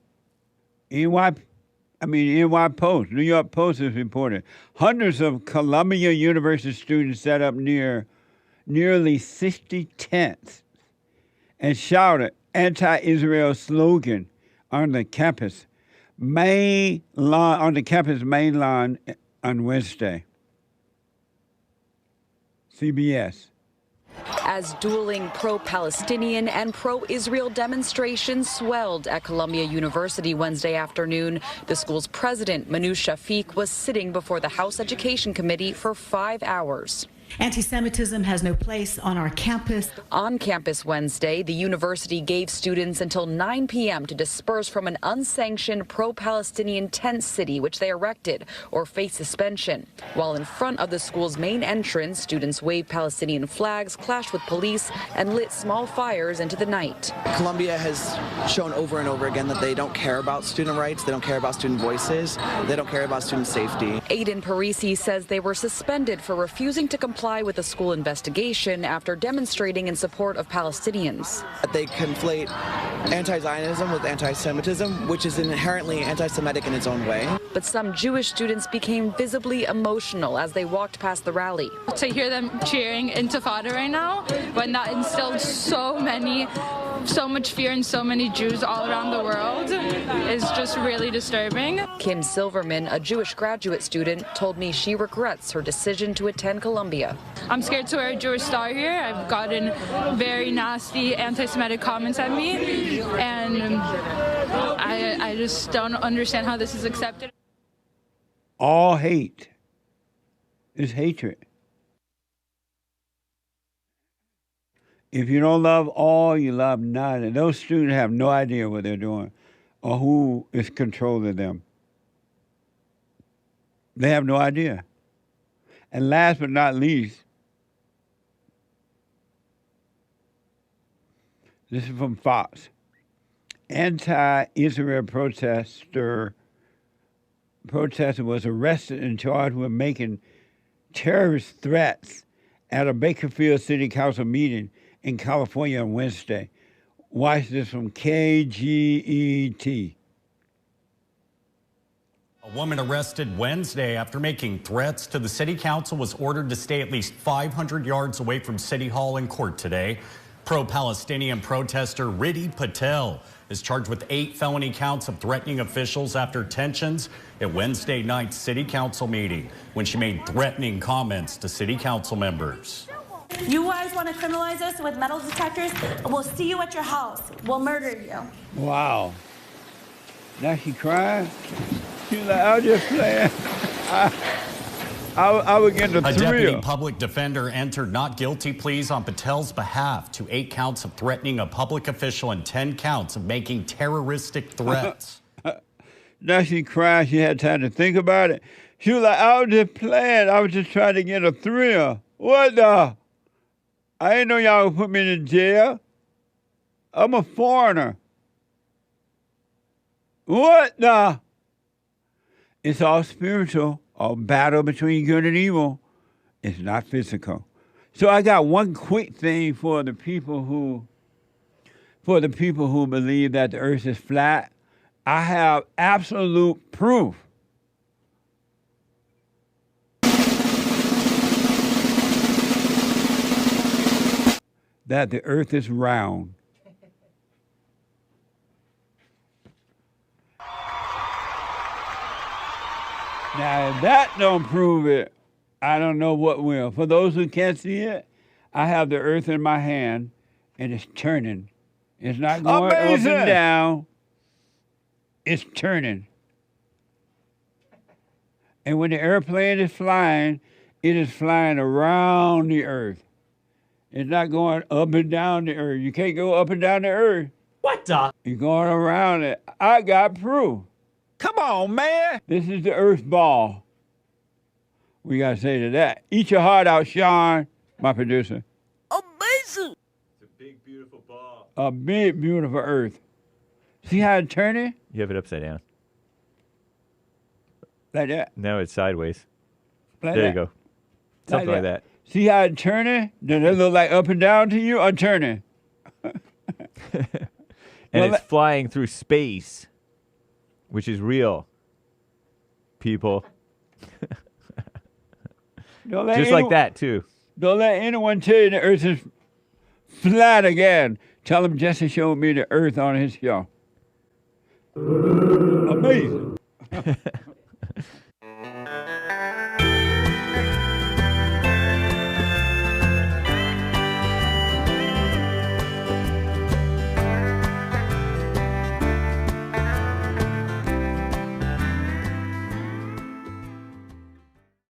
NY Post, New York Post is reporting. Hundreds of Columbia University students set up nearly 60 tents and shouted anti-Israel slogan on the campus main lawn on Wednesday. CBS. As dueling pro-Palestinian and pro-Israel demonstrations swelled at Columbia University Wednesday afternoon, the school's president, Manu Shafiq, was sitting before the House Education Committee for 5 hours. Anti-Semitism has no place on our campus. On campus Wednesday, the university gave students until 9 p.m. to disperse from an unsanctioned pro-Palestinian tent city which they erected or face suspension. While in front of the school's main entrance, students waved Palestinian flags, clashed with police, and lit small fires into the night. Columbia has shown over and over again that they don't care about student rights, they don't care about student voices, they don't care about student safety. Aiden Parisi says they were suspended for refusing to comply with a school investigation after demonstrating in support of Palestinians. They conflate anti-Zionism with anti-Semitism, which is inherently anti-Semitic in its own way. But some Jewish students became visibly emotional as they walked past the rally. To hear them cheering Intifada right now, when that instilled so much fear in so many Jews all around the world, is just really disturbing. Kim Silverman, a Jewish graduate student, told me she regrets her decision to attend Columbia. I'm scared to wear a Jewish star here. I've gotten very nasty anti-Semitic comments at me, and I just don't understand how this is accepted. All hate is hatred. If you don't love all, you love none. And those students have no idea what they're doing or who is controlling them. They have no idea. And last but not least, this is from Fox. Anti-Israel protester was arrested and charged with making terrorist threats at a Bakersfield City Council meeting in California on Wednesday. Watch this from KGET. A woman arrested Wednesday after making threats to the city council was ordered to stay at least 500 yards away from City Hall in court today. Pro-Palestinian protester Ridi Patel is charged with 8 felony counts of threatening officials after tensions at Wednesday night's city council meeting when she made threatening comments to city council members. You guys want to criminalize us with metal detectors? We'll see you at your house. We'll murder you. Wow. Now she crying? She's like, I'll just play. I would get the thrill. A deputy public defender entered not guilty pleas on Patel's behalf to 8 counts of threatening a public official and 10 counts of making terroristic threats. Now she cried. She had time to think about it. She was like, I was just playing. I was just trying to get a thrill. What the? I didn't know y'all would put me in jail. I'm a foreigner. What the? It's all spiritual, a battle between good and evil. It's not physical. So I got one quick thing for the people who believe that the earth is flat. I have absolute proof. That the earth is round. Now, if that don't prove it, I don't know what will. For those who can't see it, I have the earth in my hand, and it's turning. It's not going up and down. It's turning. And when the airplane is flying, it is flying around the earth. It's not going up and down the earth. You can't go up and down the earth. What the? You're going around it. I got proof. Come on, man. This is the earth ball. We got to say to that. Eat your heart out, Sean, my producer. Amazing. It's a big, beautiful ball. A big, beautiful earth. See how it's turning? You have it upside down. Like that. Now it's sideways. Like there that. you go. Something like that. See how it's turning? Does it look like up and down to you or turning? And it's flying through space, which is real, people. Just like that, too. Don't let anyone tell you the earth is flat again. Tell them Jesse showed me the earth on his show. Amazing.